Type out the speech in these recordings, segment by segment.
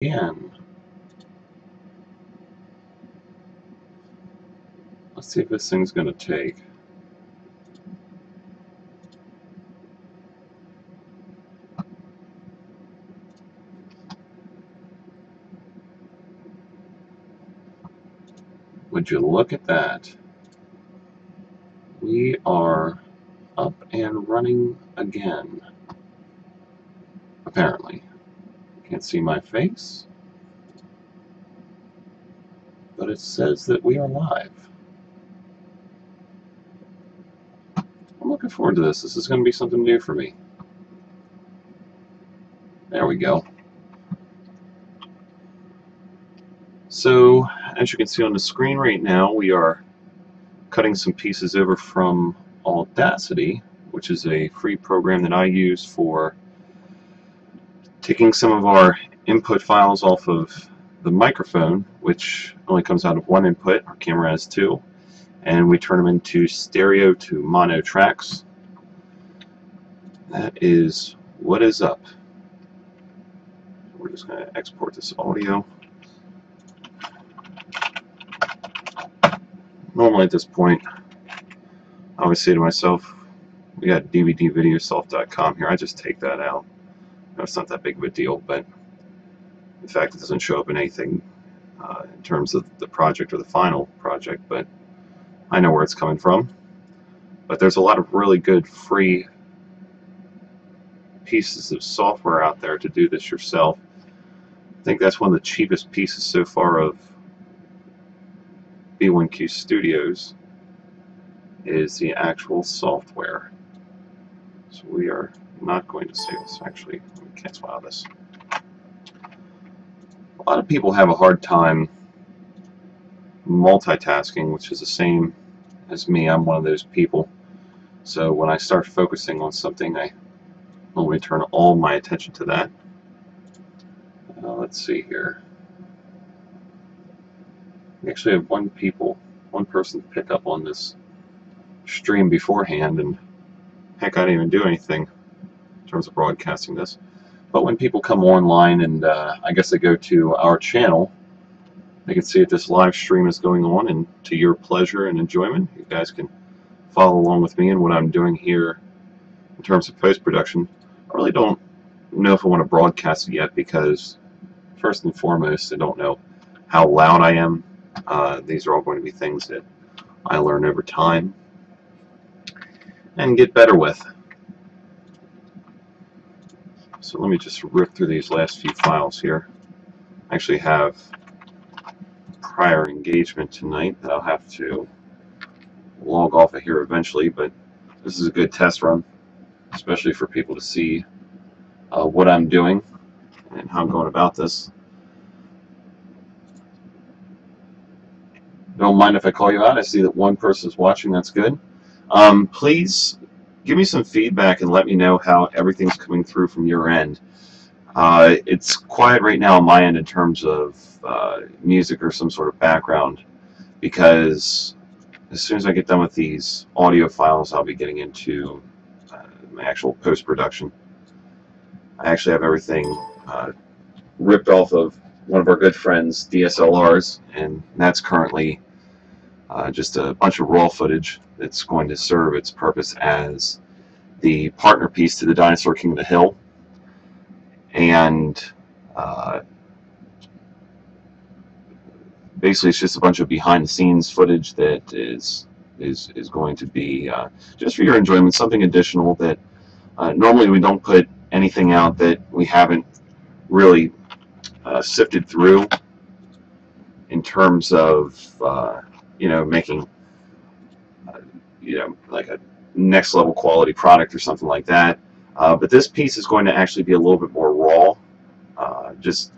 And let's see if this thing's going to take. Would you look at that? We are up and running again. Apparently. Can't see my face, but it says that we are live. I'm looking forward to this. This is going to be something new for me. There we go. So, as you can see on the screen right now, we are cutting some pieces over from Audacity, which is a free program that I use for taking some of our input files off of the microphone, which only comes out of one input. Our camera has two, and we turn them into stereo to mono tracks. That is what is up. We're just going to export this audio. Normally at this point, I always say to myself, we got dvdvideosoft.com here. I just take that out. No, it's not that big of a deal, but in fact, it doesn't show up in anything in terms of the project or the final project, but I know where it's coming from. But there's a lot of really good free pieces of software out there to do this yourself. I think that's one of the cheapest pieces so far of B1Q Studios is the actual software. So we are not going to save this. Actually, let me cancel out of this. A lot of people have a hard time multitasking, which is the same as me. I'm one of those people. So when I start focusing on something, I normally turn all my attention to that. Let's see here. We actually have one person pick up on this stream beforehand, and heck, I didn't even do anything in terms of broadcasting this. But when people come online and I guess they go to our channel, they can see that this live stream is going on, and to your pleasure and enjoyment, you guys can follow along with me in what I'm doing here in terms of post-production. I really don't know if I want to broadcast it yet because, first and foremost, I don't know how loud I am. These are all going to be things that I learn over time and get better with. So let me just rip through these last few files here. I actually have prior engagement tonight that I'll have to log off of here eventually, but this is a good test run, especially for people to see what I'm doing and how I'm going about this. Don't mind if I call you out. I see that one person is watching. That's good. Please give me some feedback and let me know how everything's coming through from your end. It's quiet right now on my end in terms of music or some sort of background, because as soon as I get done with these audio files, I'll be getting into my actual post-production. I actually have everything ripped off of one of our good friends' DSLRs, and that's currently just a bunch of raw footage that's going to serve its purpose as the partner piece to the Dinosaur King of the Hill. And basically it's just a bunch of behind-the-scenes footage that is going to be just for your enjoyment, something additional that normally we don't put anything out that we haven't really sifted through in terms of you know, making you know, like a next level quality product or something like that. But this piece is going to actually be a little bit more raw, just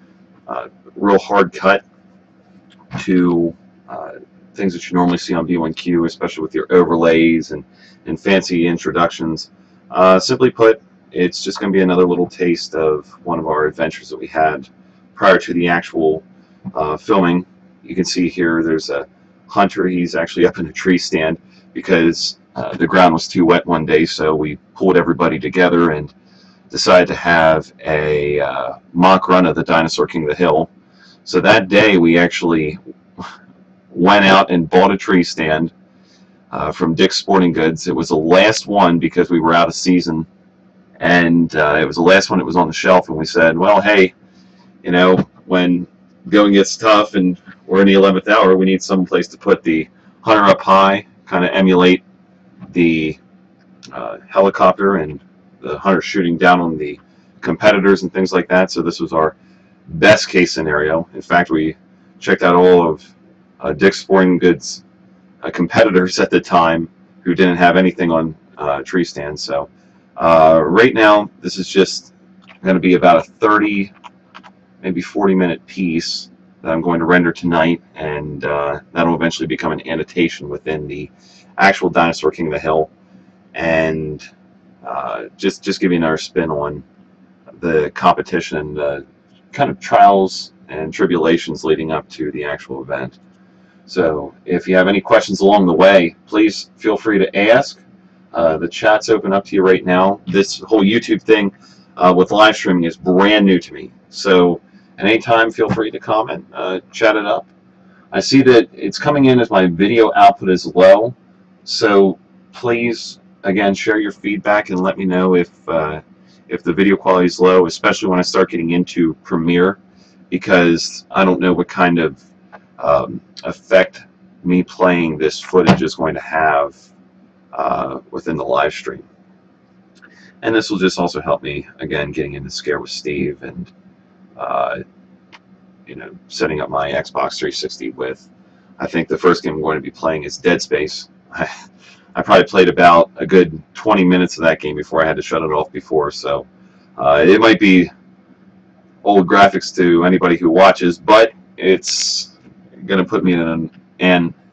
real hard cut to things that you normally see on B1Q, especially with your overlays and fancy introductions. Simply put, it's just going to be another little taste of one of our adventures that we had prior to the actual filming. You can see here there's a hunter. He's actually up in a tree stand because the ground was too wet one day, so we pulled everybody together and decided to have a mock run of the Dinosaur King of the Hill. So that day we actually went out and bought a tree stand from Dick's Sporting Goods. It was the last one because we were out of season, and it was the last one that was on the shelf, and we said, well, hey, you know, when going gets tough and we're in the 11th hour, we need some place to put the hunter up high, kind of emulate the helicopter and the hunter shooting down on the competitors and things like that. So this was our best case scenario. In fact, we checked out all of Dick's Sporting Goods competitors at the time who didn't have anything on tree stands. So right now, this is just going to be about a 30, maybe 40-minute piece that I'm going to render tonight, and that'll eventually become an annotation within the actual Dinosaur King of the Hill, and just give you another spin on the competition and the kind of trials and tribulations leading up to the actual event. So if you have any questions along the way, please feel free to ask. The chat's open up to you right now. This whole YouTube thing with live streaming is brand new to me, so at any time feel free to comment, chat it up. I see that it's coming in as my video output is low, so please again share your feedback and let me know if the video quality is low, especially when I start getting into Premiere, because I don't know what kind of effect me playing this footage is going to have within the live stream. And this will just also help me, again, getting into Scare with Steve and you know, setting up my Xbox 360 with, I think the first game I'm going to be playing is Dead Space. I probably played about a good 20 minutes of that game before I had to shut it off before, so it might be old graphics to anybody who watches, but it's going to put me in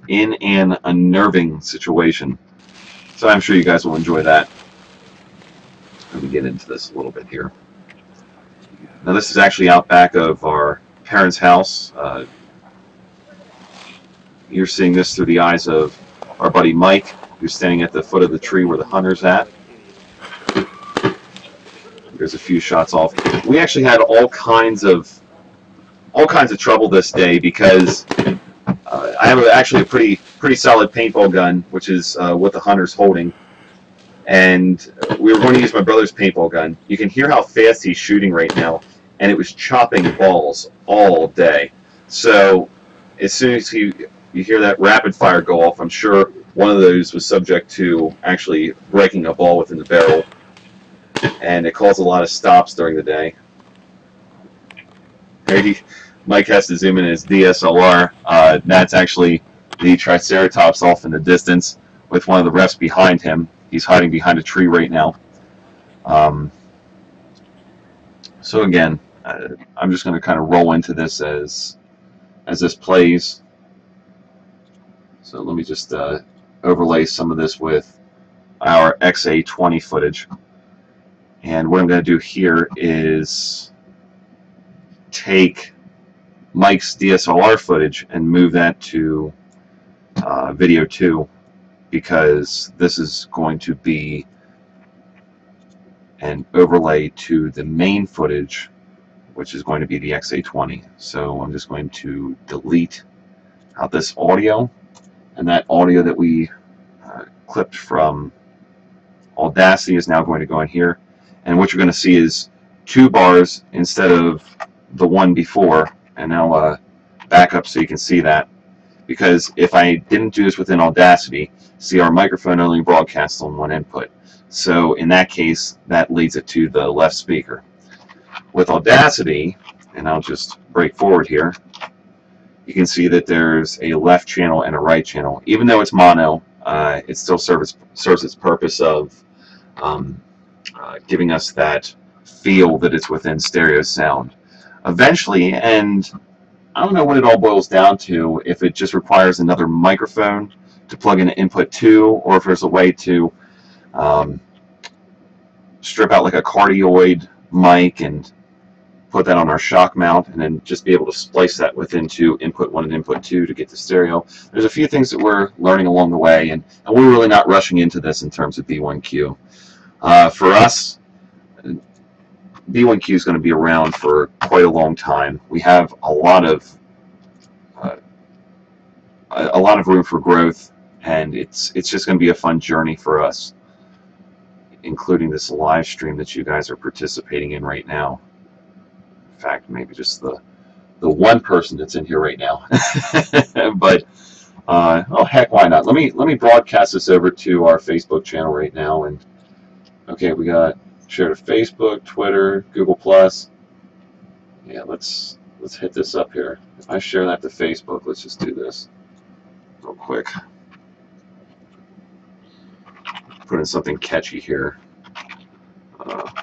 an unnerving situation. So I'm sure you guys will enjoy that. Let me get into this a little bit here. Now this is actually out back of our parents' house. You're seeing this through the eyes of our buddy Mike, who's standing at the foot of the tree where the hunter's at. There's a few shots off. We actually had all kinds of trouble this day because I have actually a pretty solid paintball gun, which is what the hunter's holding, and we were going to use my brother's paintball gun. You can hear how fast he's shooting right now, and it was chopping balls all day. So as soon as you hear that rapid fire go off, I'm sure one of those was subject to actually breaking a ball within the barrel, and it caused a lot of stops during the day. Mike has to zoom in his DSLR. That's actually the Triceratops off in the distance with one of the refs behind him. He's hiding behind a tree right now. So again, I'm just going to kind of roll into this as this plays. So let me just overlay some of this with our XA20 footage. And what I'm going to do here is take Mike's DSLR footage and move that to video 2, because this is going to be an overlay to the main footage, which is going to be the XA20. So I'm just going to delete out this audio, and that audio that we clipped from Audacity is now going to go in here, and what you're going to see is 2 bars instead of the one before. And now back up so you can see that, because if I didn't do this within Audacity, see, our microphone only broadcasts on one input. So in that case, that leads it to the left speaker. With Audacity, and I'll just break forward here, you can see that there's a left channel and a right channel. Even though it's mono, it still serves its purpose of giving us that feel that it's within stereo sound. Eventually, and I don't know what it all boils down to, if it just requires another microphone to plug into input 2, or if there's a way to strip out like a cardioid mic and put that on our shock mount, and then just be able to splice that into input 1 and input 2 to get to stereo. There's a few things that we're learning along the way, and we're really not rushing into this in terms of B1Q. For us, B1Q is going to be around for quite a long time. We have a lot of room for growth, and it's just going to be a fun journey for us, including this live stream that you guys are participating in right now. In fact, maybe just the one person that's in here right now. But oh heck, why not? Let me broadcast this over to our Facebook channel right now. And okay, we got share to Facebook, Twitter, Google Plus. Yeah, let's hit this up here. If I share that to Facebook, let's just do this real quick. Put in something catchy here. Let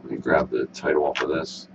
me grab the title off of this.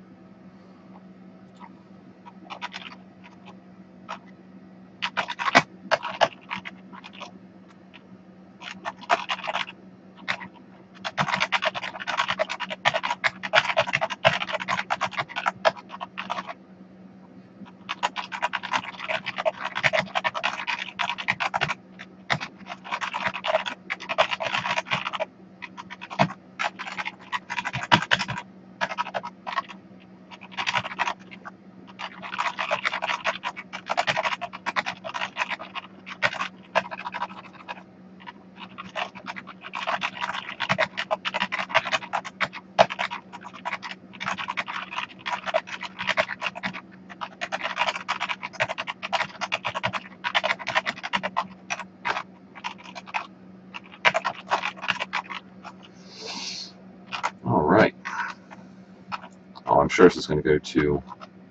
I'm sure this is going to go to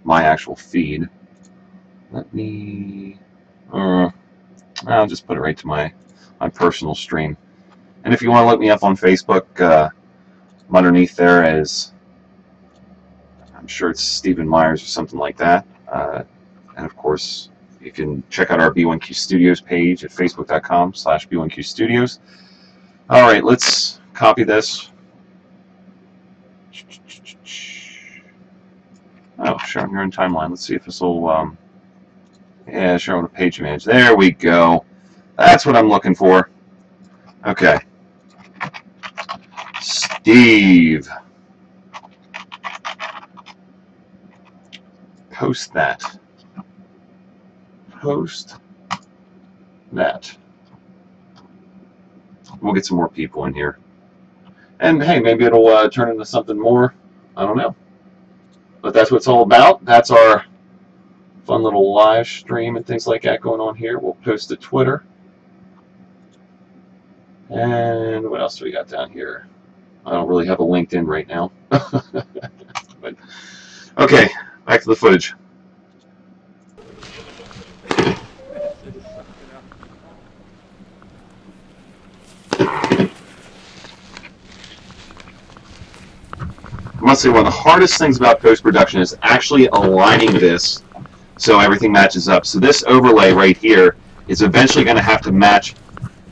my actual feed. Let me, I'll just put it right to my personal stream. And if you want to look me up on Facebook, I'm underneath there as, I'm sure it's Stephen Myers or something like that. And of course, you can check out our B1Q Studios page at facebook.com/B1Q Studios. All right, let's copy this. Oh, showing your own timeline. Let's see if this will, yeah, show on the page image. There we go. That's what I'm looking for. Okay. Steve. Post that. Post that. We'll get some more people in here. And hey, maybe it'll turn into something more. I don't know. But that's what it's all about. That's our fun little live stream and things like that going on here. We'll post to Twitter. And what else do we got down here? I don't really have a LinkedIn right now. But, okay, back to the footage. I must say one of the hardest things about post-production is actually aligning this so everything matches up. So this overlay right here is eventually going to have to match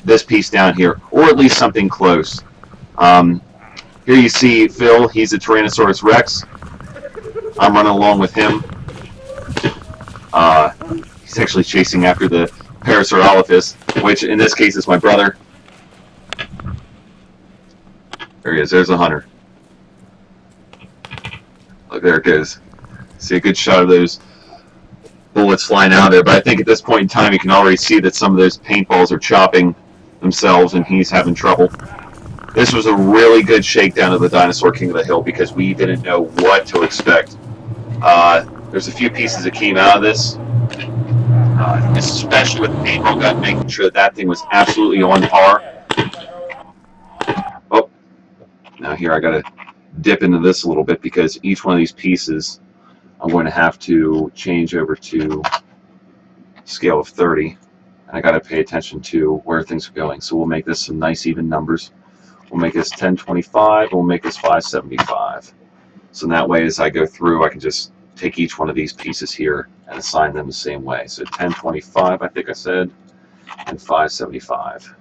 this piece down here, or at least something close. Here you see Phil, he's a Tyrannosaurus Rex. I'm running along with him. He's actually chasing after the Parasaurolophus, which in this case is my brother. There he is, there's the hunter. Look, there it goes. See a good shot of those bullets flying out there, but I think at this point in time you can already see that some of those paintballs are chopping themselves and he's having trouble. This was a really good shakedown of the Dinosaur King of the Hill because we didn't know what to expect. There's a few pieces that came out of this, especially with the paintball gun, making sure that that thing was absolutely on par. Oh, now here I gotta dip into this a little bit because each one of these pieces I'm going to have to change over to scale of 30, and I got to pay attention to where things are going. So we'll make this some nice even numbers. We'll make this 1025, we'll make this 575. So that way as I go through I can just take each one of these pieces here and assign them the same way. So 1025 I think I said, and 575.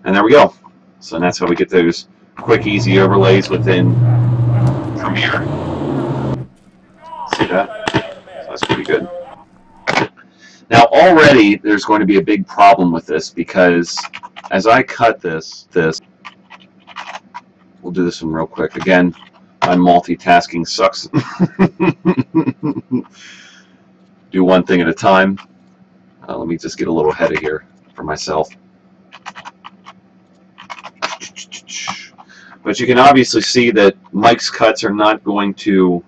And there we go. So that's how we get those quick, easy overlays within Premiere. See that? So that's pretty good. Now already there's going to be a big problem with this because as I cut this, we'll do this one real quick. Again, my multitasking sucks. Do one thing at a time. Let me just get a little ahead of here for myself. But you can obviously see that Mike's cuts are not going to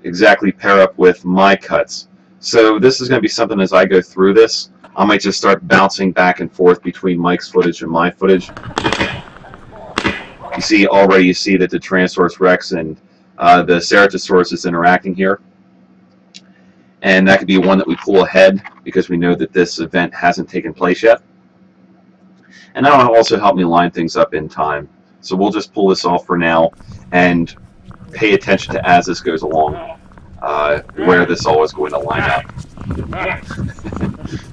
exactly pair up with my cuts. So this is going to be something as I go through this, I might just start bouncing back and forth between Mike's footage and my footage. You see already, you see that the Tyrannosaurus Rex and the Ceratosaurus is interacting here. And that could be one that we pull ahead because we know that this event hasn't taken place yet. And that'll also help me line things up in time. So we'll just pull this off for now and pay attention to as this goes along, where this all is going to line up.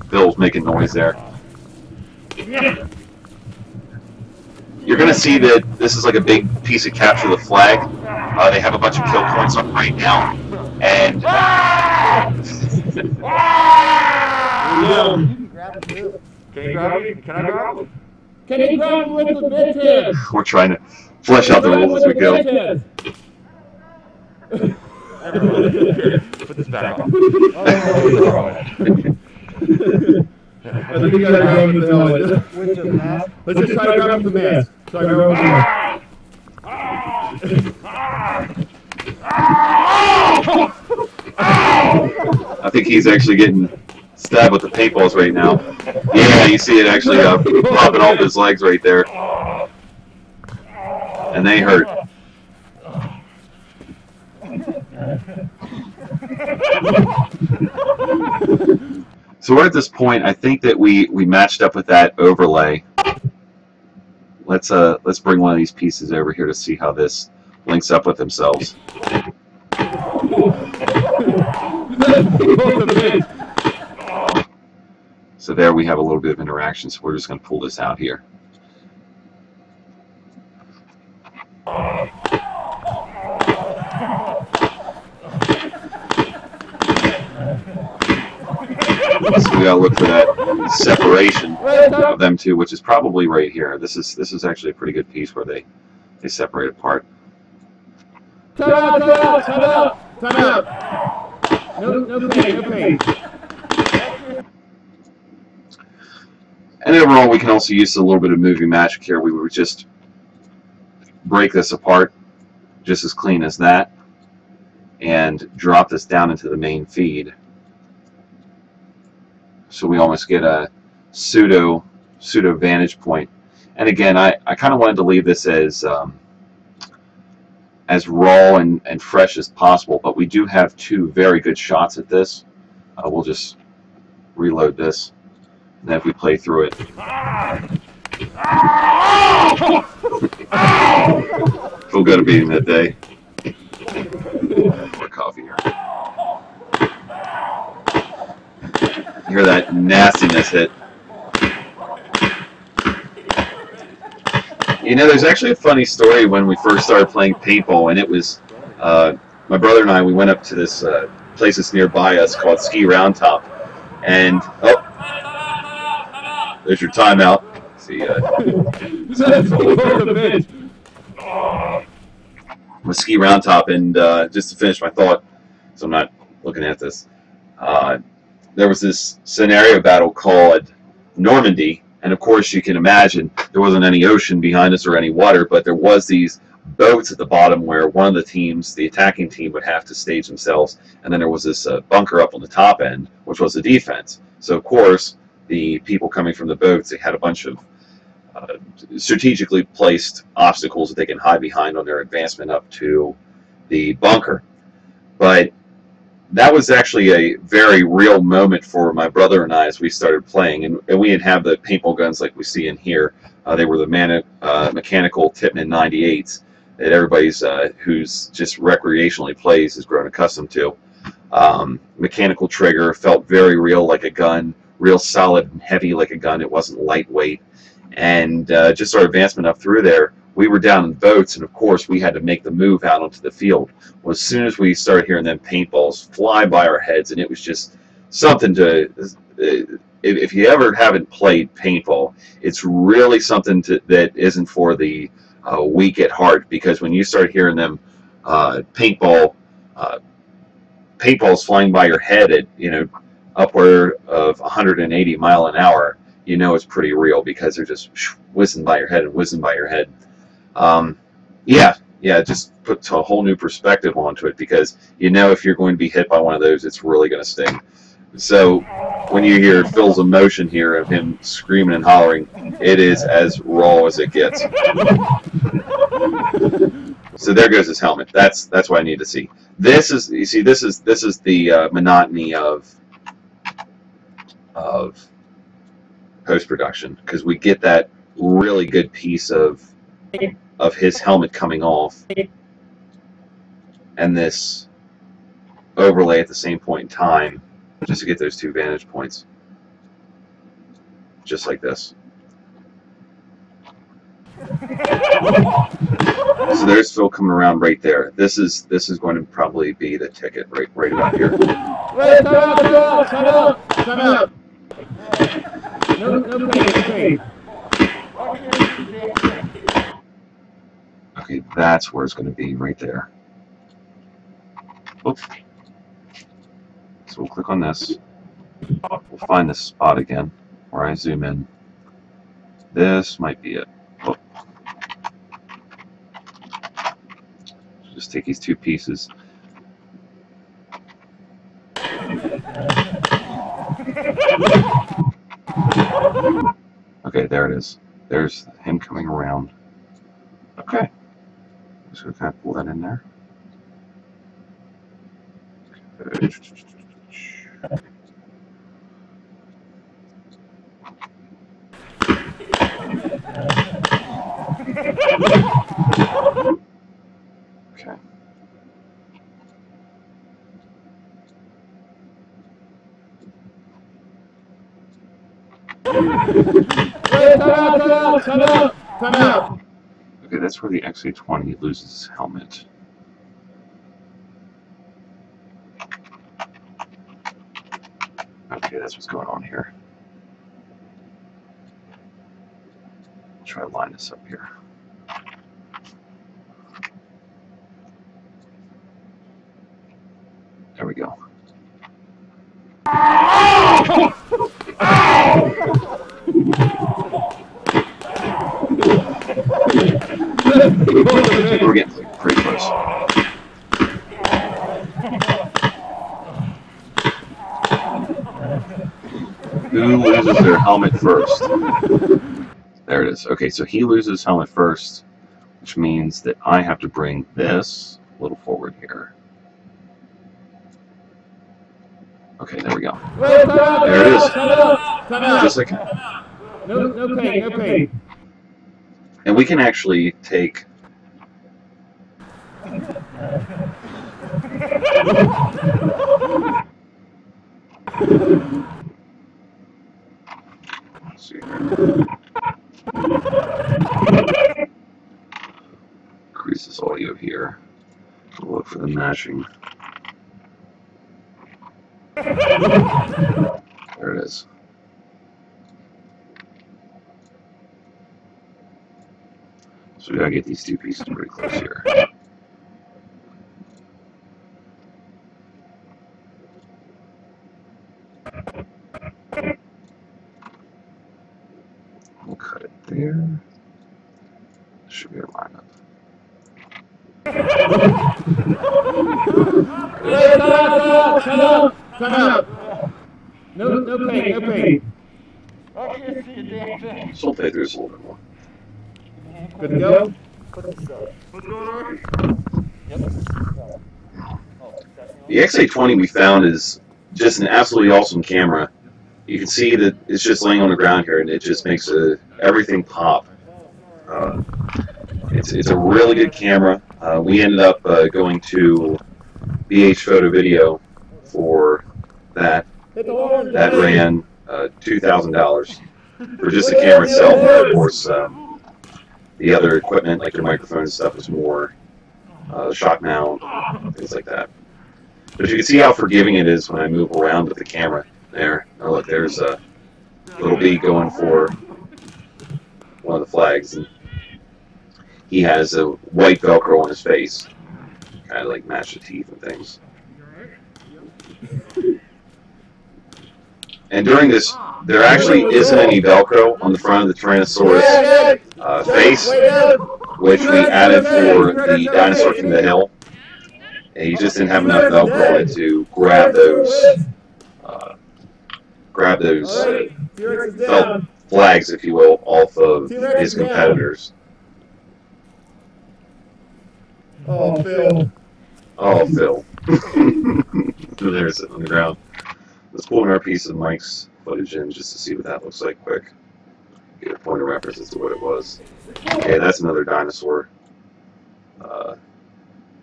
Bill's making noise there. You're going to see that this is like a big piece of capture the flag. They have a bunch of kill points up right now. And You can grab it too. Can you grab it? Can I grab it? Can you grab it with the big head? we're trying to flesh out the rules as we go. Put this back on. I think you gotta grab him with the helmet. With the mask? Let's just try to grab him with the mask. Try to grab him with the mask. I think he's actually getting stabbed with the paintballs right now. Yeah, you see it actually popping off his legs right there. And they hurt. So we're at this point, I think that we matched up with that overlay. Let's bring one of these pieces over here to see how this links up with themselves. So there we have a little bit of interaction, so we're just going to pull this out here. So we gotta look for that separation of them two, which is probably right here. This is actually a pretty good piece where they separate apart. Time out! Time out! Time out! Time out! No pain! No pain! And overall, we can also use a little bit of movie magic here. We would just break this apart, just as clean as that, and drop this down into the main feed. So we almost get a pseudo vantage point. And again, I kind of wanted to leave this as raw and fresh as possible, but we do have two very good shots at this. We'll just reload this, and then if we play through it. Feel good at beating that day. More coffee here. Hear that nastiness hit. You know, there's actually a funny story when we first started playing paintball, and it was my brother and I. We went up to this place that's nearby us called Ski Round Top, and there's your timeout. See, with Ski Round Top, and just to finish my thought, so I'm not looking at this. There was this scenario battle called Normandy, and of course you can imagine there wasn't any ocean behind us or any water, but there was these boats at the bottom where one of the teams, the attacking team, would have to stage themselves, and then there was this bunker up on the top end, which was the defense. So of course the people coming from the boats, they had a bunch of strategically placed obstacles that they can hide behind on their advancement up to the bunker. But that was actually a very real moment for my brother and I as we started playing, and we didn't have the paintball guns like we see in here. They were the mechanical Tippmann 98s that everybody's who's just recreationally plays has grown accustomed to. Mechanical trigger, felt very real like a gun, real solid and heavy like a gun. It wasn't lightweight. And just our advancement up through there, we were down in the boats, and of course we had to make the move out onto the field. Well, as soon as we started hearing them paintballs fly by our heads, and it was just something to, if you ever haven't played paintball, it's really something that isn't for the weak at heart, because when you start hearing them paintballs flying by your head at upward of 180 mile an hour, it's pretty real, because they're just whizzing by your head and whizzing by your head. Yeah, it just puts a whole new perspective onto it, because if you're going to be hit by one of those, it's really going to sting. So when you hear Phil's emotion here of him screaming and hollering, it is as raw as it gets. So there goes his helmet. That's what I need to see. This is the monotony of post-production, because we get that really good piece of his helmet coming off, and this overlay at the same point in time, just to get those two vantage points, just like this. So there's Phil coming around right there. This is going to probably be the ticket right about here. Wait, come out. No, Okay, that's where it's going to be, right there. Oops. So we'll click on this. We'll find this spot again where I zoom in. This might be it. Oh. Just take these two pieces. Okay, there it is. There's him coming around. Okay. Just going to kind of pull that in there. Okay. Wait, come out. Okay, that's where the XA-20 loses his helmet. Okay, that's what's going on here. Try to line this up here. There we go. We're getting pretty close. Who loses their helmet first? There it is. Okay, so he loses his helmet first, which means that I have to bring this a little forward here. Okay, there we go. There it is. Just like that. No pain. And we can actually take... Let's see here. Increase this audio here. We'll look for the matching. There it is. So we gotta get these two pieces pretty close here. We'll cut it there. Should be a lineup. Come out. No pain. I can't see a damn thing. So we'll play through this a little bit more. Good to go? What's going on? The XA-20 we found is just an absolutely awesome camera. You can see that it's just laying on the ground here, and it just makes everything pop. It's a really good camera. We ended up going to BH Photo Video for that. That ran $2,000 for just the camera itself. And of course, the other equipment, like your microphone and stuff, was more shock mount, things like that. But you can see how forgiving it is when I move around with the camera. There. Oh, look, there's a little B going for one of the flags. And he has a white Velcro on his face, kind of like match the teeth and things. And during this, there actually isn't any Velcro on the front of the Tyrannosaurus face, which we added for the dinosaur from the hill. And he just didn't have enough Velcro on it to grab those felt flags, if you will, off of his competitors. Oh, Phil. Oh, Phil. There, sitting on the ground. Let's pull another piece of Mike's footage in just to see what that looks like quick. Get a point of reference as to what it was. Okay, that's another dinosaur.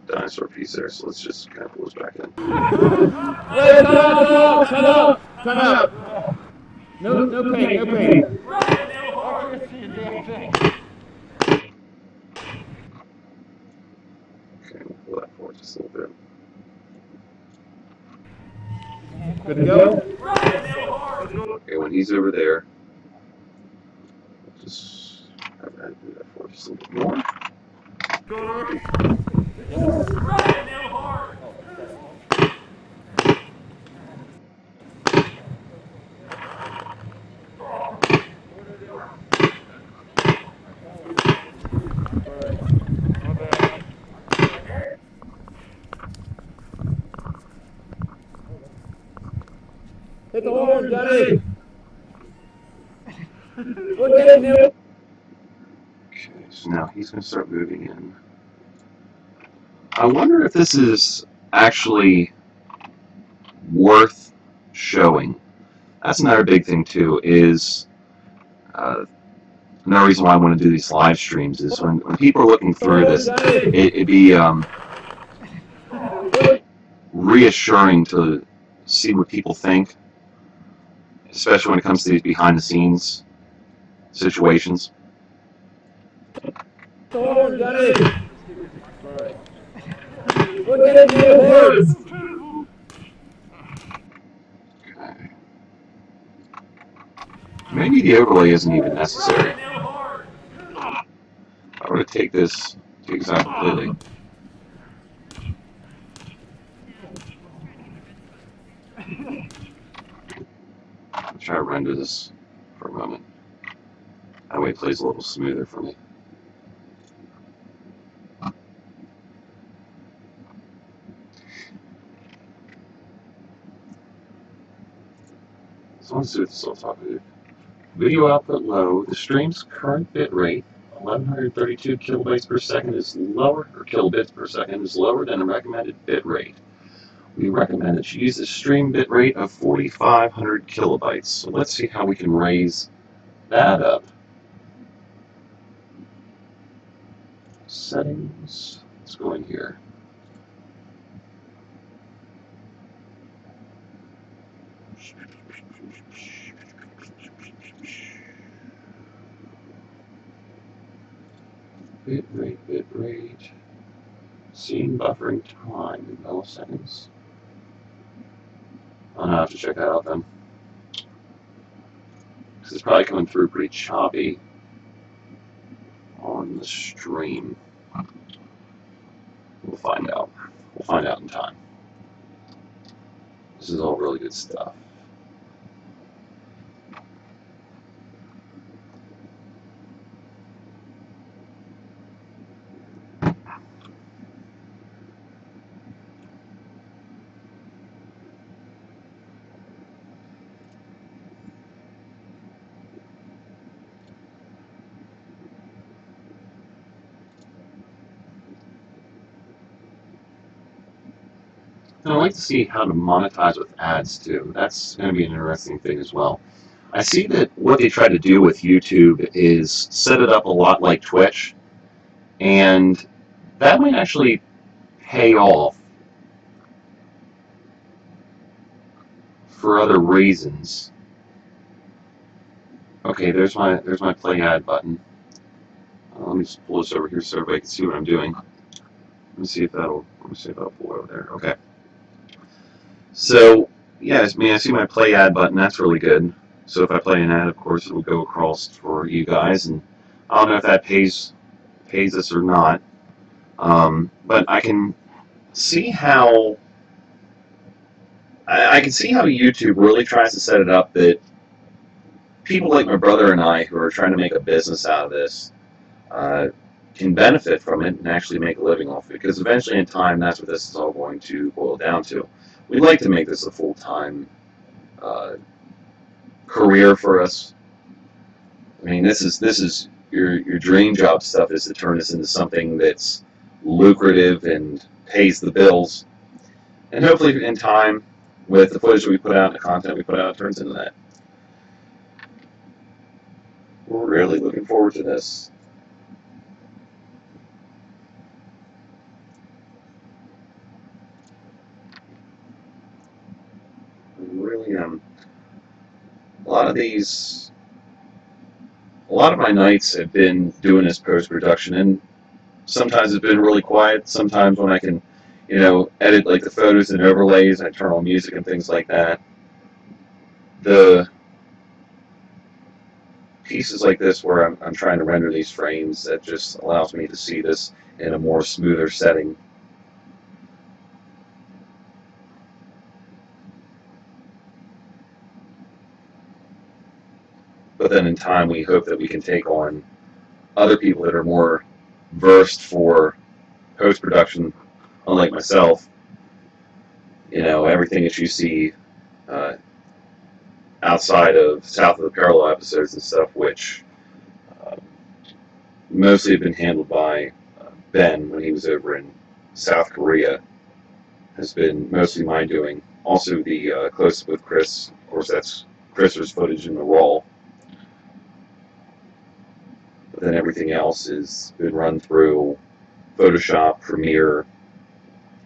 Dinosaur piece there, so let's just kind of pull this back in. Wait, time out! No pain. Okay, we'll pull that forward just a little bit. Good to go? Okay, when he's over there, just have that do that forward just a little bit more. Hit the horn, Johnny! Okay, so now he's going to start moving in. I wonder if this is actually worth showing. That's another big thing too, is another reason why I want to do these live streams is when people are looking through this, it'd be reassuring to see what people think, especially when it comes to these behind-the-scenes situations. Johnny! Okay. Maybe the overlay isn't even necessary. I would take this out completely. I'll try to render this for a moment. That way it plays a little smoother for me. So let's do this on top of it. Video output low. The stream's current bit rate, 1132 kilobytes per second, is lower, or kilobits per second, is lower than the recommended bit rate. We recommend that you use a stream bit rate of 4,500 kilobytes. So let's see how we can raise that up. Settings. Let's go in here. Bit rate. Scene buffering time in milliseconds. I'll have to check that out then. Because it's probably coming through pretty choppy on the stream. We'll find out. We'll find out in time. This is all really good stuff. And I'd like to see how to monetize with ads too. That's going to be an interesting thing as well. I see that what they try to do with YouTube is set it up a lot like Twitch, and that might actually pay off for other reasons. Okay, there's my play ad button. Let me just pull this over here so everybody can see what I'm doing. Let me see if that'll pull over there. Okay. So, yeah, I see my play ad button. That's really good. So if I play an ad, of course, it will go across for you guys. And I don't know if that pays pays us or not. But I can see how I can see how YouTube really tries to set it up that people like my brother and I, who are trying to make a business out of this, uh, can benefit from it and actually make a living off it. Because eventually, in time, that's what this is all going to boil down to. We'd like to make this a full-time uh, career for us. I mean, this is your dream job stuff, is to turn this into something that's lucrative and pays the bills. And hopefully, in time, with the footage we put out and the content we put out, it turns into that. We're really looking forward to this. We really am. A lot of my nights have been doing this post-production, and sometimes it's been really quiet. Sometimes when I can, edit like the photos and overlays, I turn on music and things like that. The pieces like this where I'm trying to render these frames, that just allows me to see this in a more smoother setting. But then in time, we hope that we can take on other people that are more versed for post-production, unlike myself. Everything that you see uh, outside of South of the Parallel episodes and stuff, which uh, mostly have been handled by Ben when he was over in South Korea, has been mostly my doing. Also, the close-up with Chris, of course, that's Chris's footage in the raw. But then everything else has been run through Photoshop, Premiere,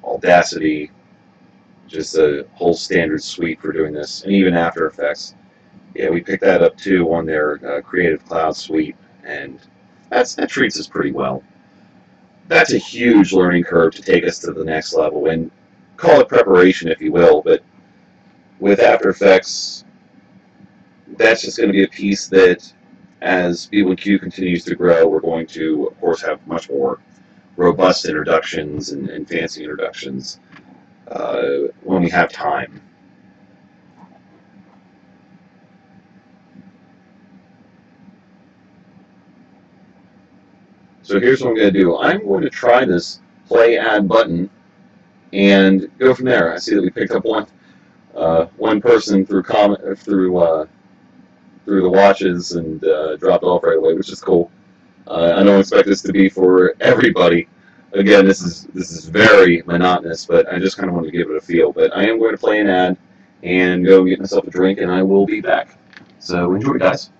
Audacity, just a whole standard suite for doing this, and even After Effects. Yeah, we picked that up too on their Creative Cloud suite, and that treats us pretty well. That's a huge learning curve to take us to the next level, and call it preparation if you will, but with After Effects, that's just going to be a piece that, as B1Q continues to grow, we're going to, of course, have much more robust introductions and fancy introductions when we have time. So here's what I'm going to do. I'm going to try this play add button and go from there. I see that we picked up one person through through the watches and dropped off right away, which is cool. I don't expect this to be for everybody. Again, this is very monotonous, but I just kind of want to give it a feel. But I am going to play an ad and go get myself a drink, and I will be back. So enjoy, guys.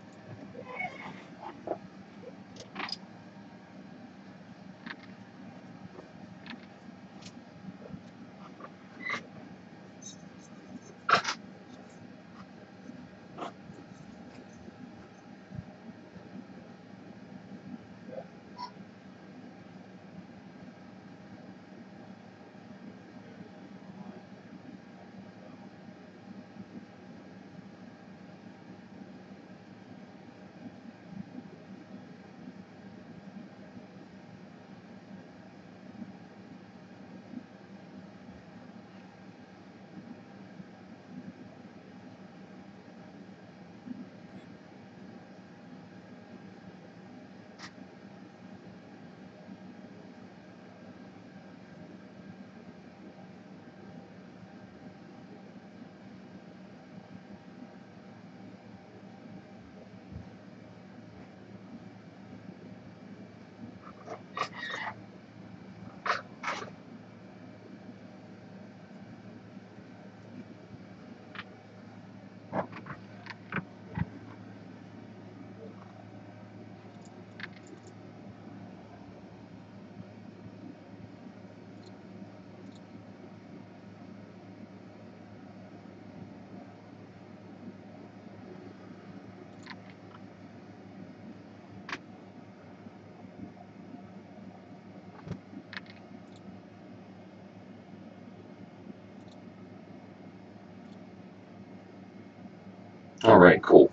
All right, cool.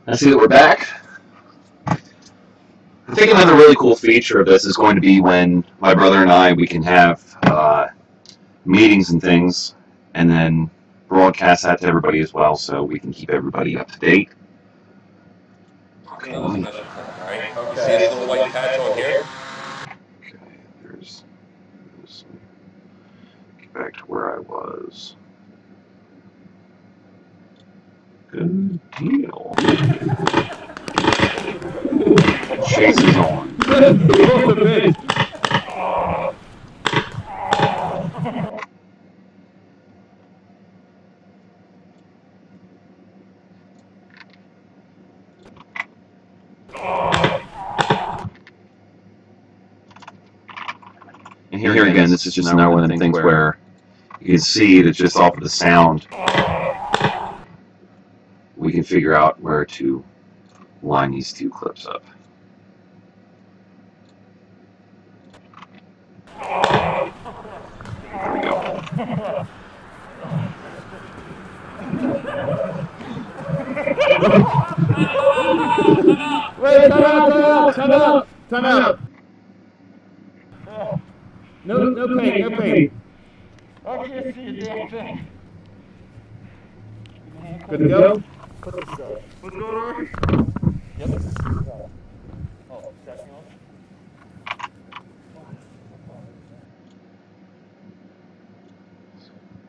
I see that we're back. I think another really cool feature of this is going to be when my brother and I, we can have meetings and things, and then broadcast that to everybody as well, so we can keep everybody up to date. Okay, let me. Alright, okay. See this little white patch on here? Okay, there's get back to where I was. Good deal. Chase is on. And here again, this is just another one of them things where you can see that just off of the sound, we can figure out where to line these two clips up. There we go. Wait, time out. No pain. I can't see a damn thing. Good to go? What's going on? Yep. Oh, that's on.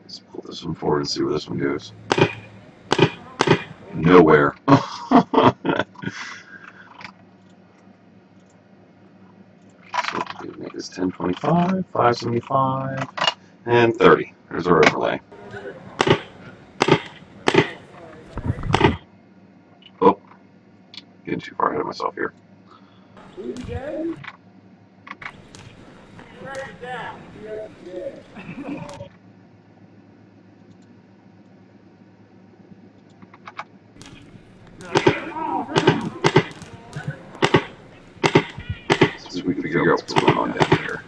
Let's pull this one forward and see where this one goes. Nowhere. So we make this 1025, 575, and 30. There's our overlay. Oh, getting too far ahead of myself here. So we can figure out what's going on down here.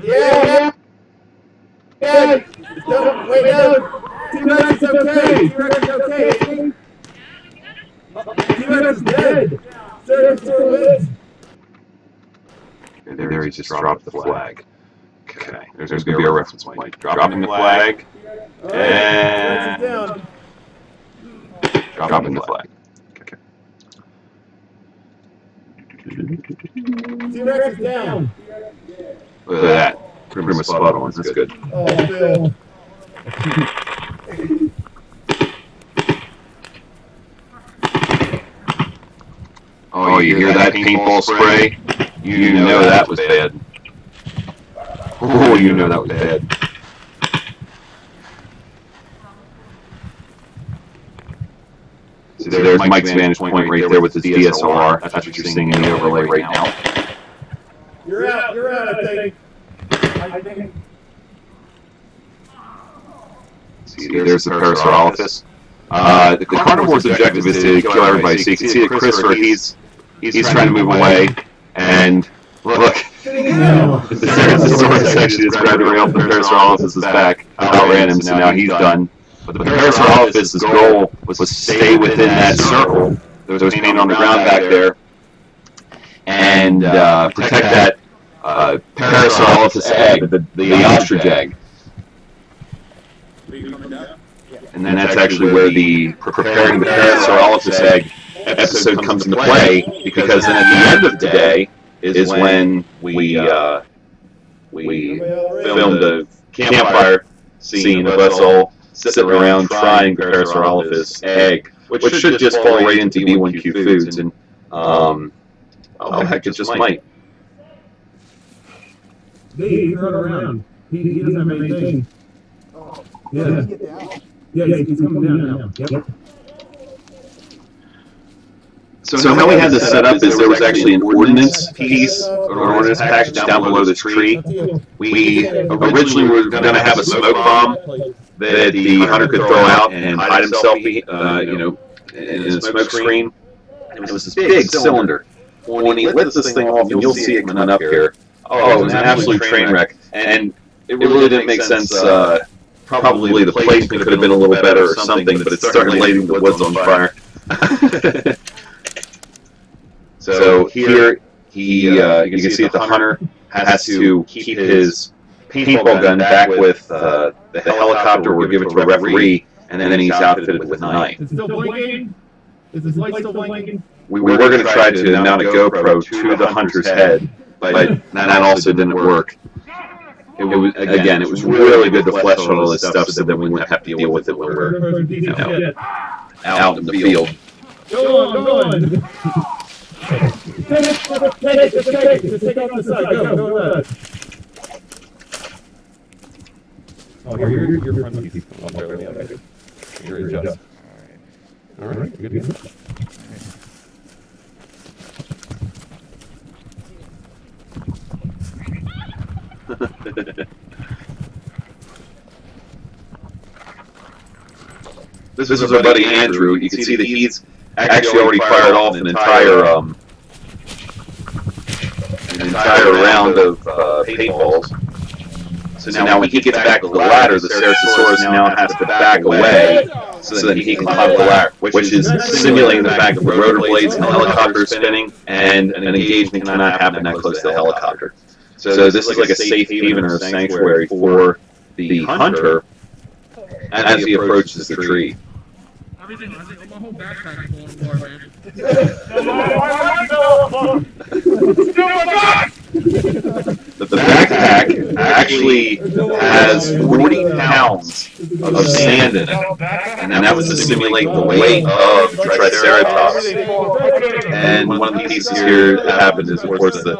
Yeah. No, wait, no. T-Rex is okay. T-Rex is okay. T-Rex is dead. T-Rex still lives. Okay, there he just dropped the flag. Okay, there's going to be a reference point. Dropping the flag, and dropping the flag. Okay. T-Rex is down. Look at that. Pretty much spot on. That's good. Oh, Phil. Oh, you hear that paintball spray? You know that was bad. Oh, you know that was bad. See, there's Mike's vantage point right there with his DSLR. That's what you're seeing in the overlay right now. You're out, I think. See, there's the Parasaurolophus. The carnivore's objective is to kill everybody. So you can see that Christopher, he's trying to move away, and look, the sword section is grabbing right off the Parasaurolophus' back, outran him, so now he's done. But the Parasaurolophus' goal was to stay within that circle that was painted on the ground back there, and protect that Parasaurolophus egg, the ostrich egg. And then that's actually where the preparing the Parasaurolophus egg episode comes into play, because then at the end of the day is when we filmed a campfire scene of us all sitting around trying the Parasaurolophus egg, which should just fall right into B1Q foods, and oh heck, it just might. He can run around. He doesn't have anything. Yeah. Yeah, he's coming down now. Yep. So how we had this set up is there was actually an ordnance piece, or an ordnance package down below this tree. We originally were going to have a smoke bomb that the hunter could throw out and hide himself, in a smoke screen. It was this big cylinder. When he lifts this thing off, and you'll see it coming up here. Oh, it was an absolute train wreck. And it really didn't make sense. Probably the placement could have been a little better or something, but it's starting lighting the woods on fire. So here, you can see that the hunter has to keep his paintball gun back with the helicopter or give it to a referee, and then he's outfitted with a knife. Is it still blinking? Is this light still blinking? We were going to try to mount a GoPro to the hunter's head, but that also didn't work. It was really good to flesh all this stuff so that we wouldn't have to deal with it when we're out in the field. Go on. Take it off the side. Go. Oh, you're front piece. You're adjust. All right. Good. This is our buddy Andrew. You can see that he's actually already fired off an entire round of paintballs. So now when he gets back to the ladder, the Ceratosaurus now has to back away so that he can climb the ladder, which is simulating the fact that the rotor blades and the helicopter are spinning, and an engagement cannot happen that close to the helicopter. So this is like a safe haven or a sanctuary for the hunter as he approaches the tree. Everything, my whole backpack is falling apart, man. The backpack actually has 40 pounds of sand in it, and that was to simulate the weight of the Triceratops. And one of the pieces here that happened is, of course, the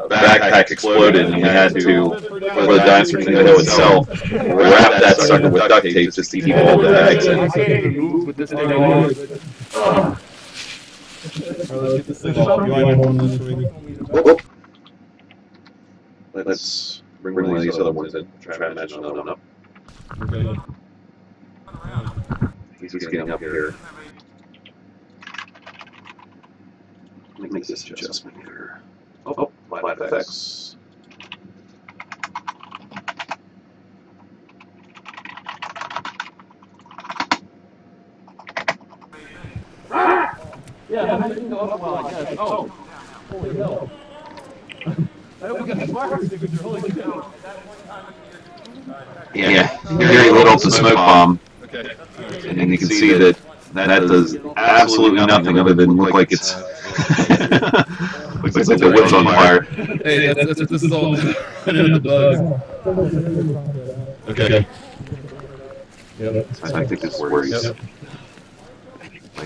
backpack exploded, and we had to, for the dinosaur to know itself, wrap that sucker with duct tape just to keep all the bags in. I can't even move with this thing on. Let's bring one of these other ones in. Try to match another one up. He's getting up here. Let me make this adjustment here. Oh, light effects. Yeah, I didn't go up well, I guess. Oh, holy hell. I hope we got the fire extinguisher, holy cow. Yeah, here he lit off the smoke bomb, Okay. and you can see that does absolutely nothing other than look like it's looks like the wood's on fire. Hey, this is all the bugs. Okay. Yep. I think it's where he's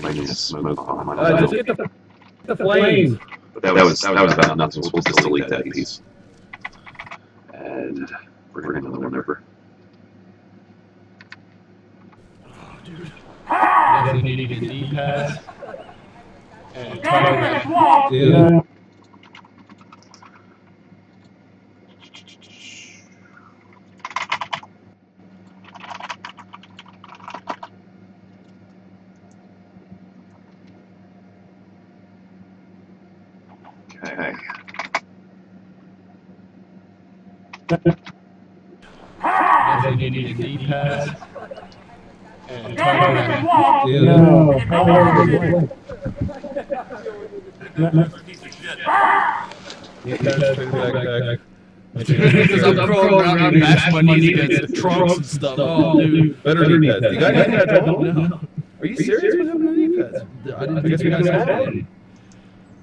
lighting the smoke bomb. Just get the flames. But that was about nothing. We'll just delete that piece. And bring another one over. Definitely need a D-pad. And target. Yeah. Okay. Definitely need a D-pad. And target. No. Because I'm crawling around and bashing my knees against trunks and stuff. Oh, dude. Better knee pads. You got knee pads on? No. Are you serious with having knee pads? I guess we guys had it.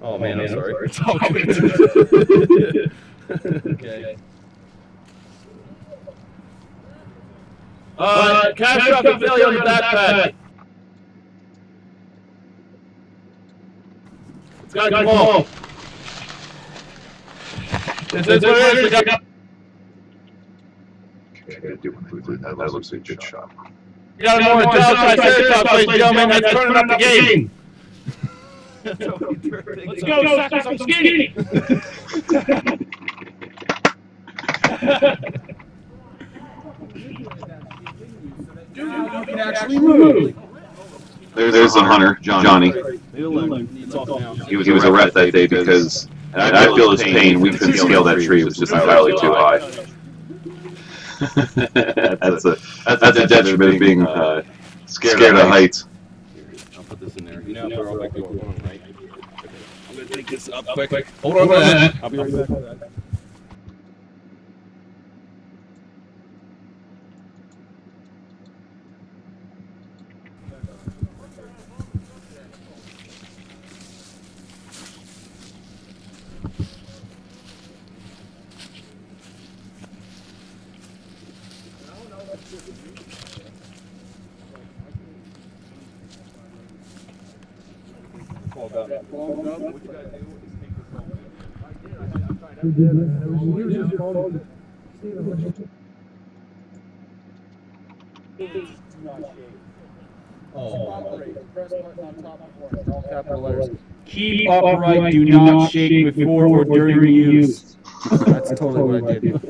Oh man, I'm sorry. It's all good. Okay. Catastrophic failure on the backpack. It's gotta come off. This is what it is. We got. That looks like a good shot. You got more job Triceratops, ladies and gentlemen. That's turning up the game. Let's go, suckers. I'm skinny. Dude, you can actually move. There's the hunter, Johnny. It's off now. He was a rep that day because And I feel his pain. We couldn't scale that tree. It was just entirely too high. that's a detriment of being scared of heights. I'll put this in there. You know, if we're all back to our phone, right? Okay. I'm going to take this up quick. Hold on to that. I'll be right back with that. Keep upright, do not shake before or during use. That's totally what I did.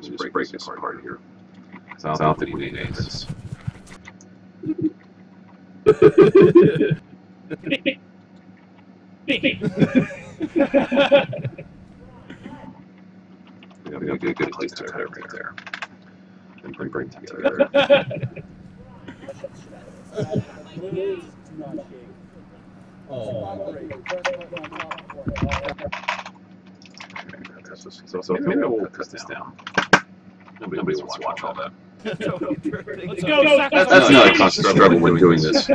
Just break this apart here. Sounds out that we need this. We got a good place to cut it right there. And bring it together. So maybe we'll cut this down. Nobody wants to watch all that. Let's go. That's not a constant struggle when doing this.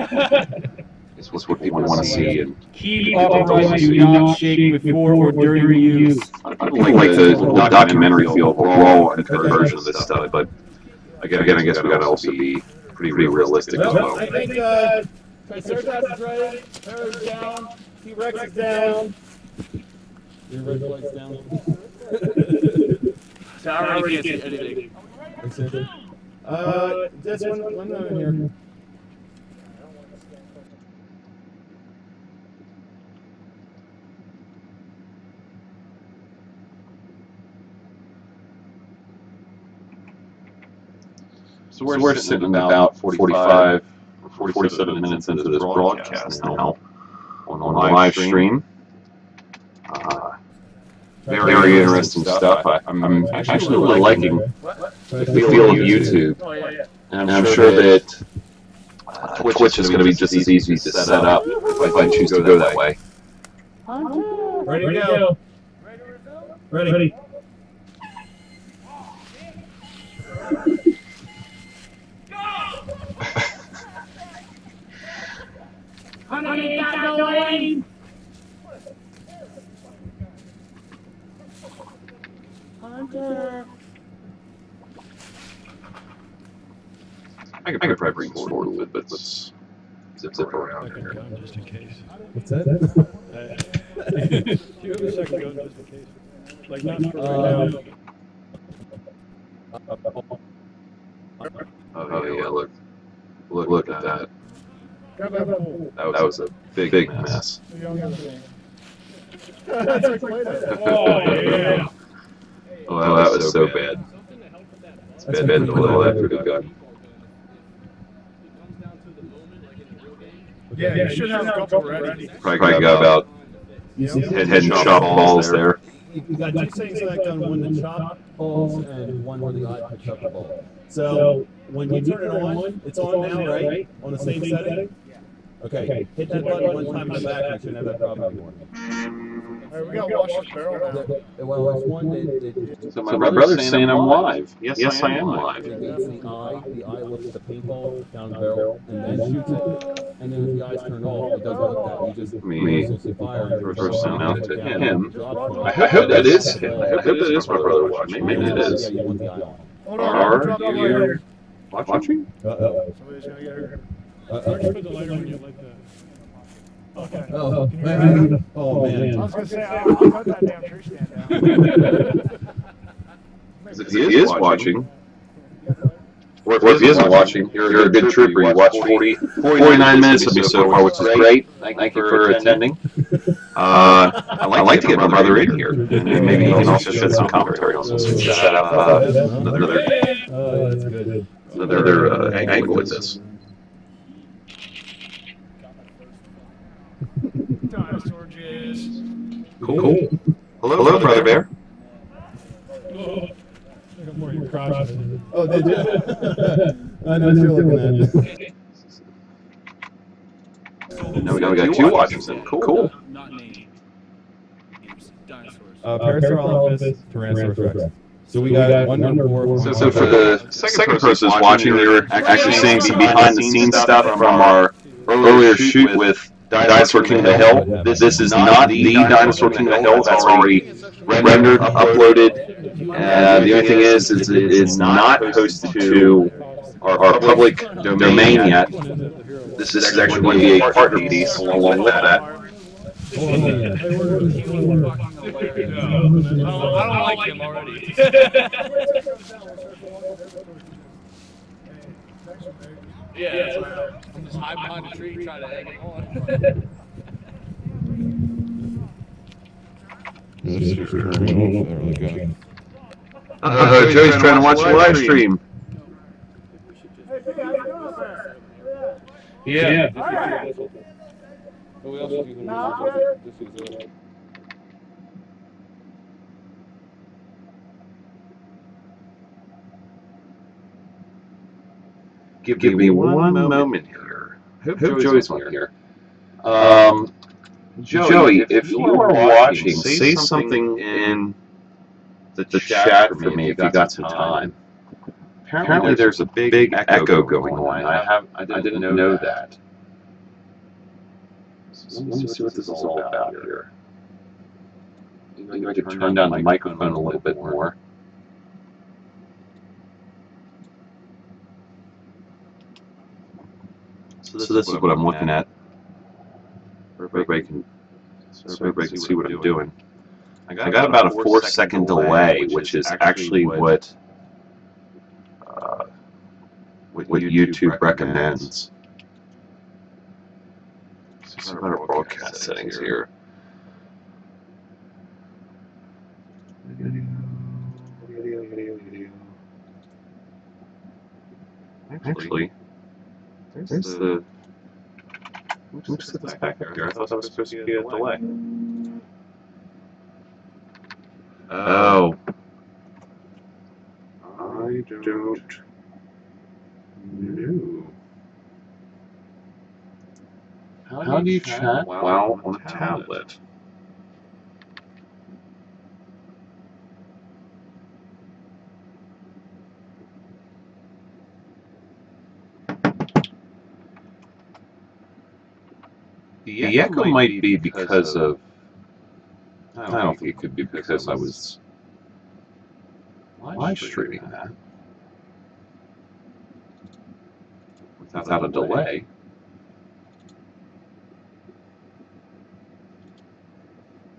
It's what people want to see. And keep upright, do not shake before or during use. I like the documentary feel of a raw and cut version of this stuff, but again, I guess we got to also be pretty realistic as well. I think Triceratops is ready. Para's down. T-Rex is down. Your red flag's down. So I already can't see anything. This one over here. So we're sitting about 45 or 47 minutes into this broadcast now on live stream. Very interesting stuff. I'm actually really liking the feel of YouTube. And I'm sure that Twitch is going to be just as easy to set up if I choose to go that way. Ready to go. Ready. Honey, got going. Hunter. I could probably bring this forward a little bit, but let's zip around here. Just in case. What's that? Do you have a second gun just in case? Like not for right now. Oh yeah, look at that. That was a big mess. Oh yeah. Oh, that was so bad. It's bad to put all that through the gun. Yeah, you should have a couple ready. Probably got about head and chop balls there. You got two things that gun, one to chop balls and one where the eye picks up the ball. So when you turn it on, it's on now, right? On the same setting? Okay, hit that button one time in the back and you shouldn't have that problem anymore. Alright, we got to wash this barrel now. Well, it's one So my brother's saying I'm live. Yes, I am live. the eye looks at the paintball down the barrel and then shoots it. And then if the eyes turn off, it doesn't look that. You just mercilessly fire and Reverse sound out to him. I hope that is him. I hope that is my brother watching. Maybe it is. Yeah, you want the eye on. Are you watching? Somebody's gonna get hurt. Okay. Oh man. I was gonna say, I'll cut that damn tree stand down. If he is watching, or if he isn't watching, you're a good trooper. You watched 49 minutes of me so far, which is great. Thank you for attending. I'd like to get my brother in here. Maybe he can also shed some commentary on this and set up another angle with this. Cool. Hello, Brother Bear. Oh, did you? I know what you're looking at. Now we got two watchers in. Cool. Not named dinosaurs. Parasaurolophus, Tyrannosaurus Rex. So we got one number four. So for the second person who's watching, you're actually seeing some behind-the-scenes stuff from our earlier shoot with Dinosaur King of the Hill. This is not the Dinosaur King of the Hill. That's already rendered, uploaded. The only thing is, it's not posted to our public domain yet. This is actually going to be a partner piece along with that. I don't like him already. Yeah, I'm just hide behind a tree trying to egg him on. Joey's trying to watch the live stream. Yeah. Give me one moment here. Hope Joey's on here. Joey, if you are watching, say something in the chat for me if you got some time. Apparently there's a big echo going on. I didn't know that. So let me see what this is all about here. Maybe I could turn down the microphone a little bit more. So this is what I'm looking at. Everybody can see what I'm doing. I got about a 4-second delay, which is actually what YouTube recommends. Some better broadcast settings here. Video. Actually, there's the. Oops, set this back up here. I thought that was supposed to be a delay. Oh. I don't know. How do you chat while on a tablet? The echo might be because of. I don't think it could be because I was live streaming that without a delay.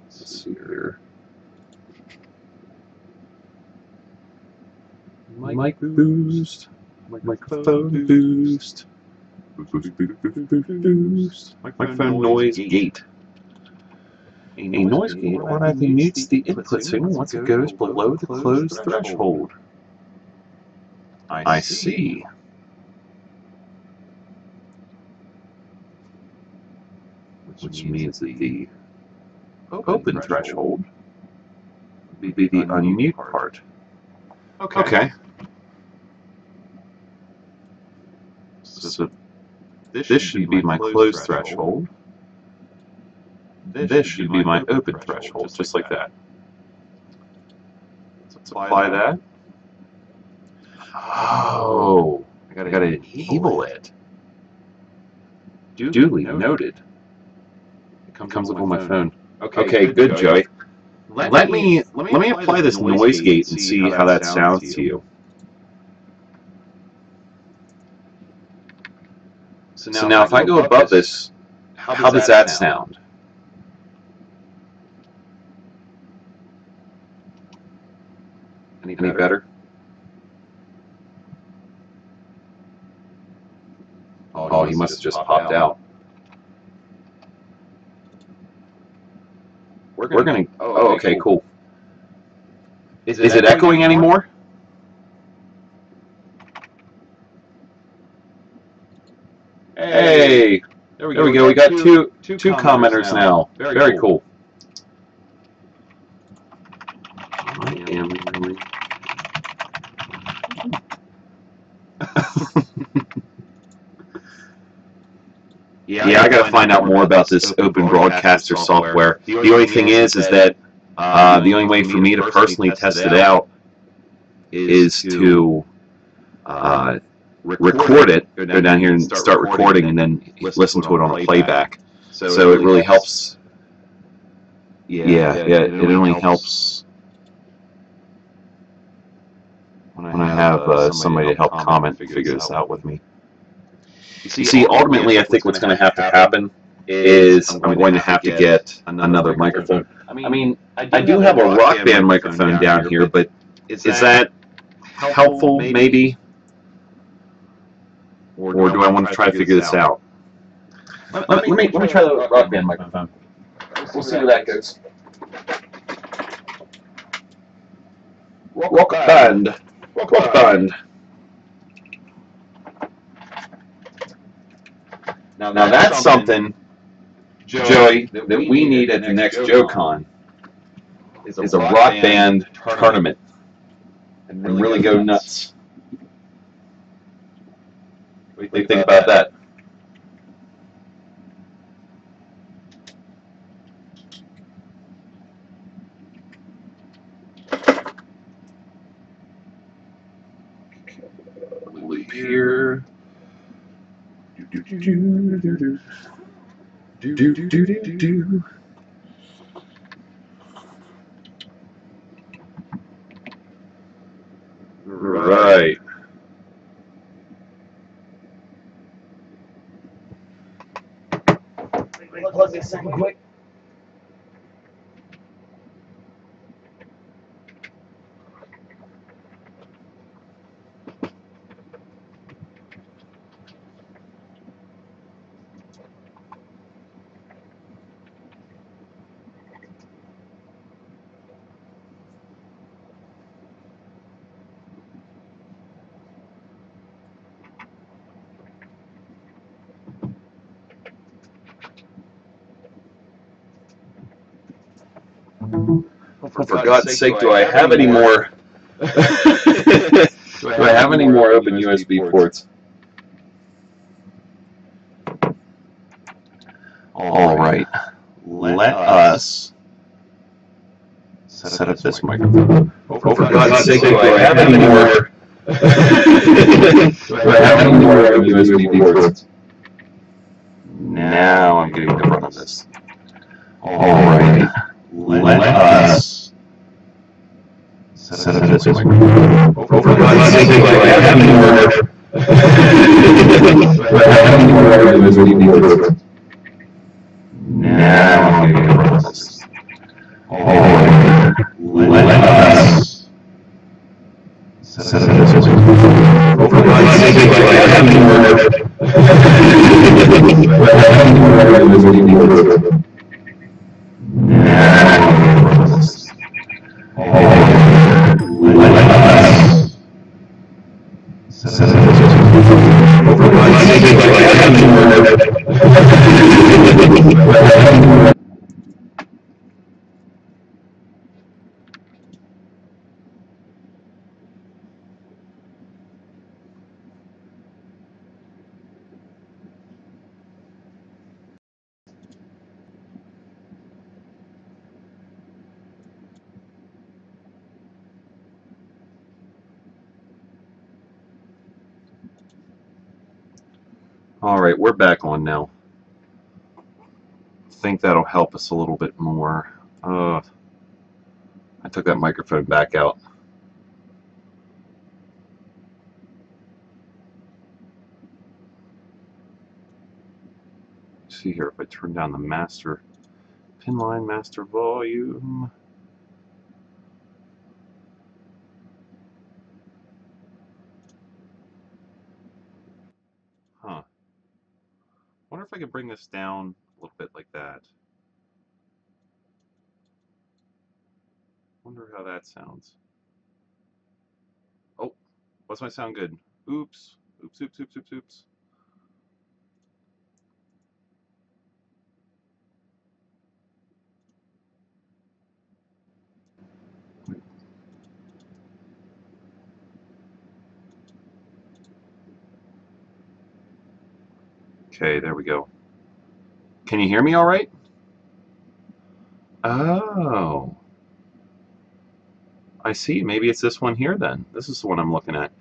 Let's see here. Mic boost. Microphone boost. Boost. Microphone noise gate. A noise gate automatically mutes the input signal once it goes below the closed threshold. I see. Which means that the open threshold would be the unmute part. Okay. So this should be my closed threshold. This should be my open threshold, just like that. Let's apply that. Oh, I gotta enable it. Duly noted. It comes up on my phone. Okay, good, Joey. Let me apply this noise gate and see how that sounds to you. So now if I go above this, how does that sound? Any better? Oh, he must have just popped out. We're gonna. Oh, okay, cool. Is it echoing anymore? Hey, there we go. We got two commenters now. Very cool. Yeah, I gotta find out more about this Open Broadcaster software. The only thing is that the only way for me to personally test it out is to record it, go down here and start recording, and then listen to it on a playback. So it really helps. Yeah, it only helps when I have somebody to help comment and figure this out with me. You see, ultimately, I think what's going to have to happen is I'm going to have to get another microphone. I mean, I do have a Rock Band microphone down here, but is that helpful, maybe? Or do I want to try to figure this out? Let me try the Rock Band microphone. We'll see where that goes. Rock Band. Rock Band. Now that's something, Joey, that we need at the next JoeCon is a Rock Band tournament and really go nuts. What do you think about that? Here. Right. Plug this in quick. For God's sake, do I have any more? Do I have any more open USB ports? All right. Let us set up this microphone. For God's sake, do I have any more? Do I have any more open USB ports? Now I'm getting the run of this. All right. Let us set up this microphone. For God's sake, do I have any more? Do I have any more USB ports? Now I'm getting the run of this. All right. Let us set up this microphone. For God's sake, do I have any more? Do I have any more USB ports? Now I'm getting the run of this. All right. Let us set up this microphone. For God's sake, do I have any more? All right, we're back on now. I think that'll help us a little bit more. I took that microphone back out. Let's see here if I turn down the master pin line, master volume. Huh. Wonder if I could bring this down a little bit like that. Wonder how that sounds. Oh, what's my sound good? Oops. Oops, oops, oops, oops, oops. Okay, there we go. Can you hear me all right? Oh, I see. Maybe it's this one here then. This is the one I'm looking at.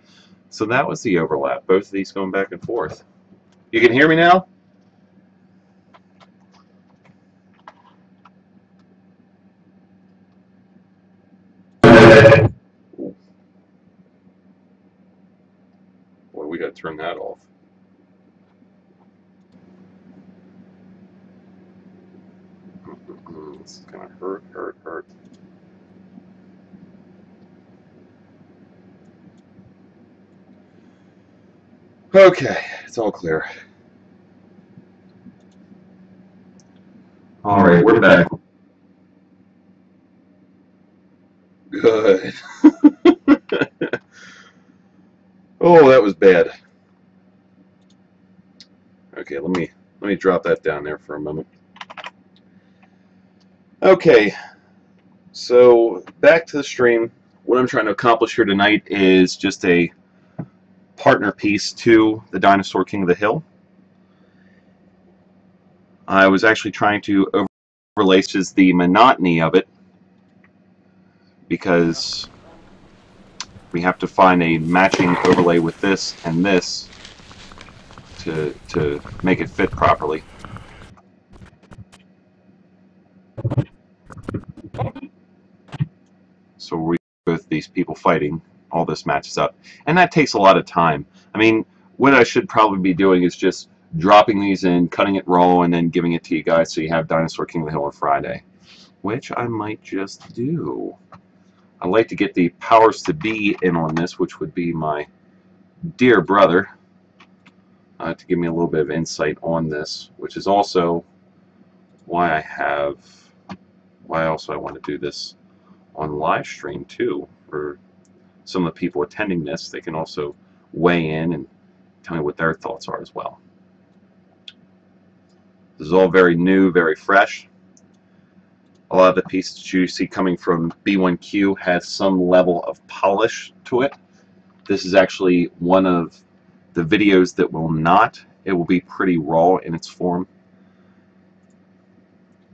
So that was the overlap. Both of these going back and forth. You can hear me now? Boy, we got to turn that off. This is going to hurt. Okay, it's all clear. All right, we're back. Good. Oh, that was bad. Okay, let me drop that down there for a moment. Okay, so back to the stream. What I'm trying to accomplish here tonight is just a partner piece to the Dinosaur King of the Hill. I was actually trying to overlay just the monotony of it, because we have to find a matching overlay with this and this to make it fit properly. So we both these people fighting, all this matches up, and that takes a lot of time. I mean, what I should probably be doing is just dropping these in, cutting it raw, and then giving it to you guys so you have Dinosaur King of the Hill on Friday, which I might just do. I'd like to get the powers to be in on this, which would be my dear brother, to give me a little bit of insight on this, which is also why I want to do this on live stream too. For some of the people attending this, they can also weigh in and tell me what their thoughts are as well. This is all very new, very fresh. A lot of the pieces you see coming from B1Q has some level of polish to it. This is actually one of the videos that will not. It will be pretty raw in its form.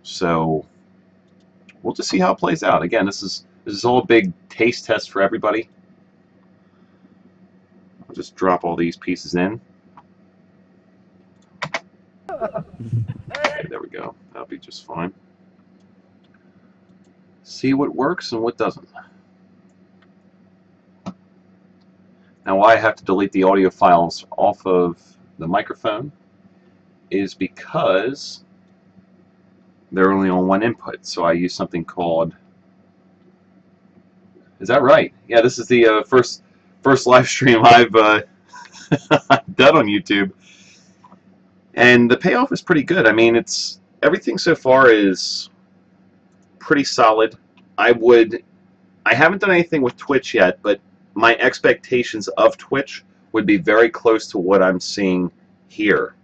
So we'll just see how it plays out. Again, this is all a big taste test for everybody. I'll just drop all these pieces in. Okay, there we go. That'll be just fine. See what works and what doesn't. Now, why I have to delete the audio files off of the microphone is because they're only on one input. So I use something called... Is that right? Yeah, this is the first live stream I've done on YouTube, and the payoff is pretty good. I mean, everything so far is pretty solid. I haven't done anything with Twitch yet, but my expectations of Twitch would be very close to what I'm seeing here.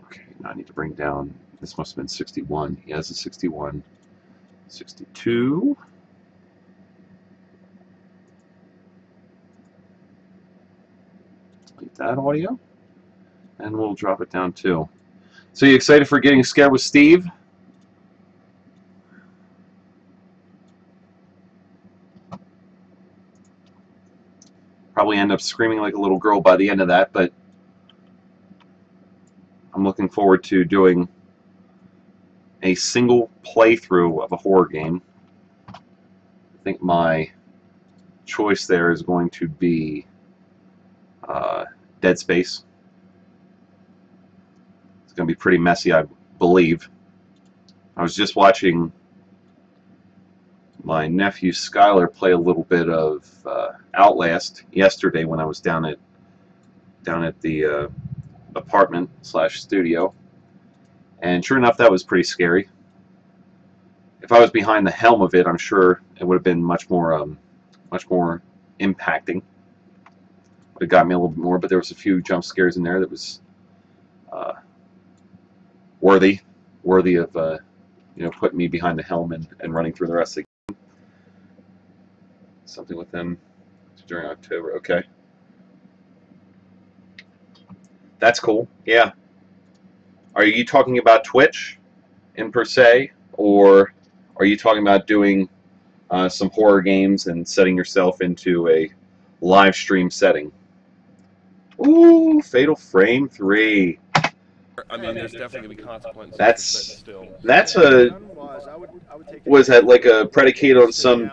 Okay, now I need to bring down, this must have been 61. Yeah, this is 61. 62. Delete that audio. And we'll drop it down too. So you excited for Getting Scared with Steve? Probably end up screaming like a little girl by the end of that, but I'm looking forward to doing a single playthrough of a horror game. I think my choice there is going to be Dead Space. It's going to be pretty messy, I believe. I was just watching my nephew Skylar play a little bit of Outlast yesterday when I was down at the apartment / studio, and sure enough, that was pretty scary. If I was behind the helm of it, I'm sure it would have been much more impacting. Would have got me a little bit more, but there was a few jump scares in there that was worthy of putting me behind the helm and running through the rest of the game. something with him during October. Okay. That's cool. Yeah. Are you talking about Twitch in per se, or are you talking about doing some horror games and setting yourself into a live stream setting? Ooh, Fatal Frame 3. I mean, there's definitely gonna be consequences. That's a, was that like a predicate on some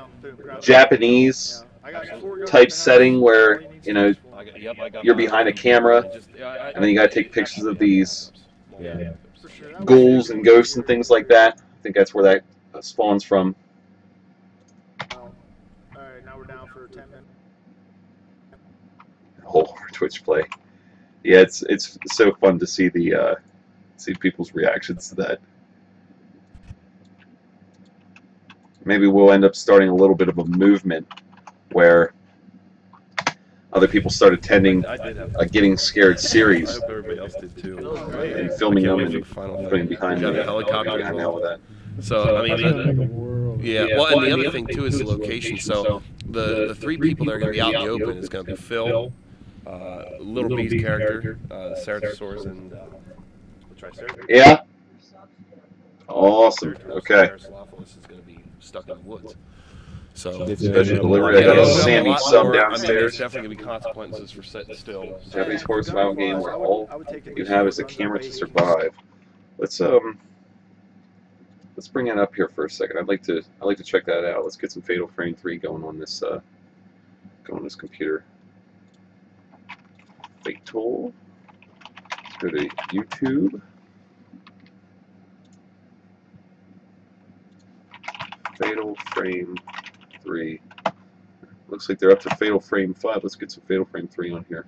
Japanese type setting where, you know, you're behind a camera and then you gotta take pictures of these ghouls and ghosts and things like that? I think that's where that spawns from. Alright, now we're down for 10 minutes. Whole Twitch play. Yeah, it's so fun to see the see people's reactions to that. Maybe we'll end up starting a little bit of a movement where other people start attending a Getting Scared series. I hope everybody else did too. And filming them and final putting behind got the a helicopter behind all of that. So I mean, yeah. Well, and the other thing too is the location. So the three people that are going to be out in the open is going to be Phil, Little B's character, the Ceratosaurus, and yeah. Awesome. Okay. Ceratosaurus is going to be stuck in the woods. So Special delivery. I got a Sammy sub downstairs. There's definitely going to be consequences for sitting still. Japanese horror survival game where all you have is a camera to survive. Let's bring it up here for a second. I'd like to check that out. Let's get some Fatal Frame 3 going on this computer. Fatal. Let's go to YouTube. Fatal Frame 3. Looks like they're up to Fatal Frame 5. Let's get some Fatal Frame 3 on here.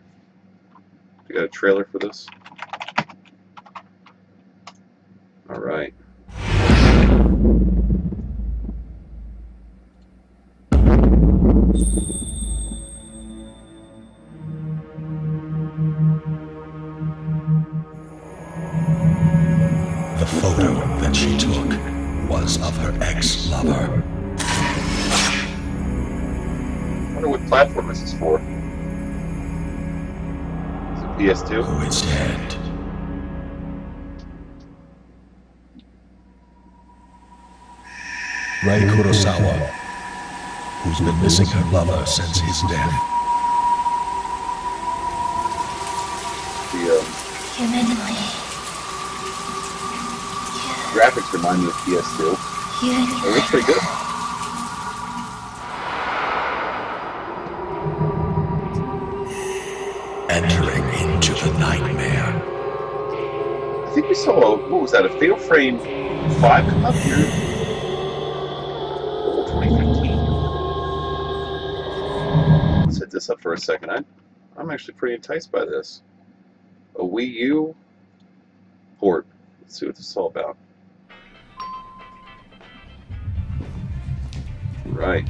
We got a trailer for this. All right. The photo that she took was of her ex-lover. I wonder what platform this is for. Is it PS2? Who is dead. Ray Kurosawa, who's been missing her lover since his death. The graphics remind me of PS2. It looks pretty good. Entering into the nightmare. I think we saw, what was that, a Fatal Frame 5 come up here? 2015. Let's hit this up for a second. I'm actually pretty enticed by this. A Wii U port. Let's see what this is all about. Right.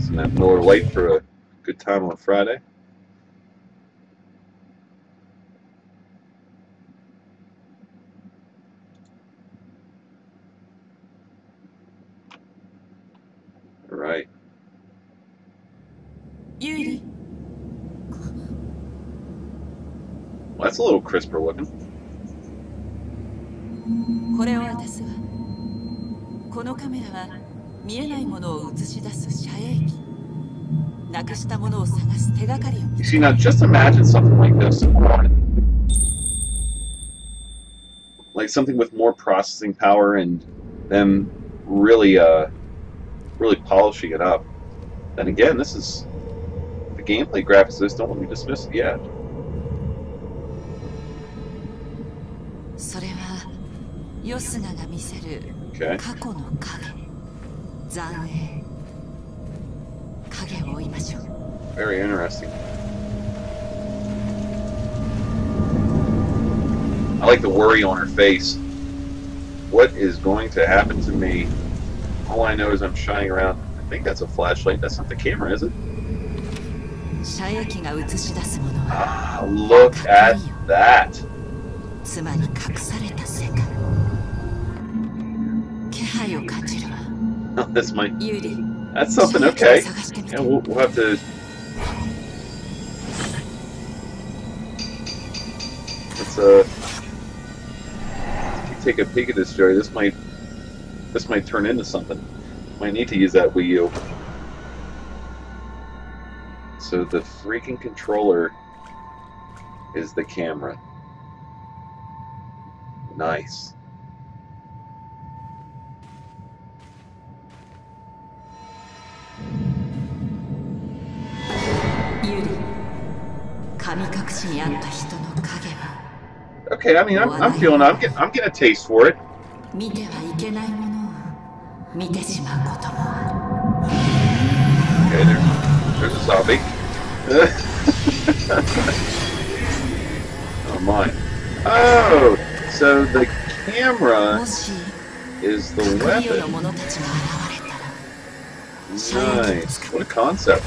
Some that Miller Lite for a good time on Friday. Right. Yuri. Well, that's a little crisper looking. これを渡すわ。このカメラは見えないものを映し出す遮影機。なくしたものを探す手がかりを。You see, now just imagine something like this. Like something with more processing power and them really, really polishing it up. Then again, this is the gameplay graphics of this. Don't let me dismiss it yet. それはヨスガが見せる過去の影、残影、影を追いましょう。Very interesting. I like the worry on her face. What is going to happen to me? All I know is I'm shining around. I think that's a flashlight. That's not the camera, is it? 遮影機が映し出すものは Look at that. つまり隠された世界。気配を感じるわ。That's my. ユーリ、 That's something. Okay. 探してみ Yeah, we'll have to. Let's take a peek at this, Joey. This might turn into something. Might need to use that Wii U. So the freaking controller is the camera. Nice. Okay, I mean, I'm feeling. I'm getting a taste for it. Okay, there's a zombie. Oh my. Oh, so the camera is the weapon. Nice. What a concept.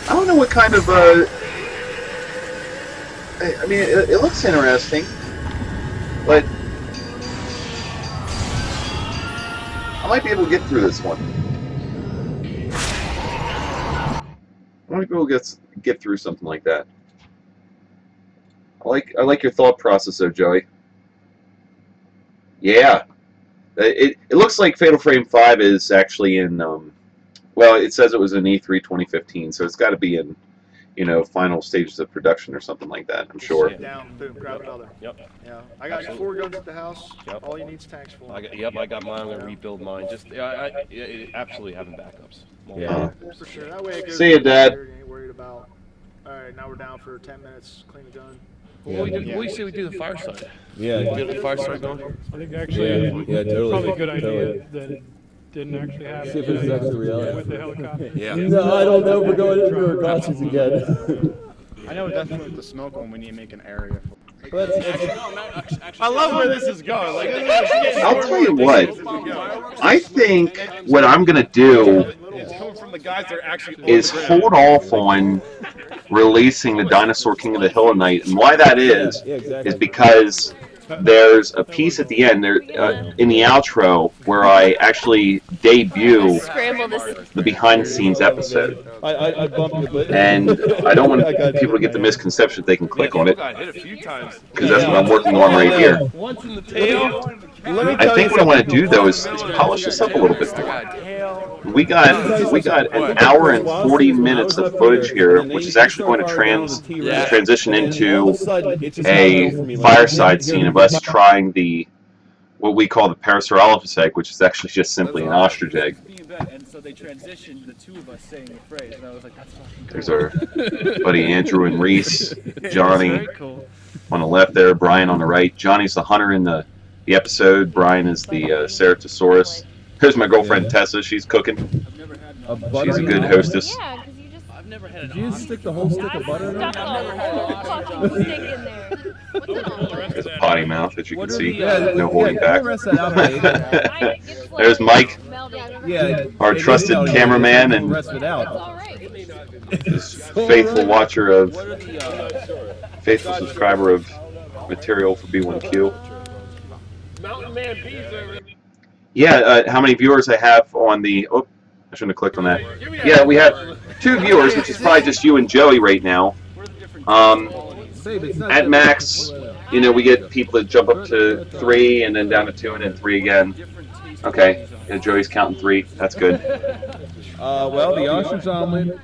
I don't know what kind of I mean, it looks interesting, but I might be able to get through this one. I might be able to get through something like that. I like your thought process there, Joey. Yeah, it looks like Fatal Frame 5 is actually in well, it says it was in E3 2015, so it's got to be in, you know, final stages of production or something like that, I'm sure. Down, boom, grab another. Yep. Yeah, I got 4 guns at the house. Yep. All you need is tanks for. I got mine. I'm gonna rebuild mine. Just absolutely having backups. Yeah. For sure. That way it goes. See you, Dad. You ain't worried about. All right, now we're down for 10 minutes. Clean the gun. Well, what do you say we do the fireside? Yeah. Get the fireside going. I think actually, Yeah, totally. probably a good idea Totally. that it didn't actually happen. See if it's actually reality. With the helicopter. Yeah. No, I don't know. We're going into our costumes again. I know definitely with the smoke one, we need to make an area for. I love where this is going. Like, I'll tell you what. I think what I'm gonna do is hold off on releasing the Dinosaur King of the Hill at night, and why that is because there's a piece at the end there in the outro where I actually debut the behind-the-scenes episode. I bumped you, but And I don't want people to get the misconception that they can click on it, Got hit a few times. because that's what I'm working on right here. Once in the tail. I think what I want to do though is polish this up a little bit more. We got an hour and 40 minutes of footage here, which is actually going to transition into a fireside scene of us trying what we call the Parasaurolophus egg, which is actually just simply an ostrich egg. And so they transitioned the two of us saying the phrase, and I was like, that's fucking cool. There's our buddy Andrew and Reese, Johnny on the left there, Brian on the right. Johnny's the hunter in the episode. Brian is the Ceratosaurus. Here's my girlfriend Tessa. She's cooking. She's a good hostess. Yeah, because you just. I've never had. Did you stick the whole stick of butter in there? Fucking stick in there. What's it on? There's a potty mouth, as you can see. Yeah, No holding back. There's There's Mike, Yeah, our trusted cameraman and rest it out. his faithful watcher of, faithful subscriber of material for B1Q. Mountain Man P's over. Yeah, how many viewers I have on the... Oh, I shouldn't have clicked on that. Yeah, we have 2 viewers, which is probably just you and Joey right now. At max, you know, we get people that jump up to 3 and then down to 2 and then 3 again. Okay, yeah, Joey's counting 3. That's good. Well, the ostrich omelet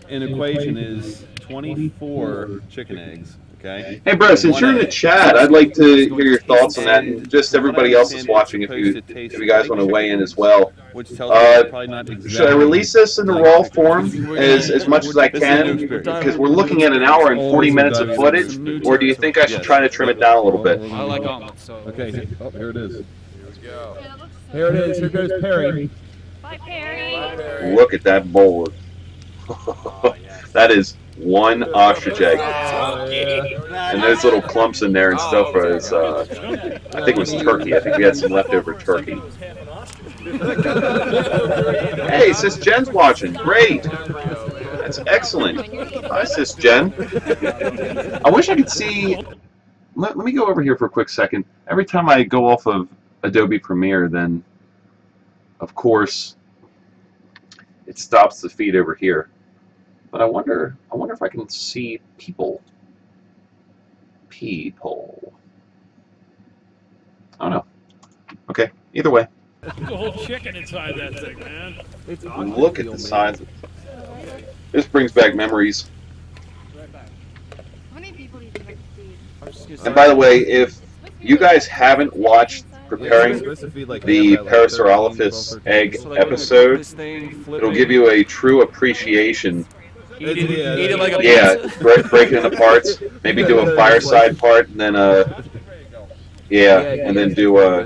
in equation is 24 chicken eggs. Okay. Hey, bro, since you're in the chat, I'd like to hear your thoughts on that, and just everybody else is watching if you guys want to weigh in as well. Should I release this in the raw form as much as I can? Because we're looking at an hour and 40 minutes of footage, or do you think I should try to trim it down a little bit? I like omelets, so. Okay. Oh, here it is. Here it is. Here goes Perry. Bye, Perry. Look at that bowl. That is one ostrich egg. And there's little clumps in there and stuff. As, I think it was turkey. I think we had some leftover turkey. Hey, it says Jen's watching. Great. That's That's excellent. Hi, Sis Jen. I wish I could see. Let me go over here for a quick second. Every time I go off of Adobe Premiere, then, of course, it stops the feed over here. But I wonder if I can see people. People. I don't know. Okay, either way. There's a whole chicken inside that thing, man. Look at the size. This brings back memories. How many people do you think I could see? And by the way, if you guys haven't watched Preparing the Parasaurolophus egg episode, it'll give you a true appreciation. Eat it like a pizza. Break it into parts. Maybe do a fireside part, and then and then do a.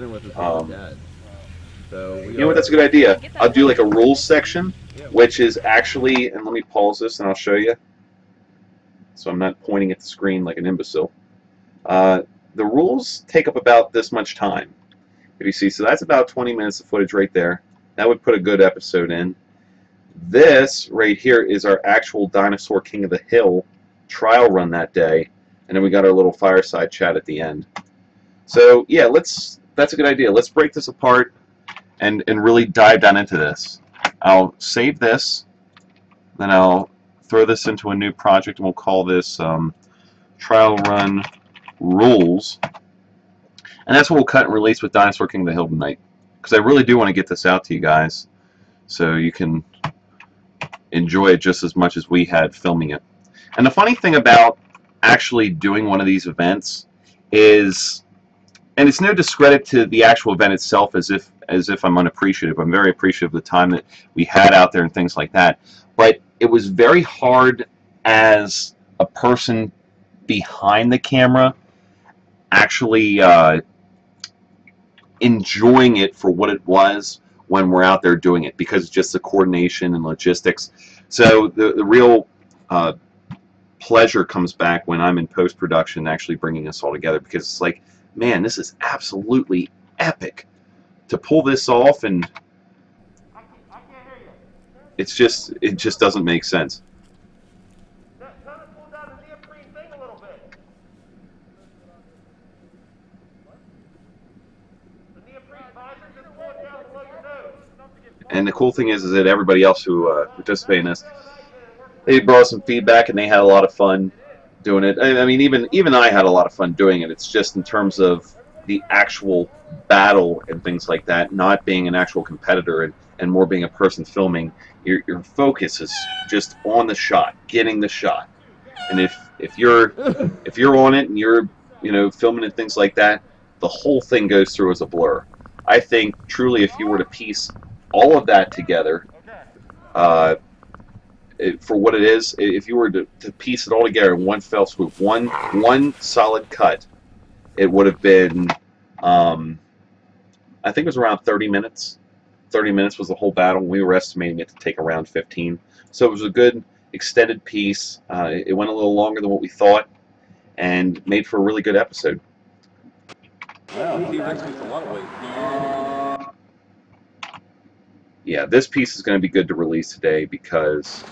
You know what? That's a good idea. I'll do like a rules section, which is actually, and let me pause this and I'll show you. So I'm not pointing at the screen like an imbecile. The rules take up about this much time. If you see, so that's about 20 minutes of footage right there. That would put a good episode in. This right here is our actual Dinosaur King of the Hill trial run that day, and then we got our little fireside chat at the end. So yeah, that's a good idea. Let's break this apart and really dive down into this. I'll save this, then I'll throw this into a new project, and we'll call this Trial Run Rules. And that's what we'll cut and release with Dinosaur King of the Hill tonight. Because I really do want to get this out to you guys so you can enjoy it just as much as we had filming it. And the funny thing about actually doing one of these events is, and it's no discredit to the actual event itself as if I'm unappreciative. I'm very appreciative of the time that we had out there and things like that. But it was very hard as a person behind the camera actually enjoying it for what it was when we're out there doing it, because it's just the coordination and logistics. So the real pleasure comes back when I'm in post-production actually bringing us all together, because it's like, man, this is absolutely epic to pull this off, and it just doesn't make sense. And the cool thing is that everybody else who participated in this, they brought some feedback and they had a lot of fun doing it. I mean, even I had a lot of fun doing it. It's just in terms of the actual battle and things like that, not being an actual competitor and more being a person filming. Your focus is just on the shot, getting the shot. And if you're on it and you're filming and things like that, the whole thing goes through as a blur. I think truly, if you were to piece all of that together, for what it is, if you were to piece it all together in one fell swoop, one solid cut, it would have been, I think it was around 30 minutes. 30 minutes was the whole battle. We were estimating it to take around 15. So it was a good extended piece. It went a little longer than what we thought, and made for a really good episode. Wow, T-Rex makes a lot of weight. Yeah, this piece is going to be good to release today because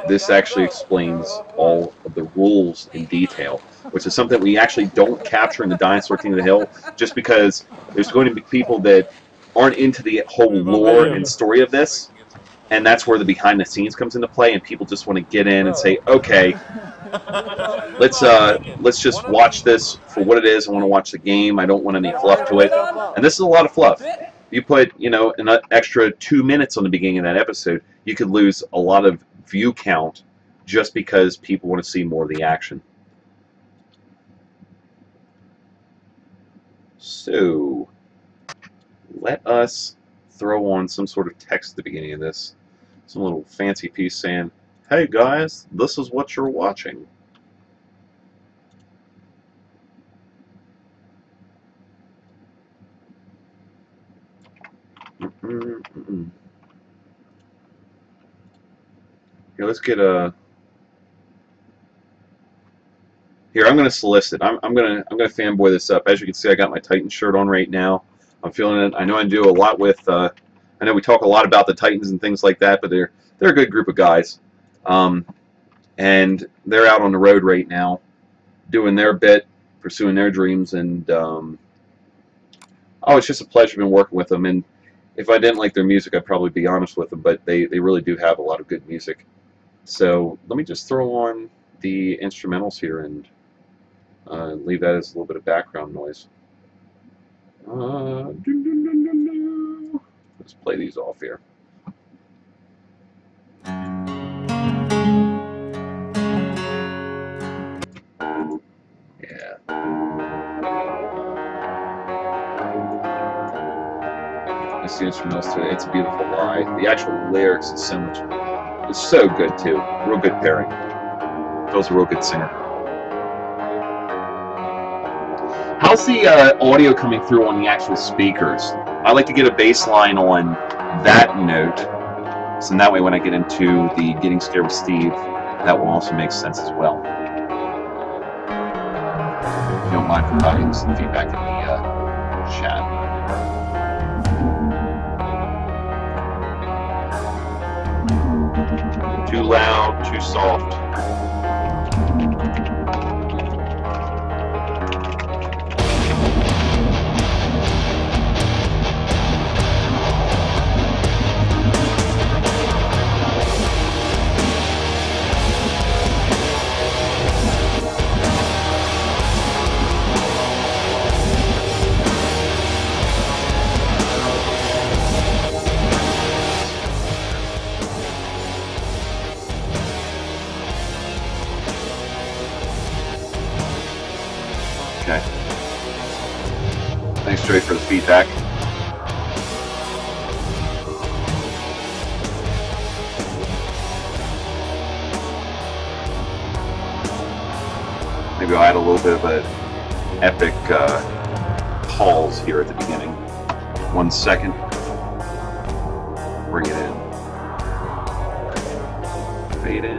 this actually explains all of the rules in detail, which is something we actually don't capture in the Dinosaur King of the Hill, just because there's going to be people that aren't into the whole lore and story of this, and that's where the behind the scenes comes into play, and people just want to get in and say, okay, let's just watch this for what it is. I want to watch the game. I don't want any fluff to it. And this is a lot of fluff. You put, an extra 2 minutes on the beginning of that episode, you could lose a lot of view count just because people want to see more of the action. So, let us throw on some sort of text at the beginning of this. Some little fancy piece saying, hey guys, this is what you're watching. Here, let's get a. Here, I'm gonna solicit. I'm gonna fanboy this up. As you can see, I got my Titan shirt on right now. I'm feeling it. I know I do a lot with I know we talk a lot about the Titans and things like that, but they're a good group of guys. And they're out on the road right now, doing their bit, pursuing their dreams, and it's just a pleasure being working with them. And if I didn't like their music, I'd probably be honest with them, but they really do have a lot of good music. So let me just throw on the instrumentals here and leave that as a little bit of background noise. Let's play these off here. Yeah. It's the instrumentals today. It's a beautiful lie. The actual lyrics is so much. It's so good too. Real good pairing. Phil's a real good singer. How's the audio coming through on the actual speakers? I like to get a bass line on that note, so that way when I get into the Getting Scared with Steve, that will also make sense as well. If you don't mind providing some feedback in the chat. Too loud, too soft. Okay. Thanks, Trey, for the feedback. Maybe I'll add a little bit of an epic pause here at the beginning. 1 second. Bring it in. Fade in.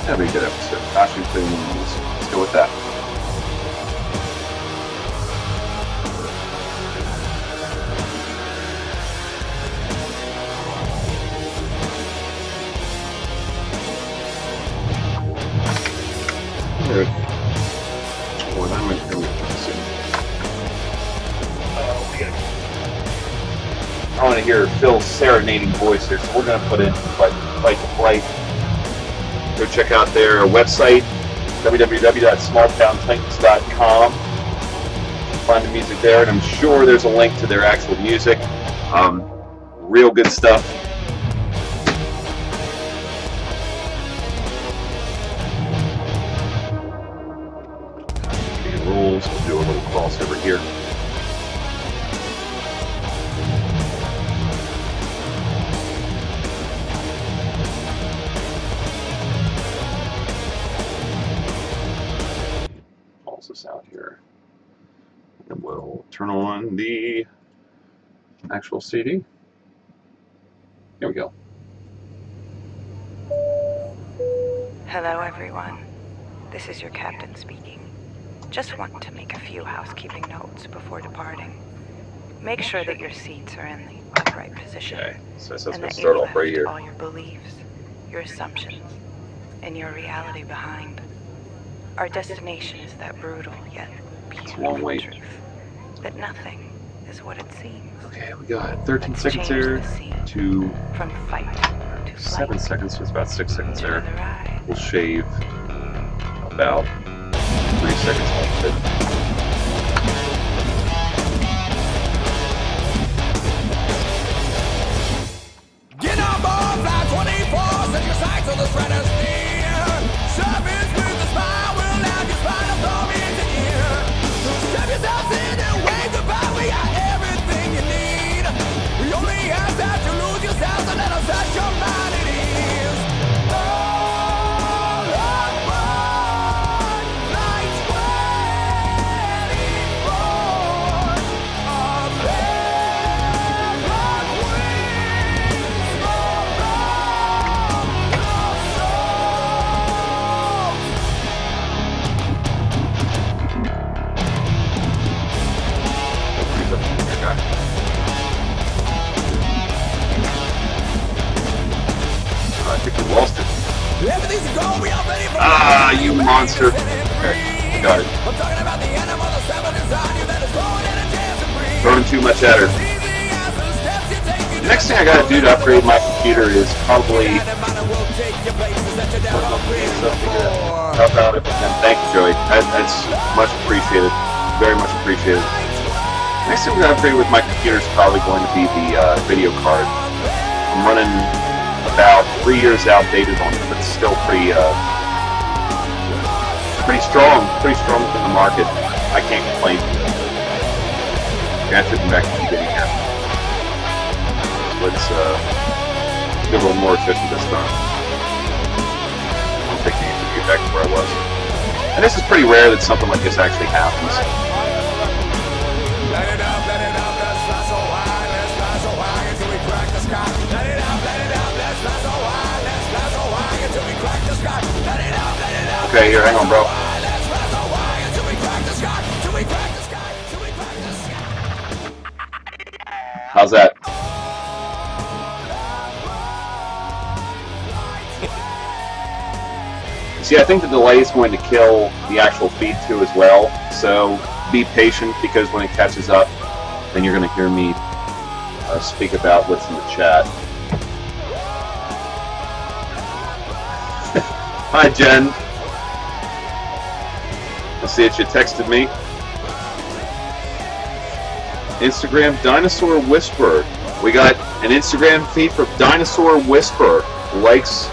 That'd be a good episode. Costume cleaning movies. Let's go with that. I want to hear Phil's serenading voice here, so we're going to put in Fight to Flight. Go check out their website, www.smalltowntitans.com. Find the music there, and I'm sure there's a link to their actual music. Real good stuff. Rules. We'll do a little crossover here. This out here, and we'll turn on the actual CD. Here we go. Hello everyone, this is your captain speaking. Just want to make a few housekeeping notes before departing. Make sure that your seats are in the upright position, okay. So that's and going that to start you off right left here. all your beliefs, your assumptions, and your reality behind. Our destination is that brutal yet beautiful truth that nothing is what it seems. Okay, we got 13 seconds here to from fight to 7 seconds, so it's about 6 seconds there. The We'll shave about 3 seconds off it. Get on board, flight 24, set your sights on the stratosphere. Service with a smile will monster. Okay, got it. Throwing too much at her. The next thing I gotta do to upgrade my computer is probably help out if I can. Thank you, Joey. That's much appreciated. Very much appreciated. Next thing we're gonna upgrade with my computer is probably going to be the video card. I'm running about 3 years outdated on it, but it's still pretty strong in the market. I can't complain. I took me back to the beginning here. Let's get a little more efficient this time. I'm thinking to get back to where I was. And this is pretty rare that something like this actually happens. Okay, here, hang on, bro. How's that? See, I think the delay is going to kill the actual feed too as well, so be patient, because when it catches up, then you're going to hear me speak about what's in the chat. Hi, Jen. I see that you texted me. Instagram Dinosaur Whisperer. We got an Instagram feed from Dinosaur Whisperer. Likes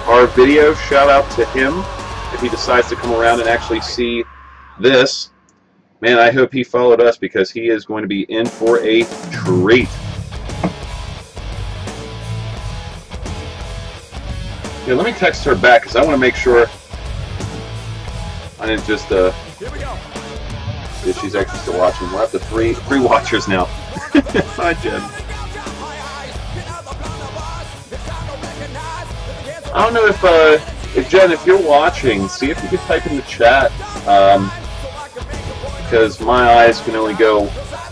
our video. Shout out to him if he decides to come around and actually see this. Man, I hope he followed us, because he is going to be in for a treat. Yeah, let me text her back, because I want to make sure I didn't just if she's actually still watching. We're up to three watchers now. Hi, Jen. I don't know if Jen, if you're watching, see if you could type in the chat, because my eyes can only go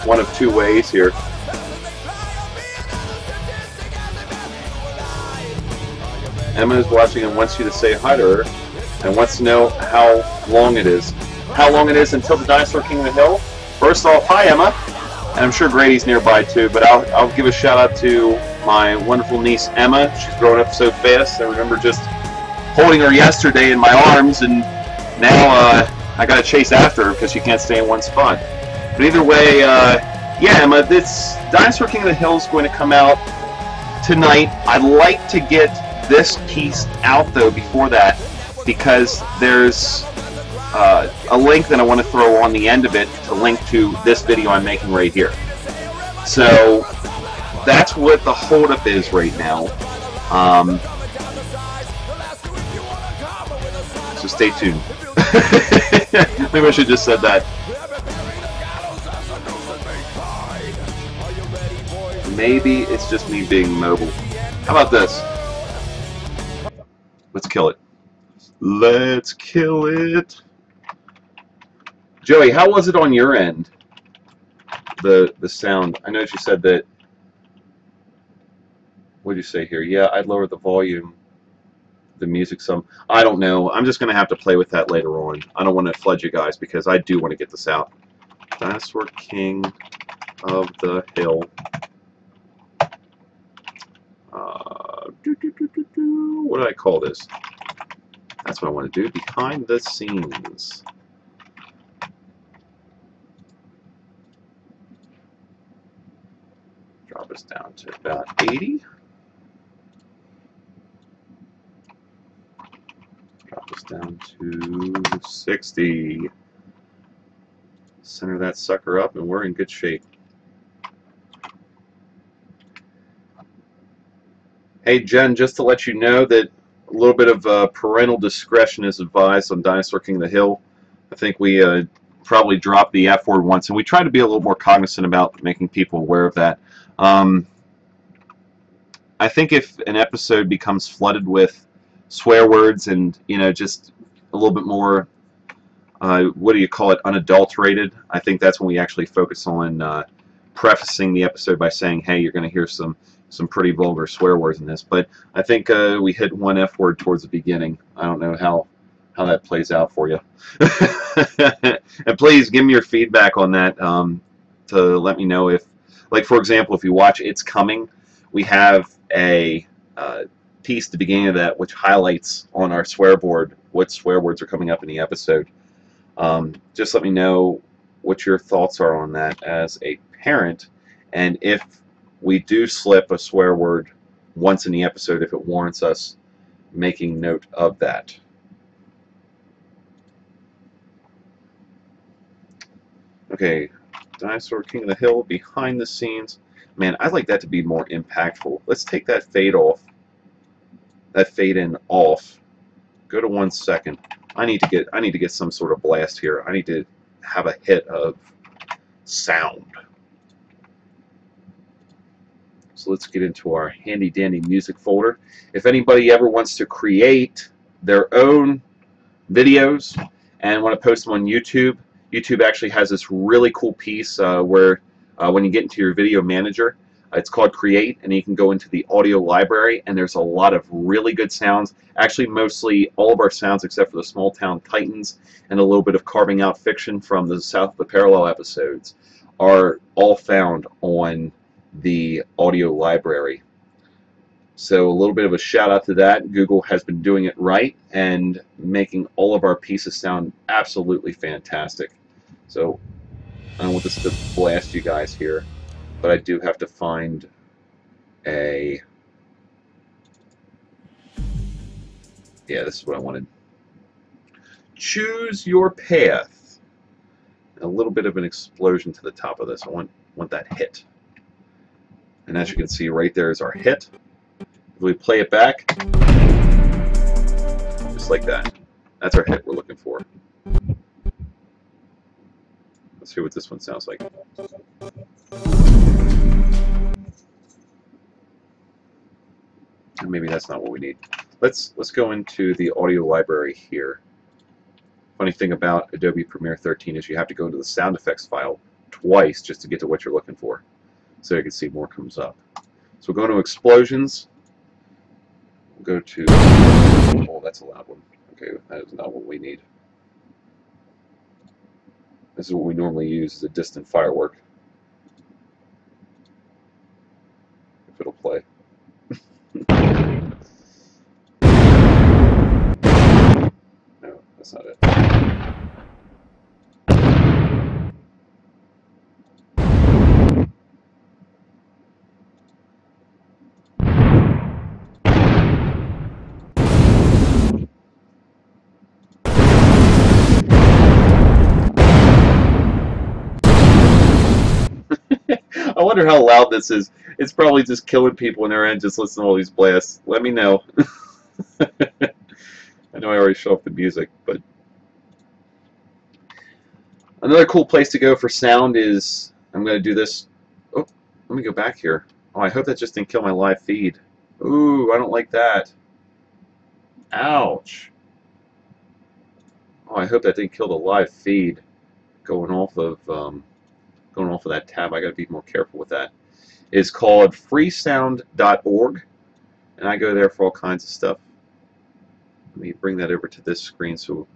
one of two ways here. Emma is watching and wants you to say hi to her, and wants to know how long it is. How long it is until the Dinosaur King of the Hill? First off, hi Emma, and I'm sure Grady's nearby too, but I'll give a shout out to my wonderful niece Emma. She's growing up so fast. I remember just holding her yesterday in my arms, and now I gotta chase after her because she can't stay in one spot. But either way, yeah, Emma, this Dinosaur King of the Hill is going to come out tonight. I'd like to get this piece out though before that, because there's a link that I want to throw on the end of it to link to this video I'm making right here. So that's what the holdup is right now. So stay tuned. Maybe I should have just said that. Maybe it's just me being mobile. How about this? Let's kill it. Let's kill it. Joey, how was it on your end? The sound. I know you said that. What did you say here? Yeah, I'd lower the volume, the music some. I don't know. I'm just gonna have to play with that later on. I don't want to flood you guys because I do want to get this out. Dinosaur King of the Hill. What do I call this? That's what I want to do. Behind the scenes. Drop us down to about 80. Drop us down to 60. Center that sucker up and we're in good shape. Hey Jen, just to let you know that a little bit of parental discretion is advised on Dinosaur King of the Hill. I think we probably dropped the F word once, and we try to be a little more cognizant about making people aware of that. I think if an episode becomes flooded with swear words and, you know, just a little bit more, what do you call it, unadulterated, I think that's when we actually focus on prefacing the episode by saying, hey, you're going to hear some pretty vulgar swear words in this. But I think we hit one F word towards the beginning. I don't know how that plays out for you. And please give me your feedback on that, to let me know if, like, for example, if you watch It's Coming, we have a piece at the beginning of that which highlights on our swear board what swear words are coming up in the episode. Just let me know what your thoughts are on that as a parent, and if we do slip a swear word once in the episode, if it warrants us making note of that. Okay, Dinosaur King of the Hill, behind the scenes. Man, I'd like that to be more impactful. Let's take that fade off. That fade in off. Go to 1 second. I need to get some sort of blast here. I need to have a hit of sound. So let's get into our handy dandy music folder. If anybody ever wants to create their own videos and want to post them on YouTube, YouTube actually has this really cool piece where when you get into your video manager, it's called Create, and you can go into the audio library, and there's a lot of really good sounds. Actually, mostly all of our sounds except for the Small Town Titans and a little bit of carving out fiction from the South of the Parallel episodes are all found on the audio library. So a little bit of a shout out to that. Google has been doing it right and making all of our pieces sound absolutely fantastic. So I don't want this to blast you guys here, but I do have to find a... Yeah, this is what I wanted. Choose your path. A little bit of an explosion to the top of this. I want that hit. And as you can see, right there is our hit. If we play it back, just like that. That's our hit we're looking for. Let's hear what this one sounds like. Maybe that's not what we need. Let's go into the audio library here. Funny thing about Adobe Premiere 13 is you have to go into the sound effects file twice just to get to what you're looking for. So you can see more comes up. So we'll go to explosions. We'll go to... Oh, that's a loud one. Okay, that is not what we need. This is what we normally use as a distant firework. If it'll play. No, that's not it. I wonder how loud this is. It's probably just killing people in their end just listening to all these blasts. Let me know. I know I already showed off the music, but another cool place to go for sound is, I'm going to do this. Oh, let me go back here. Oh, I hope that just didn't kill my live feed. Ooh, I don't like that. Ouch. Oh, I hope that didn't kill the live feed going off of that tab. I got to be more careful with that. It's called freesound.org, and I go there for all kinds of stuff. Let me bring that over to this screen so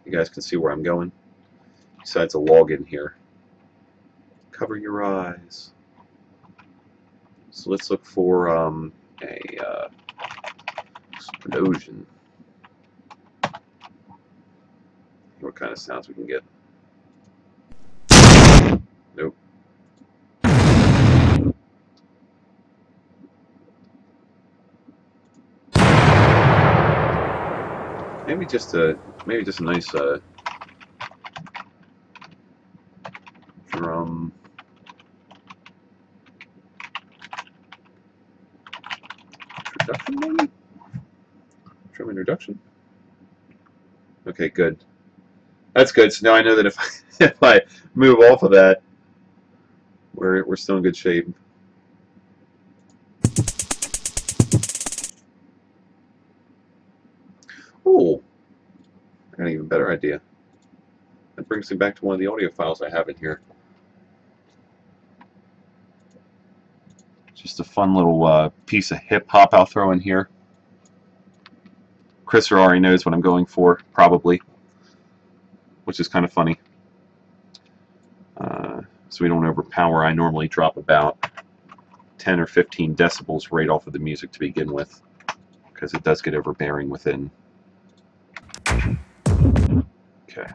you guys can see where I'm going. Besides a login here. Cover your eyes. So let's look for a explosion. What kind of sounds we can get. Nope. Maybe just a nice drum. Introduction, maybe? Drum introduction. Okay, good. That's good. So now I know that if I move off of that, we're still in good shape. Oh, I got an even better idea. That brings me back to one of the audio files I have in here. Just a fun little piece of hip hop I'll throw in here. Chris already knows what I'm going for, probably, which is kind of funny. So we don't overpower. I normally drop about 10 or 15 decibels right off of the music to begin with, because it does get overbearing within. Okay.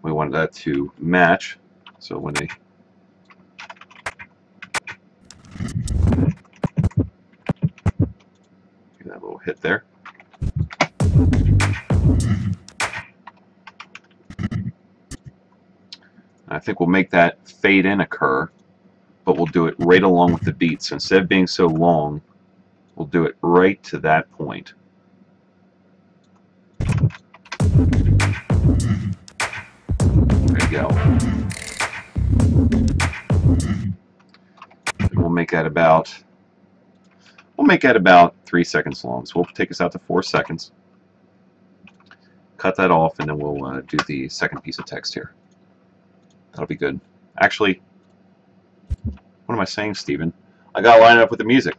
We want that to match, so when they get that little hit there. I think we'll make that fade in occur, but we'll do it right along with the beat. So instead of being so long, we'll do it right to that point. There you go. And we'll make that about 3 seconds long. So we'll take us out to 4 seconds. Cut that off, and then we'll do the second piece of text here. That'll be good. Actually, what am I saying, Steven? I gotta line it up with the music.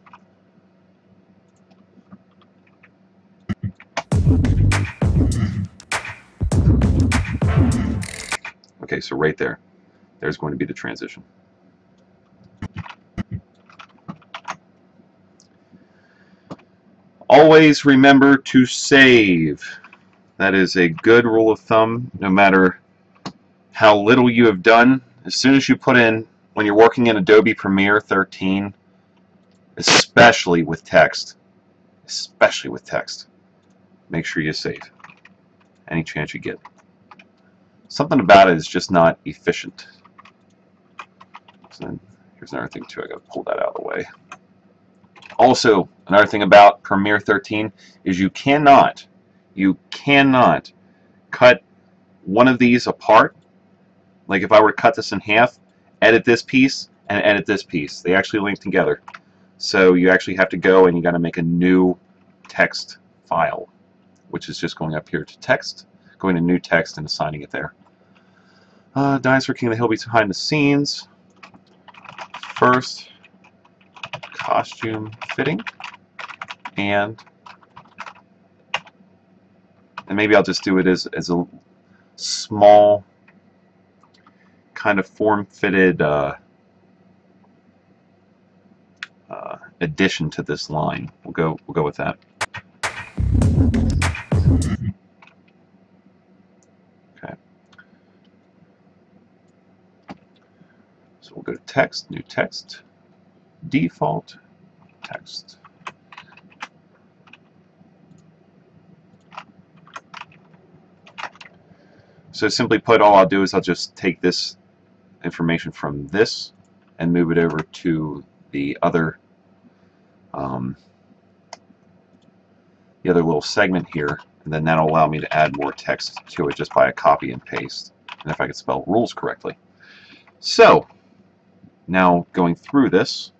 Okay, so right there, there's going to be the transition. Always remember to save. That is a good rule of thumb, no matter how little you have done. As soon as you put in, when you're working in Adobe Premiere 13, especially with text, make sure you save any chance you get. Something about it is just not efficient. So then, here's another thing too. I got to pull that out of the way. Also, another thing about Premiere 13 is you cannot cut one of these apart. Like if I were to cut this in half, edit this piece, and edit this piece. They actually link together. So you actually have to go and you got to make a new text file, which is just going up here to text, going to new text and assigning it there. Dinosaur King of the Hill behind the scenes. First, costume fitting, and maybe I'll just do it as a small kind of form-fitted addition to this line. We'll go with that. Okay. So we'll go to text, new text, default text. So simply put, all I'll do is I'll just take this information from this and move it over to the other little segment here, and then that'll allow me to add more text to it just by a copy and paste, and if I can spell rules correctly. So now going through this,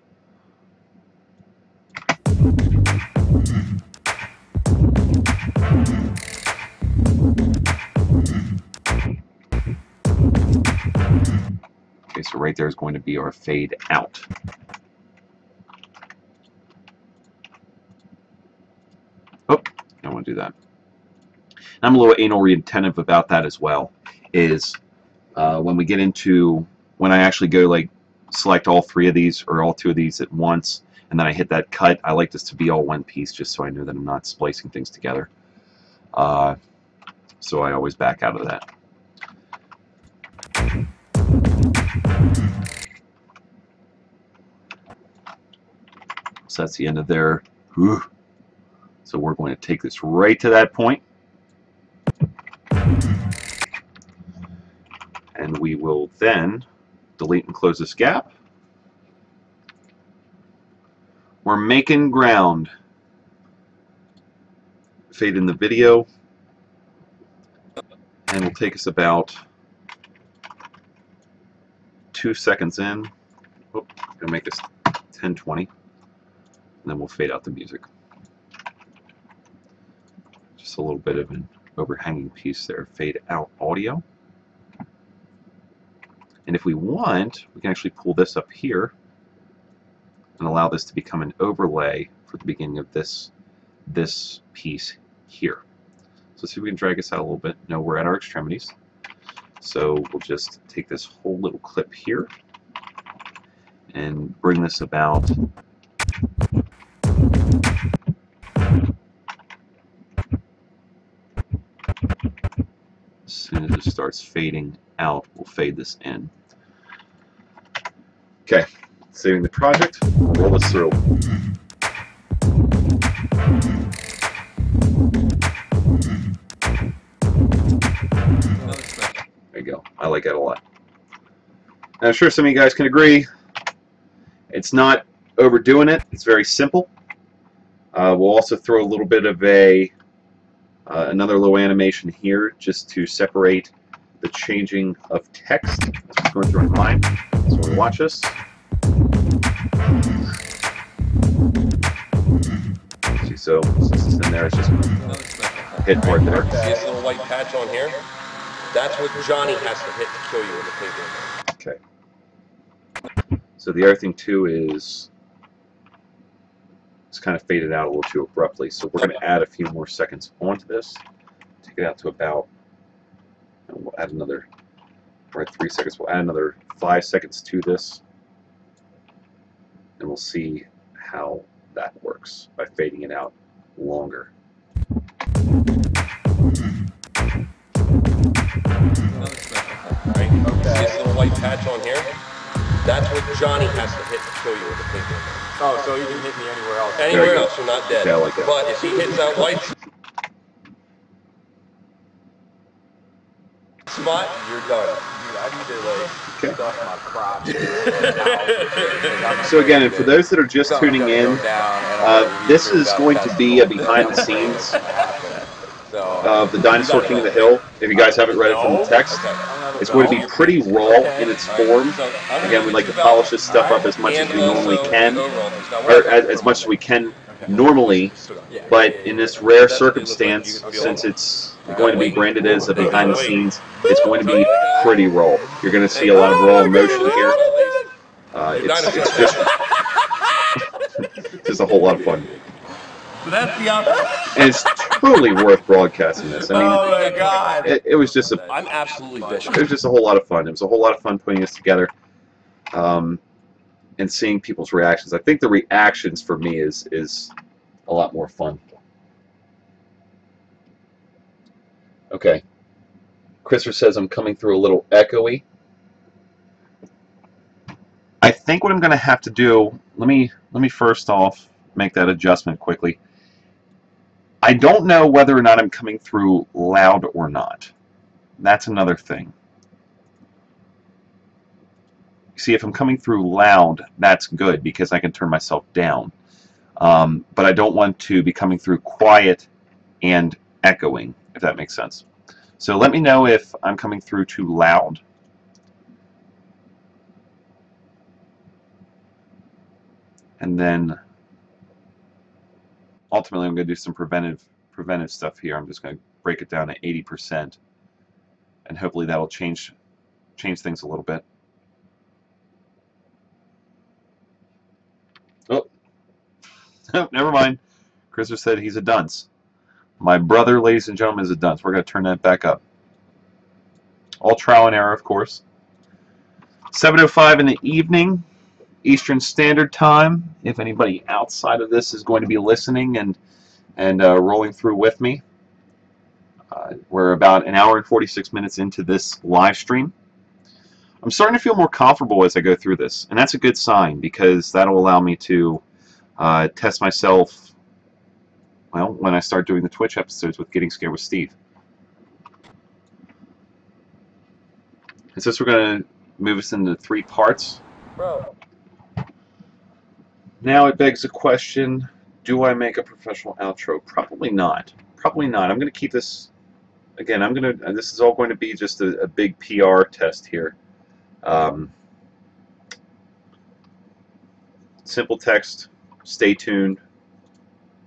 okay, so right there is going to be our fade out. Oh, I don't want to do that. I'm a little anal retentive about that as well, is when we get into, when I actually go like select all 3 of these or all 2 of these at once, and then I hit that cut, I like this to be all one piece just so I know that I'm not splicing things together. So I always back out of that. So that's the end of there. Whew. So we're going to take this right to that point. And we will then delete and close this gap. We're making ground. Fade in the video. And it'll take us about 2 seconds in. Oh, gonna make this 10:20. And then we'll fade out the music. Just a little bit of an overhanging piece there. Fade out audio. And if we want, we can actually pull this up here and allow this to become an overlay for the beginning of this piece here. So let's see if we can drag this out a little bit. No, we're at our extremities. So we'll just take this whole little clip here and bring this about as soon as it starts fading out, we'll fade this in. Okay, saving the project, roll this through. There you go. I like that a lot. And I'm sure some of you guys can agree, it's not overdoing it. It's very simple. We'll also throw a little bit of another little animation here just to separate the changing of text as we're going through in line. So we'll watch this. See, so since it's in there, it's just going to hit right there. See this little white patch on here? That's what Johnny has to hit to kill you with the paper. Okay. So the other thing too is it's kind of faded out a little too abruptly. So we're going to add a few more seconds onto this. Take it out to about, and we'll add another, we're at 3 seconds. We'll add another 5 seconds to this, and we'll see how that works by fading it out longer. Right? Okay. See this little white patch on here? That's what Johnny has to hit to kill you with the paper. Oh, so he can hit me anywhere else. Anywhere else, you're not dead. Okay, I like that. But if he hits that white spot, you're done. Dude, I need to stuff my crotch. So again, and for those that are just tuning in, this is going to be a behind the scenes of the Dinosaur King of the Hill. If you guys haven't read it from the text, it's going to be pretty raw in its form. Again, we like to polish this stuff up as much as we normally can, or as much as we can normally, but in this rare circumstance, since it's going to be branded as a behind the scenes, it's going to be pretty raw. You're going to see a lot of raw emotion here. It's just a whole lot of fun. So that's the opposite. And it's totally worth broadcasting this. I mean, oh my God! It was just I'm absolutely vicious. It was just a whole lot of fun. It was a whole lot of fun putting this together, and seeing people's reactions. I think the reactions for me is a lot more fun. Okay. Christopher says I'm coming through a little echoey. I think what I'm going to have to do. Let me first off make that adjustment quickly. I don't know whether or not I'm coming through loud or not. That's another thing. See, if I'm coming through loud, that's good because I can turn myself down. But I don't want to be coming through quiet and echoing, if that makes sense. So let me know if I'm coming through too loud. And then ultimately I'm going to do some preventive stuff here. I'm just going to break it down to 80%, and hopefully that will change things a little bit. Oh, never mind. Christopher said he's a dunce. My brother, ladies and gentlemen, is a dunce. We're going to turn that back up. All trial and error, of course. 7:05 in the evening, Eastern Standard Time. If anybody outside of this is going to be listening and rolling through with me, we're about an hour and 46 minutes into this live stream. I'm starting to feel more comfortable as I go through this, and that's a good sign because that'll allow me to test myself, well, when I start doing the Twitch episodes with Getting Scared with Steve. And since we're going to move us into 3 parts, now it begs the question, do I make a professional outro? Probably not. Probably not. I'm going to keep this, again, this is all going to be just a big PR test here. Simple text, stay tuned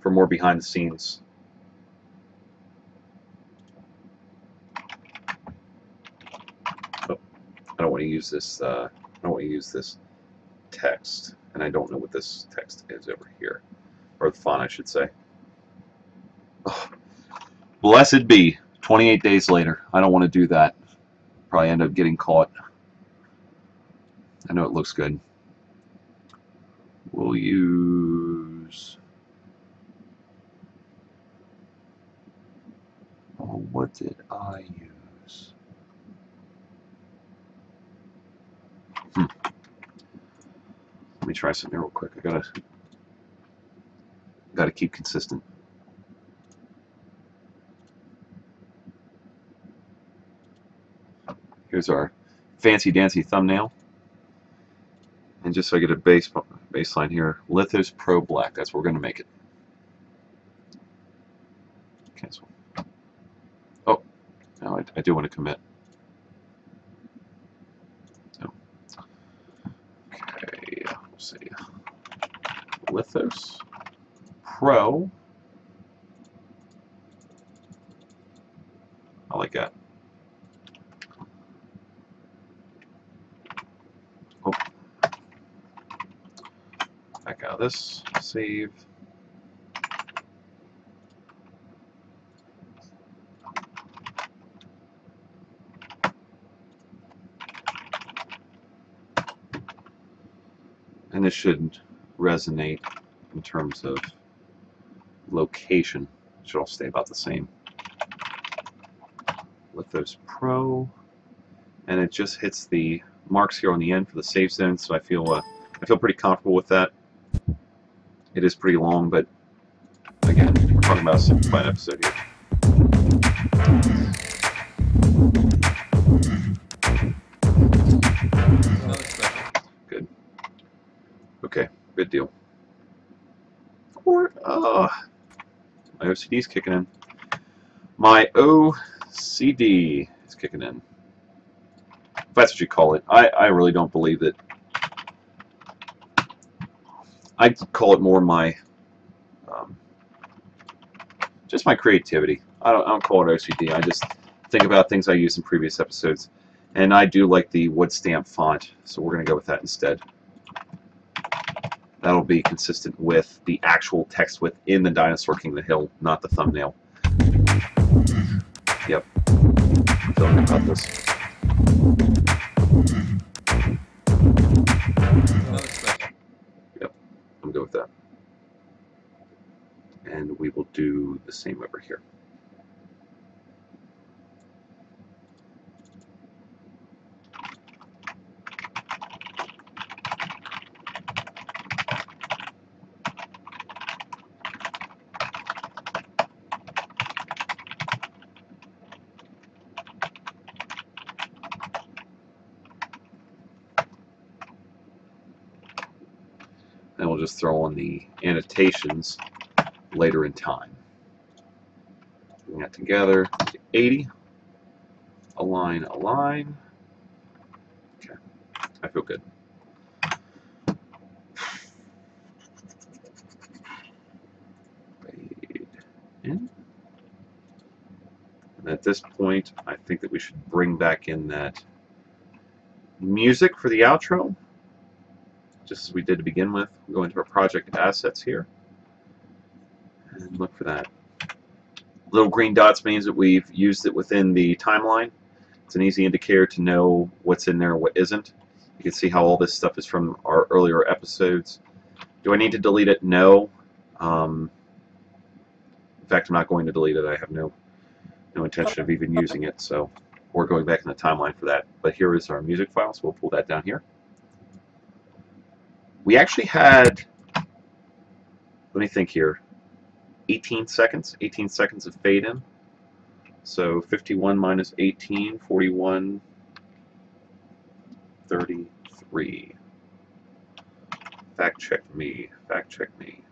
for more behind the scenes. Oh, I don't want to use this. I don't want to use this text, and I don't know what this text is over here. or the font, I should say. Oh, blessed be. 28 days later. I don't want to do that. Probably end up getting caught. I know it looks good. We'll use... Oh, what did I use? Let me try something real quick. I gotta keep consistent. Here's our fancy dancy thumbnail. And just so I get a baseline here, Lithos Pro Black. That's what we're going to make it. Cancel. Oh, no, I do want to commit. No. Okay, we'll see. Lithos Pro. I like that. Oh. Back out of this. Save. And this should resonate in terms of location. It should all stay about the same. Lithos Pro, and it just hits the marks here on the end for the save zone. So I feel pretty comfortable with that. It is pretty long, but again, we're talking about a simplified episode here. Good. Okay, good deal. Or my OCD's kicking in. My OCD is kicking in. If that's what you call it. I really don't believe that. I call it more my just my creativity. I don't call it OCD. I just think about things I used in previous episodes, and I do like the wood stamp font, so we're going to go with that instead. That'll be consistent with the actual text within the Dinosaur King of the Hill, not the thumbnail. Yep. I'm feeling good about this. Yep. I'm good with that. And we will do the same over here. And we'll just throw on the annotations later in time. Bring that together to 80. Align, align. Okay, I feel good. Fade in. And at this point, I think that we should bring back in that music for the outro, just as we did to begin with. We'll go into our project assets here and look for that. Little green dots means that we've used it within the timeline. It's an easy indicator to know what's in there and what isn't. You can see how all this stuff is from our earlier episodes. Do I need to delete it? No. In fact, I'm not going to delete it. I have no intention of even using it, so we're going back in the timeline for that. But here is our music file, so we'll pull that down here. We actually had, let me think here, 18 seconds of fade in. So 51 minus 18, 41, 33. Fact check me, fact check me.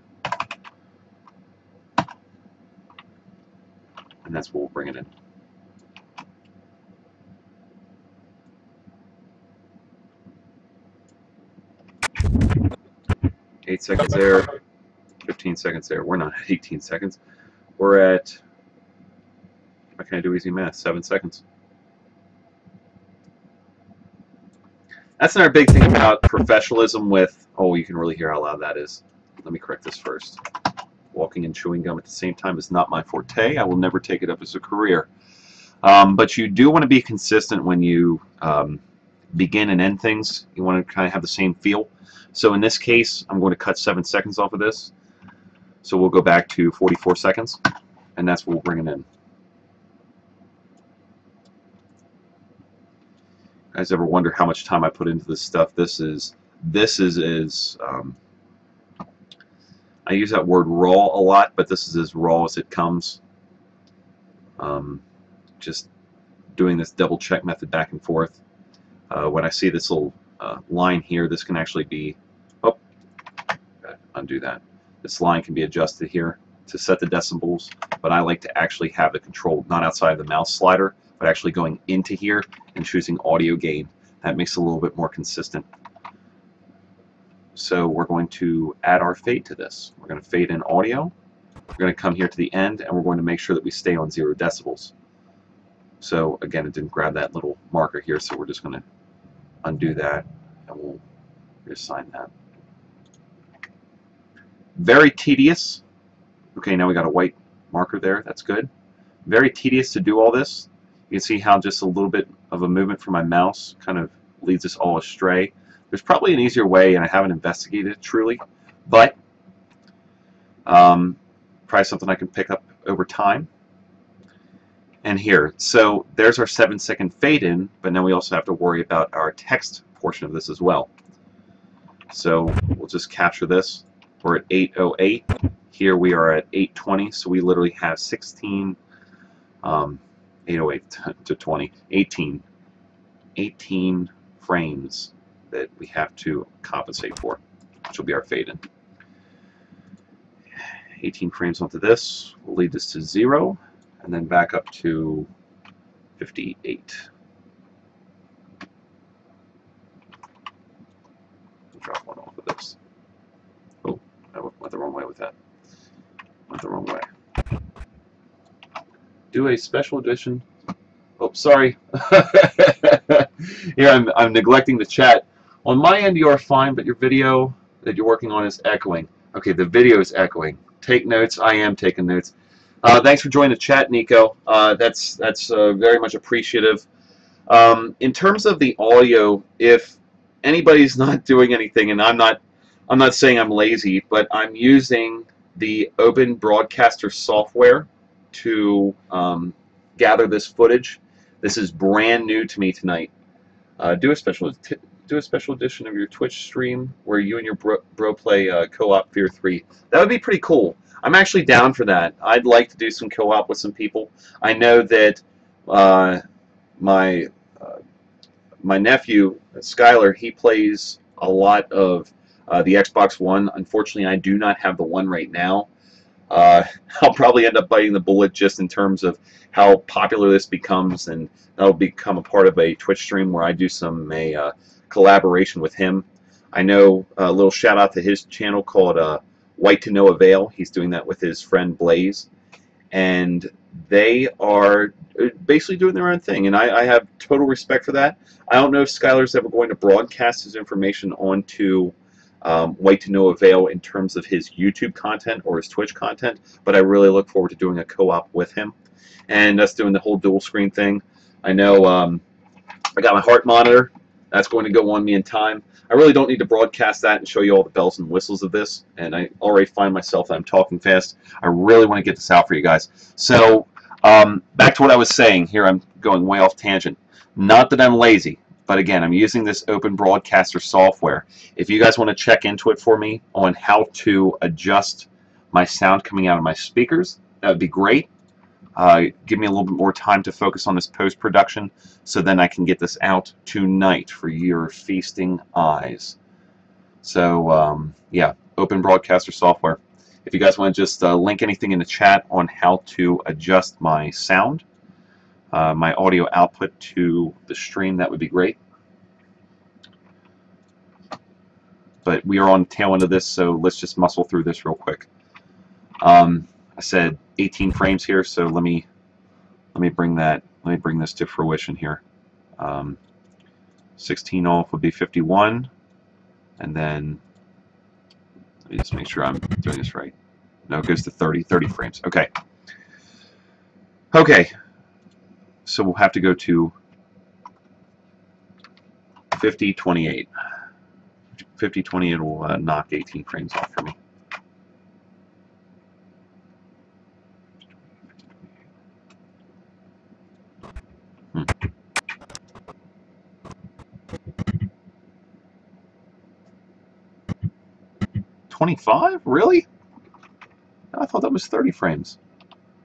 And that's what we'll bring it in. Eight seconds there, 15 seconds there. We're not at 18 seconds. We're at, how can I do easy math? 7 seconds. That's another big thing about professionalism with, oh, you can really hear how loud that is. Let me correct this first. Walking and chewing gum at the same time is not my forte. I will never take it up as a career. But you do want to be consistent when you begin and end things. You want to kind of have the same feel. So in this case, I'm going to cut 7 seconds off of this. So we'll go back to 44 seconds, and that's what we'll bring it in. You guys ever wonder how much time I put into this stuff? This is I use that word raw a lot, but this is as raw as it comes. Just doing this double check method back and forth. When I see this little line here, this can actually be, oh, undo that. This line can be adjusted here to set the decibels, but I like to actually have the control not outside of the mouse slider, but actually going into here and choosing audio gain. That makes it a little bit more consistent. So we're going to add our fade to this. We're going to fade in audio. We're going to come here to the end, and we're going to make sure that we stay on 0 decibels. So again, it didn't grab that little marker here, so we're just going to undo that, and we'll reassign that. Very tedious. Okay, now we got a white marker there. That's good. Very tedious to do all this. You can see how just a little bit of a movement from my mouse kind of leads us all astray. There's probably an easier way, and I haven't investigated it truly, but probably something I can pick up over time. And here, so there's our 7-second fade in, but now we also have to worry about our text portion of this as well. So we'll just capture this. We're at 8:08. Here we are at 8:20, so we literally have 16, 8:08 to 20, 18 frames that we have to compensate for, which will be our fade in. 18 frames onto this will lead this to 0, and then back up to 58. Drop one off of this. Oh, I went the wrong way with that. Went the wrong way. Do a special edition. Oh, sorry. Here, I'm neglecting the chat. On my end, you are fine, but your video that you're working on is echoing. Okay, the video is echoing. Take notes. I am taking notes. Thanks for joining the chat, Nico. That's very much appreciative. In terms of the audio, if anybody's not doing anything, and I'm not saying I'm lazy, but I'm using the Open Broadcaster software to gather this footage. This is brand new to me tonight. Do a special edition of your Twitch stream where you and your bro play co-op Fear 3. That would be pretty cool. I'm actually down for that. I'd like to do some co-op with some people. I know that my nephew Skylar, he plays a lot of the Xbox One. Unfortunately, I do not have the one right now. I'll probably end up biting the bullet just in terms of how popular this becomes, and that'll become a part of a Twitch stream where I do some collaboration with him. I know a little shout out to his channel called White to No Avail. He's doing that with his friend Blaze, and they are basically doing their own thing, and I have total respect for that. I don't know if Skylar's ever going to broadcast his information onto White to No Avail in terms of his YouTube content or his Twitch content, but I really look forward to doing a co-op with him and us doing the whole dual screen thing. I know I got my heart monitor. That's going to go on me in time. I really don't need to broadcast that and show you all the bells and whistles of this, and I already find myself that I'm talking fast. I really want to get this out for you guys. So back to what I was saying. Here I'm going way off tangent. Not that I'm lazy, but again, I'm using this Open Broadcaster software. If you guys want to check into it for me on how to adjust my sound coming out of my speakers, that would be great. Give me a little bit more time to focus on this post-production, so then I can get this out tonight for your feasting eyes. So, yeah, Open Broadcaster software. If you guys want to just link anything in the chat on how to adjust my sound, my audio output to the stream, that would be great. But we are on the tail end of this, so let's just muscle through this real quick. I said 18 frames here, so let me bring this to fruition here. 16 off would be 51, and then let me just make sure I'm doing this right. No, it goes to 30 frames. Okay. Okay. So we'll have to go to 50-28. 50-28 will knock 18 frames off for me. Hmm. 25? Really? I thought that was 30 frames.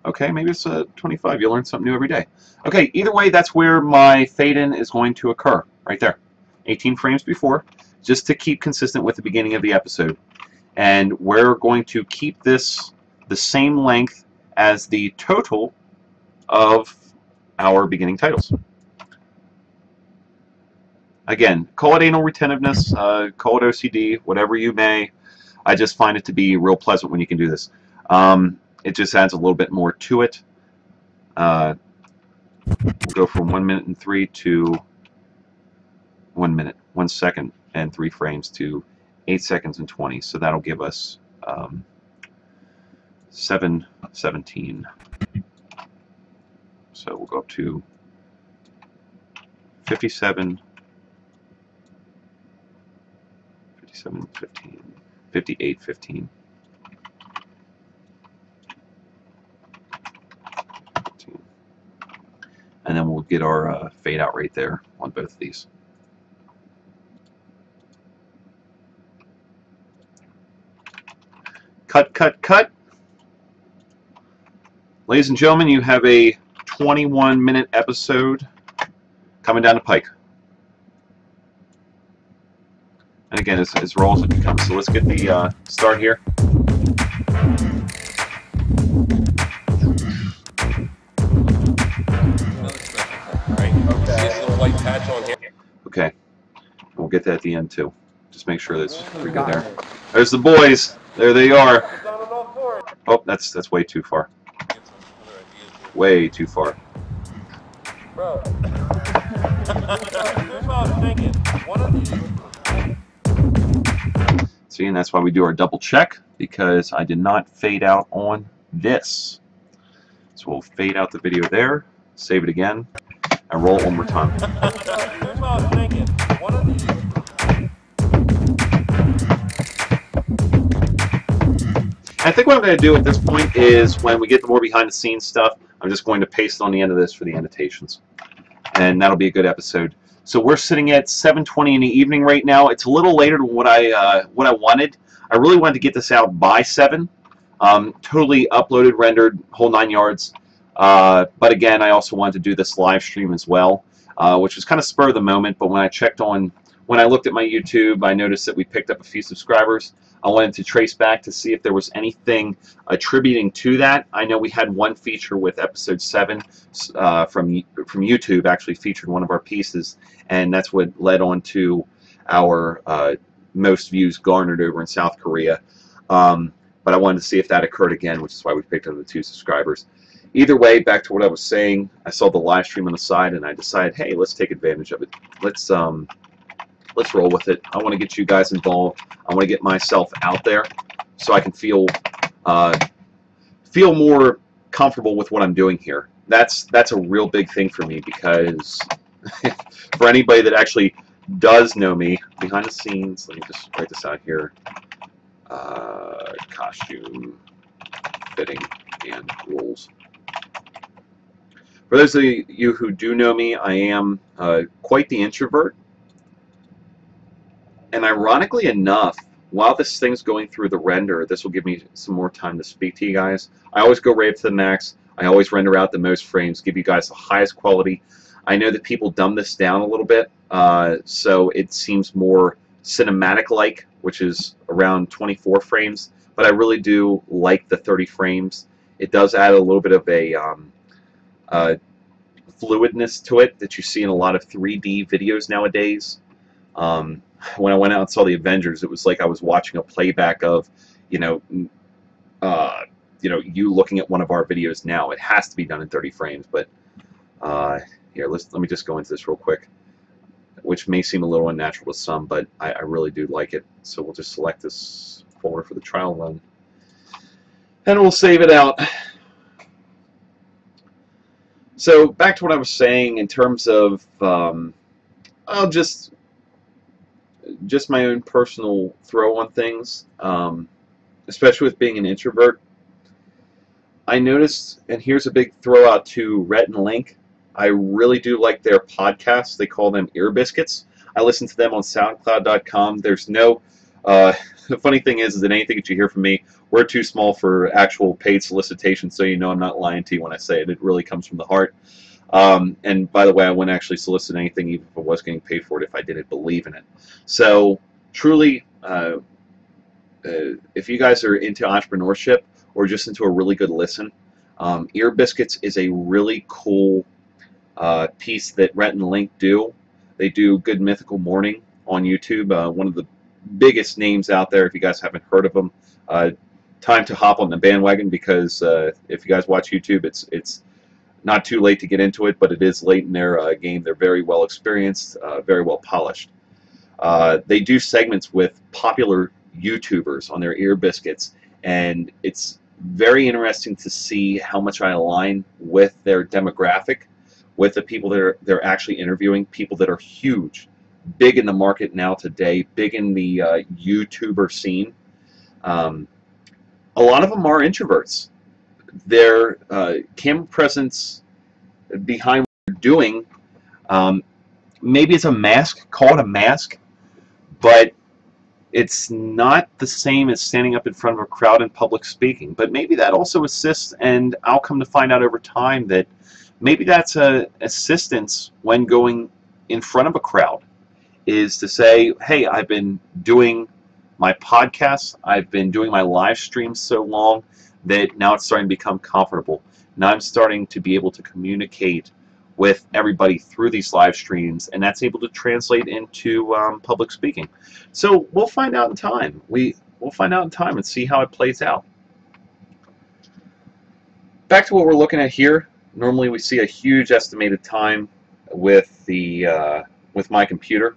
Okay, maybe it's 25. You learn something new every day. Okay, either way, that's where my fade-in is going to occur, right there. 18 frames before, just to keep consistent with the beginning of the episode. And we're going to keep this the same length as the total of our beginning titles. Again, call it anal retentiveness, call it OCD, whatever you may. I just find it to be real pleasant when you can do this. It just adds a little bit more to it. We'll go from 1 minute and 3 to 1 minute, 1 second and 3 frames to 8 seconds and 20. So that'll give us 7:17. So we'll go up to 57, 57:15, 58:15. And then we'll get our fade out right there on both of these. Cut, cut, cut. Ladies and gentlemen, you have a 21-minute episode coming down the pike. And again, as raw as it becomes. So let's get the start here. White patch on here. Okay, we'll get that at the end too. Just make sure that's pretty good there. There's the boys. There they are. Oh, that's way too far. Way too far. Bro. Here's what I was thinking. One of these. See, and that's why we do our double check, because I did not fade out on this. So we'll fade out the video there, save it again, and roll it one more time. Here's what I was thinking. One of these. I think what I'm going to do at this point is, when we get the more behind-the-scenes stuff, I'm just going to paste on the end of this for the annotations. And that'll be a good episode. So we're sitting at 7:20 in the evening right now. It's a little later than what I wanted. I really wanted to get this out by 7. Totally uploaded, rendered, whole 9 yards. But again, I also wanted to do this live stream as well, which was kind of spur of the moment. But when I looked at my YouTube, I noticed that we picked up a few subscribers. I wanted to trace back to see if there was anything attributing to that. I know we had one feature with episode 7 from YouTube, actually featured one of our pieces, and that's what led on to our most views garnered over in South Korea. But I wanted to see if that occurred again, which is why we picked up the 2 subscribers. Either way, back to what I was saying, I saw the live stream on the side, and I decided, hey, let's take advantage of it. Let's roll with it. I want to get you guys involved. I want to get myself out there so I can feel more comfortable with what I'm doing here. That's a real big thing for me, because for anybody that actually does know me behind the scenes, let me just write this out here. Costume, fitting, and rules. For those of you who do know me, I am quite the introvert. And ironically enough, while this thing's going through the render, this will give me some more time to speak to you guys. I always go right up to the max. I always render out the most frames, give you guys the highest quality. I know that people dumb this down a little bit, so it seems more cinematic-like, which is around 24 frames. But I really do like the 30 frames. It does add a little bit of a fluidness to it that you see in a lot of 3D videos nowadays. When I went out and saw the Avengers, it was like I was watching a playback of, you looking at one of our videos now. It has to be done in 30 frames, but here, let me just go into this real quick, which may seem a little unnatural to some, but I really do like it. So we'll just select this folder for the trial run. And we'll save it out. So back to what I was saying in terms of just my own personal throw on things, especially with being an introvert. I noticed, and here's a big throw out to Rhett and Link. I really do like their podcasts. They call them Ear Biscuits. I listen to them on SoundCloud.com. There's no. The funny thing is that anything that you hear from me, we're too small for actual paid solicitation, so you know I'm not lying to you when I say it. It really comes from the heart. And by the way, I wouldn't actually solicit anything even if I was getting paid for it if I didn't believe in it. So truly, if you guys are into entrepreneurship or just into a really good listen, Ear Biscuits is a really cool piece that Rhett and Link do. They do Good Mythical Morning on YouTube, one of the biggest names out there. If you guys haven't heard of them, time to hop on the bandwagon, because if you guys watch YouTube, it's not too late to get into it, but it is late in their game. They're very well experienced, very well polished. They do segments with popular YouTubers on their Ear Biscuits, and it's very interesting to see how much I align with their demographic, with the people that they're actually interviewing, people that are huge, big in the market now today, big in the YouTuber scene. A lot of them are introverts. Their camera presence behind what they're doing, maybe it's a mask, call it a mask, but it's not the same as standing up in front of a crowd and public speaking. But maybe that also assists, and I'll come to find out over time that maybe that's a assistance when going in front of a crowd, is to say, hey, I've been doing my podcasts, I've been doing my live streams so long that now it's starting to become comfortable. Now I'm starting to be able to communicate with everybody through these live streams, and that's able to translate into public speaking. So we'll find out in time. We'll find out in time and see how it plays out. Back to what we're looking at here. Normally we see a huge estimated time with the with my computer.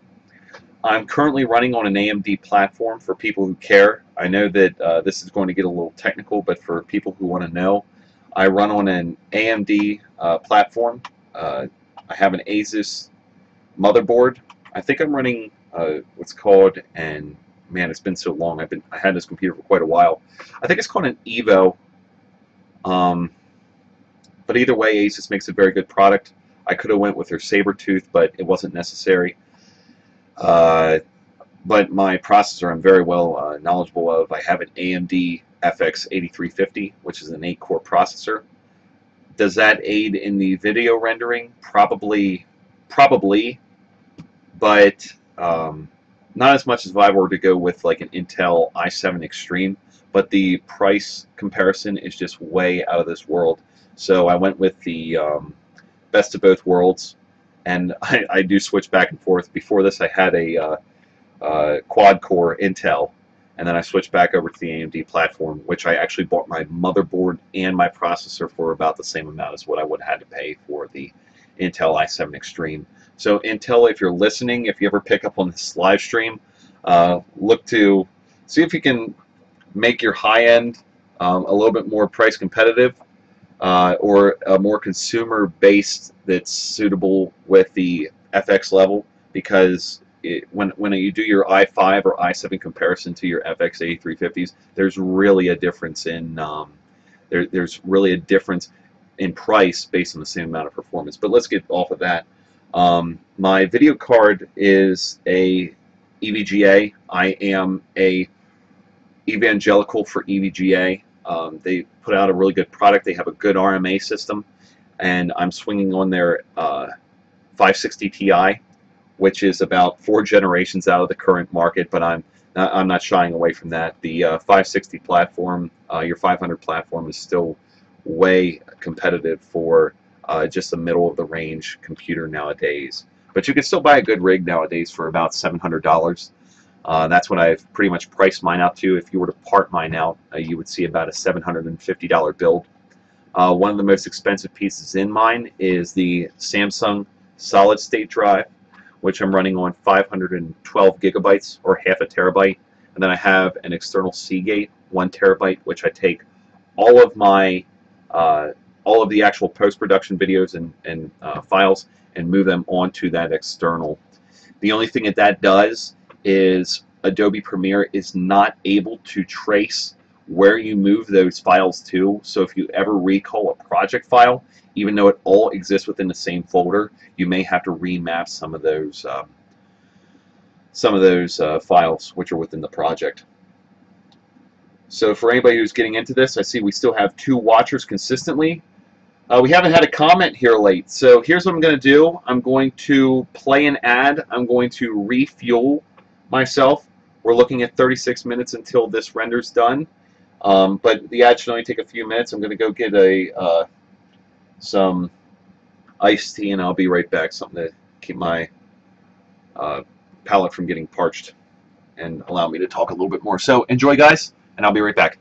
I'm currently running on an AMD platform for people who care. I know that this is going to get a little technical, but for people who want to know, I run on an AMD platform. I have an Asus motherboard. I think I'm running what's called, and man, it's been so long. I had this computer for quite a while. I think it's called an Evo. But either way, Asus makes a very good product. I could have went with their Sabertooth, but it wasn't necessary. But my processor I'm very well knowledgeable of. I have an AMD FX 8350, which is an 8-core processor. Does that aid in the video rendering? Probably, but not as much as if I were to go with like an Intel i7 Extreme. But the price comparison is just way out of this world. So I went with the best of both worlds, and I do switch back and forth. Before this, I had a quad-core Intel, and then I switched back over to the AMD platform, which I actually bought my motherboard and my processor for about the same amount as what I would have had to pay for the Intel i7 Extreme. So Intel, if you're listening, if you ever pick up on this live stream, look to see if you can make your high-end a little bit more price competitive, or a more consumer-based that's suitable with the FX level, because when you do your i5 or i7 comparison to your FX 8350s, there's really a difference in there's really a difference in price based on the same amount of performance. But let's get off of that. My video card is a EVGA. I am a evangelical for EVGA. They put out a really good product. They have a good RMA system, and I'm swinging on their 560 Ti, which is about 4 generations out of the current market, but I'm not shying away from that. The 560 platform, your 500 platform, is still way competitive for just the middle of the range computer nowadays. But you can still buy a good rig nowadays for about $700. That's what I've pretty much priced mine out to. If you were to part mine out, you would see about a $750 build. One of the most expensive pieces in mine is the Samsung solid state drive, which I'm running on 512 gigabytes, or half a terabyte. And then I have an external Seagate 1 terabyte, which I take all of my all of the actual post-production videos and files and move them onto that external. The only thing that does is Adobe Premiere is not able to trace where you move those files to. So if you ever recall a project file, even though it all exists within the same folder, you may have to remap some of those files which are within the project. So for anybody who's getting into this, I see we still have 2 watchers consistently. We haven't had a comment here late, so here's what I'm going to do. I'm going to play an ad. I'm going to refuel myself. We're looking at 36 minutes until this render's done, but the ad should only take a few minutes. I'm going to go get some iced tea, and I'll be right back. Something to keep my palate from getting parched and allow me to talk a little bit more. So enjoy, guys, and I'll be right back.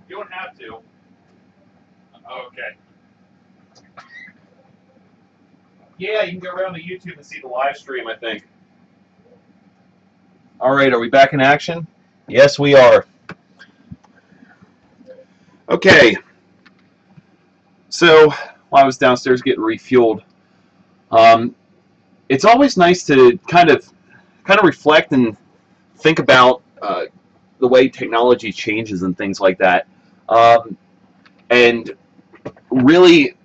You don't have to. Okay. Yeah, you can go around to YouTube and see the live stream, I think. All right, are we back in action? Yes, we are. Okay. So, while I was downstairs getting refueled, it's always nice to kind of reflect and think about the way technology changes and things like that, and really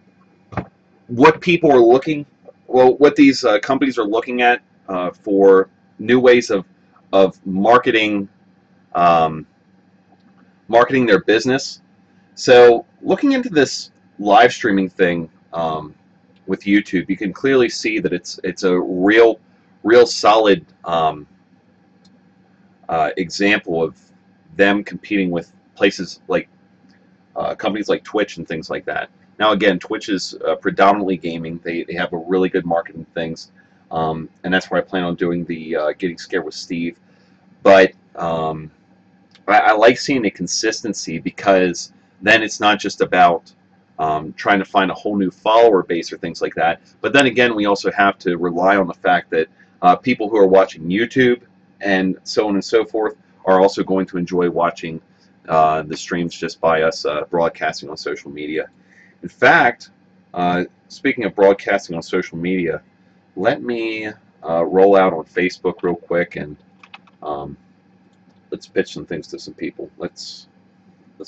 what people are looking, well, what these companies are looking at for new ways of marketing marketing their business. So looking into this live streaming thing with YouTube, you can clearly see that it's a real solid example of them competing with places like companies like Twitch and things like that. Now again, Twitch is predominantly gaming. They have a really good marketing things, and that's where I plan on doing the Getting Scared with Steve. But I like seeing the consistency, because then it's not just about trying to find a whole new follower base or things like that. But then again, we also have to rely on the fact that People who are watching YouTube and so on and so forth are also going to enjoy watching the streams just by us broadcasting on social media. In fact, speaking of broadcasting on social media, let me roll out on Facebook real quick and let's pitch some things to some people. Let's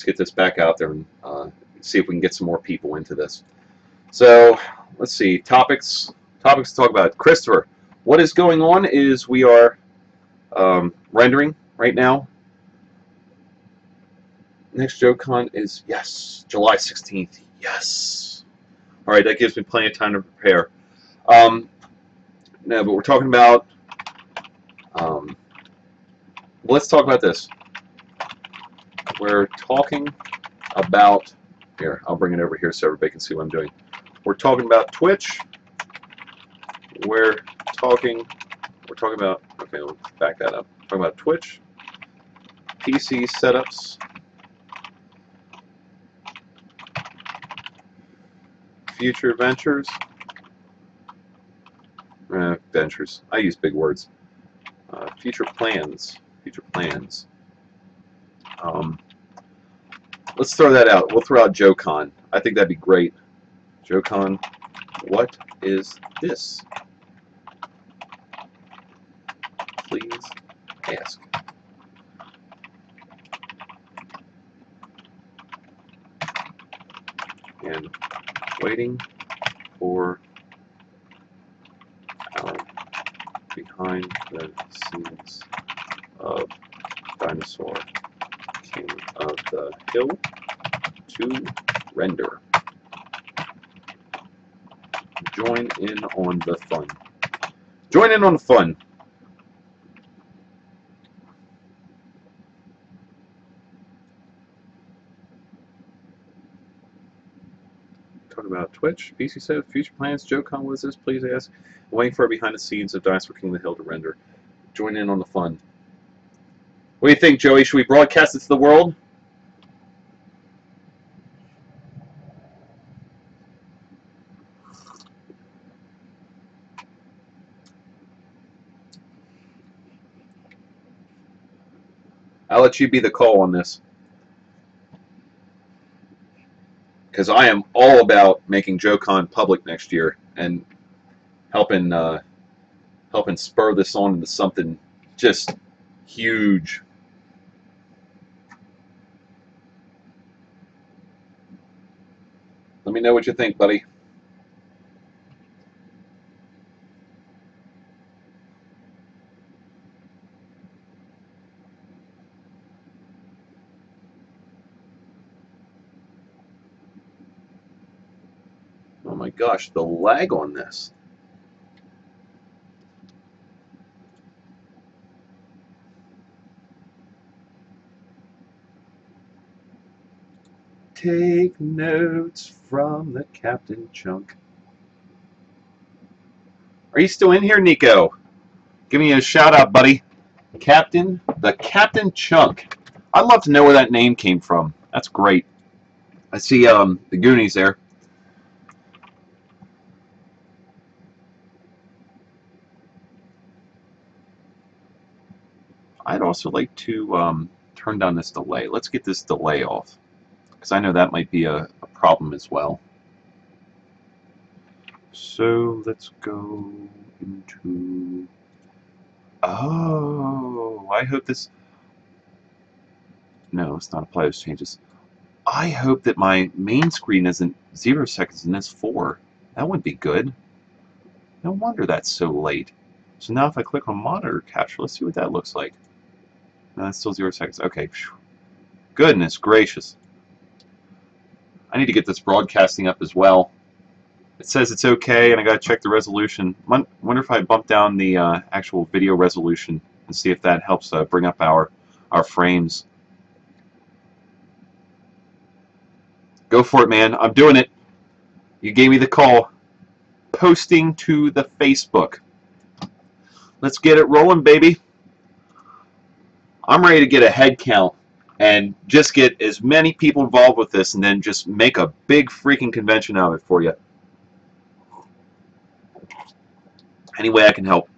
get this back out there and see if we can get some more people into this. So let's see, topics to talk about. Christopher, what is going on is we are rendering right now. Next JoeCon is, yes, July 16th. Yes. All right, that gives me plenty of time to prepare. No, but we're talking about, let's talk about this. We're talking about, here, I'll bring it over here so everybody can see what I'm doing. We're talking about Twitch. We're talking about, okay, we'll back that up. We're talking about Twitch, PC setups, future ventures, ventures, I use big words, future plans, let's throw that out. We'll throw out JoeCon. I think that'd be great. JoeCon, what is this? Please ask. And waiting for our behind the scenes of Dinosaur King of the Hill to render. Join in on the fun. Join in on the fun. Talk about Twitch, PC set, future plans, JoeCon, what is this? Please ask. Waiting for behind the scenes of Dinosaur King of the Hill to render. Join in on the fun. What do you think, Joey? Should we broadcast it to the world? I'll let you be the call on this. Because I am all about making JoeCon public next year and helping spur this on into something just huge. Let me know what you think, buddy. Oh my gosh, the lag on this. Take notes from the Captain Chunk. Are you still in here, Nico? Give me a shout out, buddy. The Captain Chunk. I'd love to know where that name came from. That's great. I see the Goonies there. I'd also like to turn down this delay. Let's get this delay off, because I know that might be a problem as well. So let's go into... Oh, I hope this... No, it's not apply those changes. I hope that my main screen isn't 0 seconds and it's 4. That wouldn't be good. No wonder that's so late. So now if I click on monitor capture, let's see what that looks like. No, that's still 0 seconds. Okay. Goodness gracious. I need to get this broadcasting up as well. It says it's okay, and I gotta check the resolution. Wonder if I bump down the actual video resolution and see if that helps bring up our frames. Go for it, man. I'm doing it. You gave me the call. Posting to the Facebook. Let's get it rolling, baby. I'm ready to get a head count and just get as many people involved with this and then just make a big freaking convention out of it for you. Any way I can help.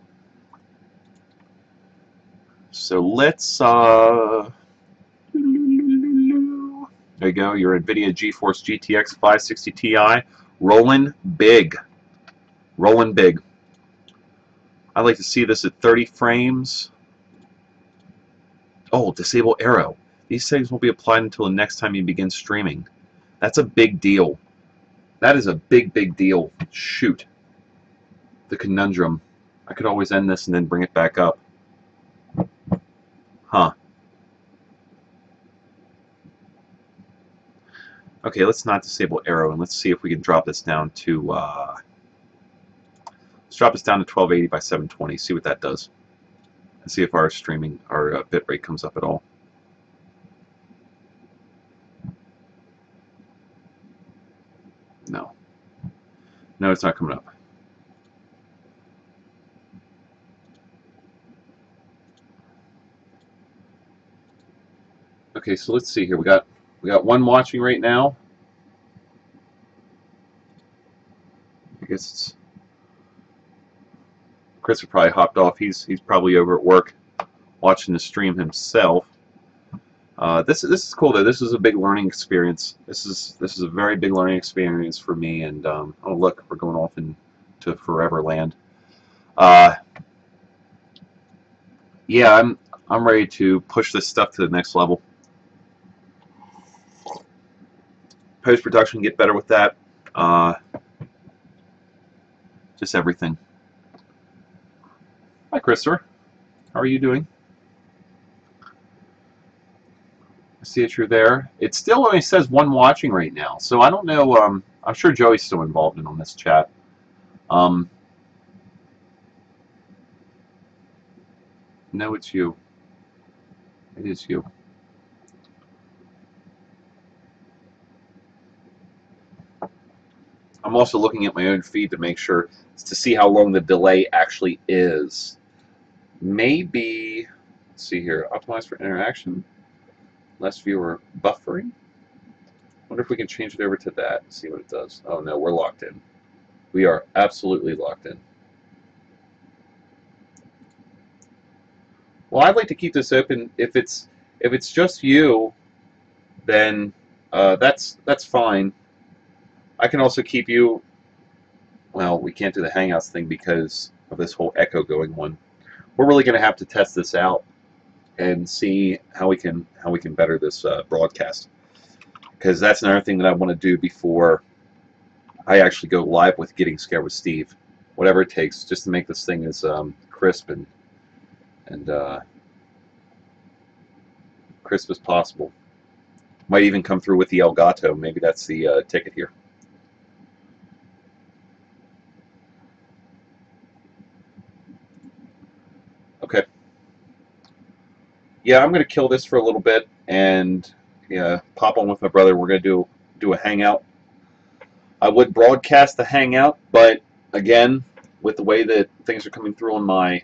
So let's, there you go, your NVIDIA GeForce GTX 560 Ti, rolling big. Rolling big. I like to see this at 30 frames. Oh, disable arrow. These settings won't be applied until the next time you begin streaming. That's a big deal. That is a big, big deal. Shoot. The conundrum. I could always end this and then bring it back up. Huh. Okay, let's not disable arrow, and let's see if we can drop this down to, let's drop this down to 1280 by 720, see what that does. And see if our streaming, our bitrate comes up at all. No. No, it's not coming up. Okay, so let's see here. We got one watching right now. I guess it's Chris probably hopped off. He's probably over at work watching the stream himself. This is cool though. This is a big learning experience. This is a very big learning experience for me. And oh look, we're going off into Forever Land. Yeah, I'm ready to push this stuff to the next level. Post-production, get better with that. Just everything. Hi, Christopher. How are you doing? I see that you're there. It still only says one watching right now, so I don't know. I'm sure Joey's still involved in on this chat. No, it's you. It is you. I'm also looking at my own feed to make sure, to see how long the delay actually is. Maybe, let's see here, optimize for interaction, less viewer buffering. Wonder if we can change it over to that and see what it does. Oh no, we're locked in. We are absolutely locked in. Well, I'd like to keep this open. If it's just you, then that's fine. I can also keep you. Well, we can't do the Hangouts thing because of this whole echo going on. We're really going to have to test this out and see how we can better this broadcast, because that's another thing that I want to do before I actually go live with Getting Scared with Steve. Whatever it takes, just to make this thing as crisp and crisp as possible. Might even come through with the Elgato. Maybe that's the ticket here. Okay. Yeah, I'm going to kill this for a little bit and pop on with my brother. We're going to do a hangout. I would broadcast the hangout, but again, with the way that things are coming through on my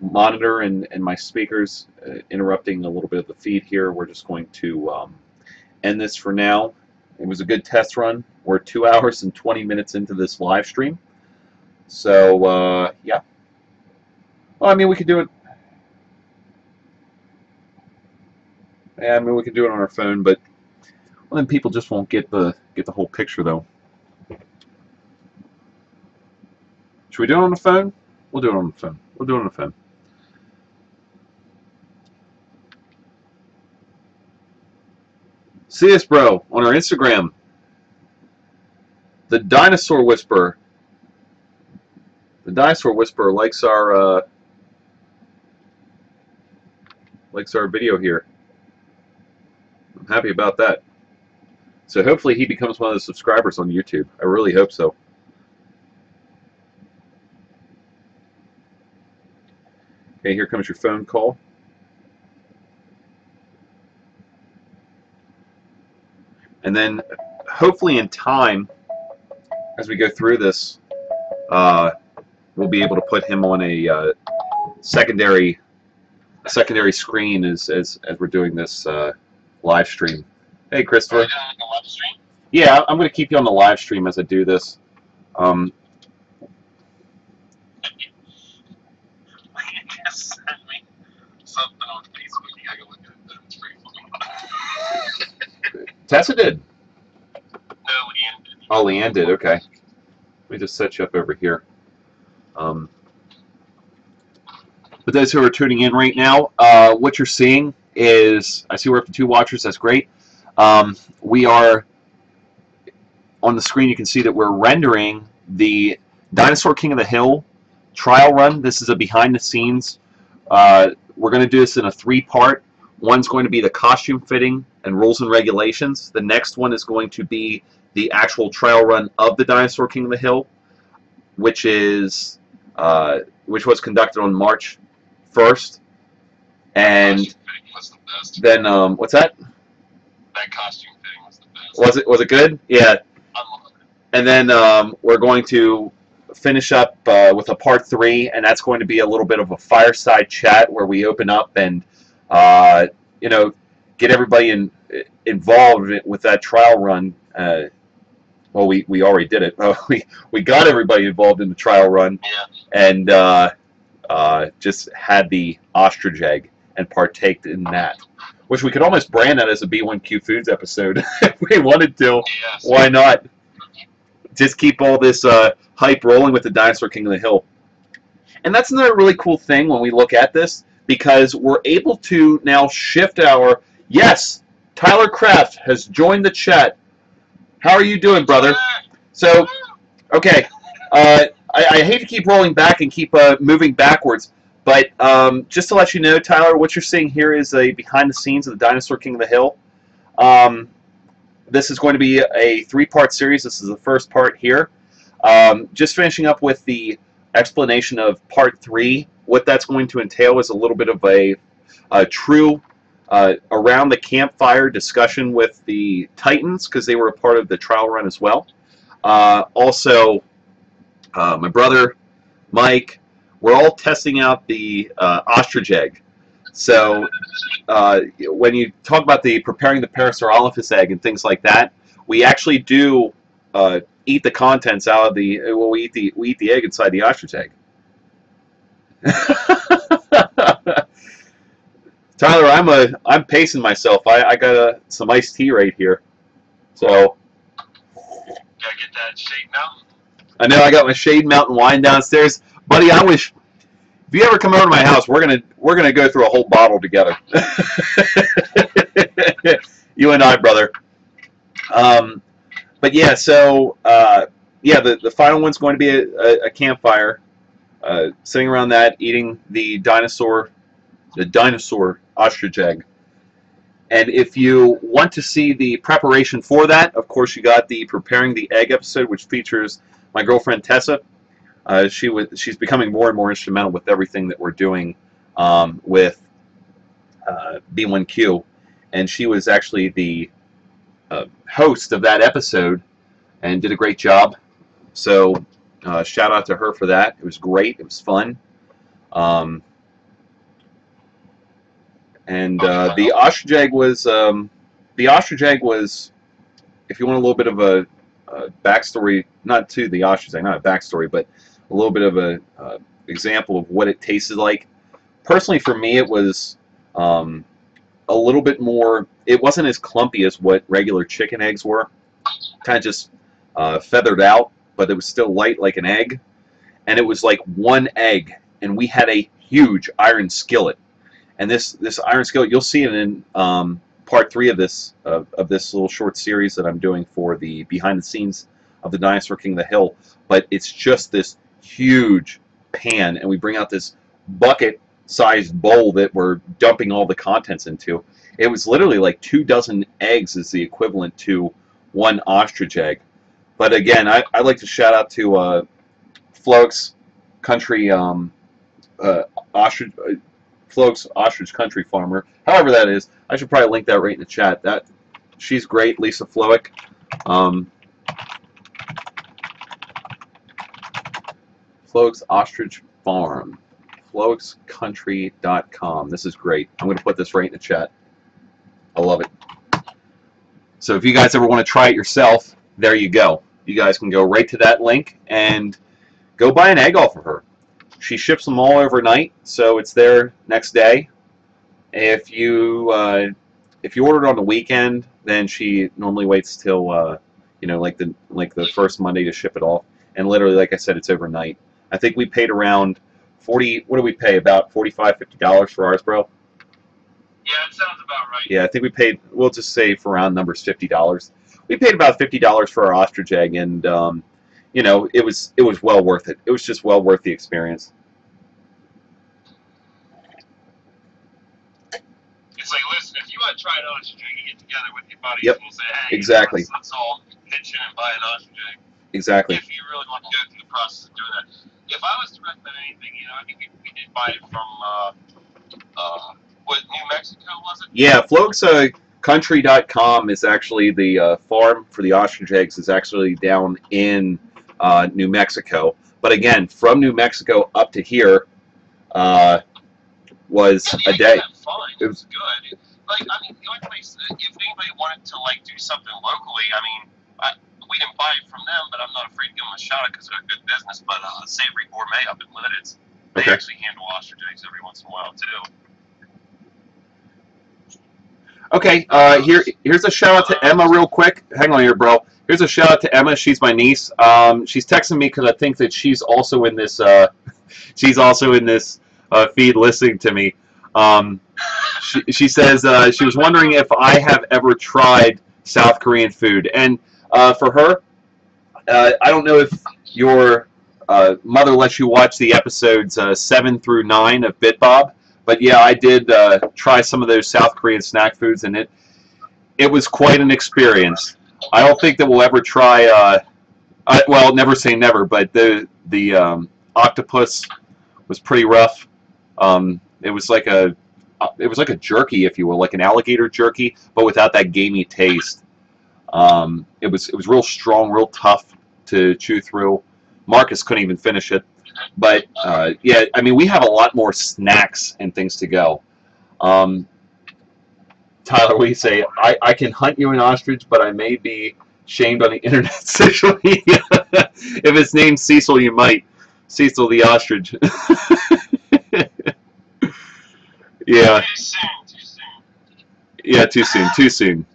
monitor and my speakers, interrupting a little bit of the feed here, we're just going to end this for now. It was a good test run. We're 2 hours and 20 minutes into this live stream. So, yeah. Well, I mean, we could do it. Yeah, I mean, we could do it on our phone, but well, then people just won't get the whole picture, though. Should we do it on the phone? We'll do it on the phone. We'll do it on the phone. See us, bro, on our Instagram. The Dinosaur Whisperer. The Dinosaur Whisperer likes our video here. I'm happy about that. So hopefully he becomes one of the subscribers on YouTube. I really hope so. Okay, here comes your phone call. And then hopefully in time, as we go through this, we'll be able to put him on a secondary screen as we're doing this live stream. Hey, Christopher. Are you doing like a live stream? Yeah, I'm going to keep you on the live stream as I do this. Tessa did. No, Leanne did. Oh, Leanne did. Okay. Let me just set you up over here. But those who are tuning in right now, what you're seeing is, I see we're up to 2 watchers. That's great. We are, on the screen, you can see that we're rendering the Dinosaur King of the Hill trial run. This is a behind the scenes. We're going to do this in a 3-part. One's going to be the costume fitting and rules and regulations. The next one is going to be the actual trial run of the Dinosaur King of the Hill, which was conducted on March 1st. And then, what's that? That costume fitting was the best. Was it good? Yeah. And then we're going to finish up with a part 3, and that's going to be a little bit of a fireside chat where we open up and get everybody involved with that trial run. Well, we already did it. We got everybody involved in the trial run, and just had the ostrich egg and partaked in that, which we could almost brand that as a B1Q Foods episode if we wanted to. Yes. Why not? Just keep all this hype rolling with the Dinosaur King of the Hill. And that's another really cool thing when we look at this, because we're able to now shift our... Yes, Tyler Kraft has joined the chat. How are you doing, brother? So, okay, I hate to keep rolling back and keep moving backwards, but just to let you know, Tyler, what you're seeing here is a behind the scenes of the Dinosaur King of the Hill. This is going to be a 3-part series. This is the first part here. Just finishing up with the explanation of part 3. What that's going to entail is a little bit of a true around the campfire discussion with the Titans, because they were a part of the trial run as well. Also, my brother, Mike, we're all testing out the ostrich egg. So when you talk about preparing the Parasaurolophus egg and things like that, we actually do eat the contents out of the... Well, we eat the egg inside the ostrich egg. Tyler, I'm pacing myself. I got some iced tea right here. So gotta get that Shade Mountain. I know I got my Shade Mountain wine downstairs, buddy. I wish if you ever come over to my house, we're gonna go through a whole bottle together. You and I, brother. But yeah, so yeah, the final one's going to be a campfire, sitting around that, eating the dinosaur ostrich egg. And if you want to see the preparation for that, of course, you got the Preparing the Egg episode, which features my girlfriend Tessa. She's becoming more and more instrumental with everything that we're doing with B1Q, and she was actually the host of that episode and did a great job. So shout out to her for that. It was great. It was fun. And the ostrich egg was, if you want a little bit of a backstory, not to the ostrich egg, not a backstory, but a little bit of a example of what it tasted like. Personally, for me, it was a little bit more. It wasn't as clumpy as what regular chicken eggs were. Kind of just feathered out, but it was still light like an egg. And it was like one egg, and we had a huge iron skillet. And this iron skillet, you'll see it in part 3 of this little short series that I'm doing for the behind the scenes of the Dinosaur King of the Hill. But it's just this huge pan, and we bring out this bucket-sized bowl that we're dumping all the contents into. It was literally like 24 eggs is the equivalent to one ostrich egg. But again, I'd like to shout out to Floke's Country Floke's Ostrich Country Farmer, however that is. I should probably link that right in the chat. She's great, Lisa Floek. Floke's Ostrich Farm, Floke'sCountry.com. This is great. I'm going to put this right in the chat. I love it. So if you guys ever want to try it yourself, there you go. You guys can go right to that link and go buy an egg off of her. She ships them all overnight, so it's there next day. If you order it on the weekend, then she normally waits till you know, like the first Monday to ship it off. And literally, like I said, it's overnight. I think we paid around 40. What do we pay? About $45-50 for ours, bro. Yeah, it sounds about right. Yeah, I think we paid. We'll just say for round numbers, $50. We paid about $50 for our ostrich egg, and you know, it was well worth it. It was just well worth the experience. It's like, listen, if you want to try an ostrich egg, you get together with your buddies Yep. and we'll say, hey, Exactly. let's all pitch in and buy an ostrich egg. Exactly. If you really want to go through the process of doing that. If I was to recommend anything, you know, I think we did buy it from, what, New Mexico, was it? Yeah, FlogsCountry.com is actually the farm for the ostrich eggs is actually down in New Mexico. But again, from New Mexico up to here was a day. It was good. Like, I mean, the only place, if anybody wanted to, like, do something locally, I mean, we didn't buy it from them, but I'm not afraid to give them a shot because they're a good business. But Savory Gourmet up in Lidditz, they actually handle ostrich eggs every once in a while, too. Okay, here's a shout out to Emma real quick. Hang on here, bro. Here's a shout out to Emma. She's my niece. She's texting me because I think that she's also in this. She's also in this feed listening to me. She says she was wondering if I have ever tried South Korean food, and for her, I don't know if your mother lets you watch the episodes 7 through 9 of BitBob. But yeah, I did try some of those South Korean snack foods, and it was quite an experience. I don't think that we'll ever try. Well, never say never, but the octopus was pretty rough. It was like a jerky, if you will, like an alligator jerky, but without that gamey taste. It was real strong, real tough to chew through. Marcus couldn't even finish it. But, yeah, I mean, we have a lot more snacks and things to go. Tyler, we say, I can hunt you an ostrich, but I may be shamed on the internet social media. If it's named Cecil, you might. Cecil the ostrich. Yeah. Too soon. Yeah, too soon.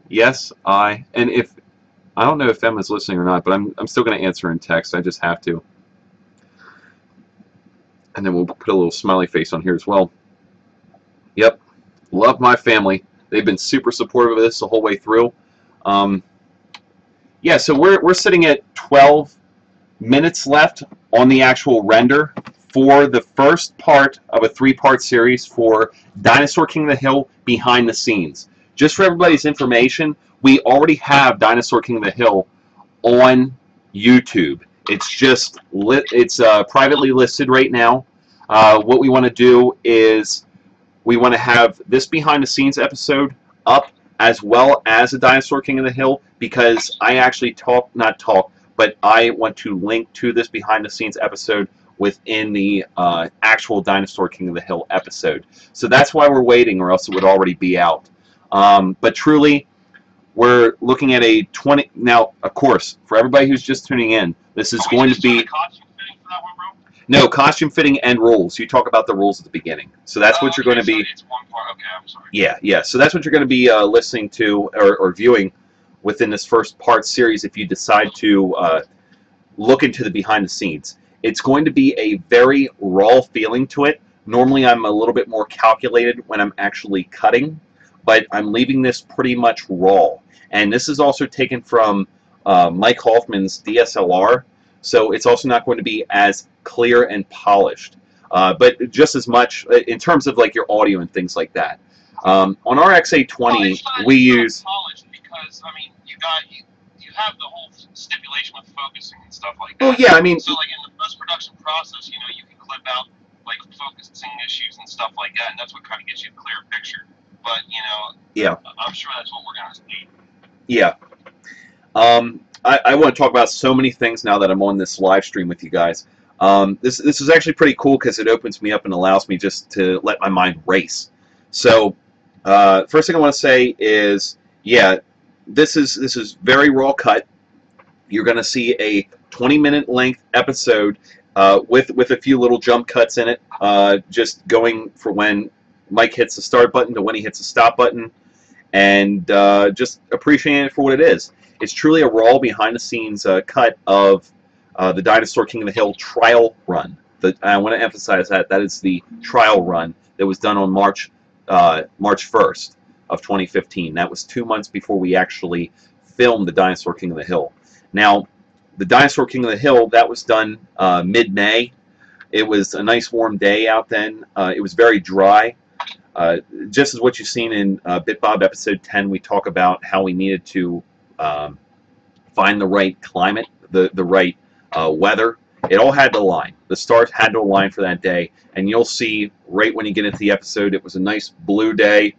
Yes, and if I don't know if Emma's listening or not, but I'm still going to answer in text. I just have to. And then we'll put a little smiley face on here as well. Yep. Love my family. They've been super supportive of this the whole way through. Yeah, so we're sitting at 12 minutes left on the actual render for the first part of a 3-part series for Dinosaur King of the Hill behind the scenes. Just for everybody's information, we already have Dinosaur King of the Hill on YouTube. It's just it's privately listed right now. What we want to do is we want to have this behind the scenes episode up as well as a Dinosaur King of the Hill, because I actually but I want to link to this behind the scenes episode within the actual Dinosaur King of the Hill episode. So that's why we're waiting, or else it would already be out. But truly, we're looking at a 20... Now, of course, for everybody who's just tuning in, this is going to be... No, costume fitting and rules. You talk about the rules at the beginning. So that's what you're going to be... It's one part. Okay, I'm sorry. Yeah. So that's what you're going to be listening to or viewing within this first part series if you decide to look into the behind the scenes. It's going to be a very raw feeling to it. Normally I'm a little bit more calculated when I'm actually cutting, but I'm leaving this pretty much raw. And this is also taken from Mike Hoffman's DSLR, so it's also not going to be as clear and polished. But just as much in terms of like your audio and things like that. On our XA20, we use... polished because, I mean, you have the whole stipulation with focusing and stuff like that. Well, yeah, I mean... So, like, in the post-production process, you know, you can clip out, like, focusing issues and stuff like that, and that's what kind of gets you a clearer picture. But, you know, yeah, I'm sure that's what we're going to see. Yeah. I want to talk about so many things now that I'm on this live stream with you guys. This is actually pretty cool because it opens me up and allows me just to let my mind race. So, first thing I want to say is, yeah, this is very raw cut. You're going to see a 20-minute length episode with a few little jump cuts in it, just going for when Mike hits the start button to when he hits the stop button. and just appreciating it for what it is. It's truly a raw, behind-the-scenes cut of the Dinosaur King of the Hill trial run. I want to emphasize that is the trial run that was done on March 1st of 2015. That was 2 months before we actually filmed the Dinosaur King of the Hill. Now, the Dinosaur King of the Hill, that was done mid-May. It was a nice warm day out then. It was very dry. Just as what you've seen in BitBob episode 10, we talk about how we needed to find the right climate, the right weather. It all had to align. The stars had to align for that day, and you'll see right when you get into the episode, it was a nice blue day,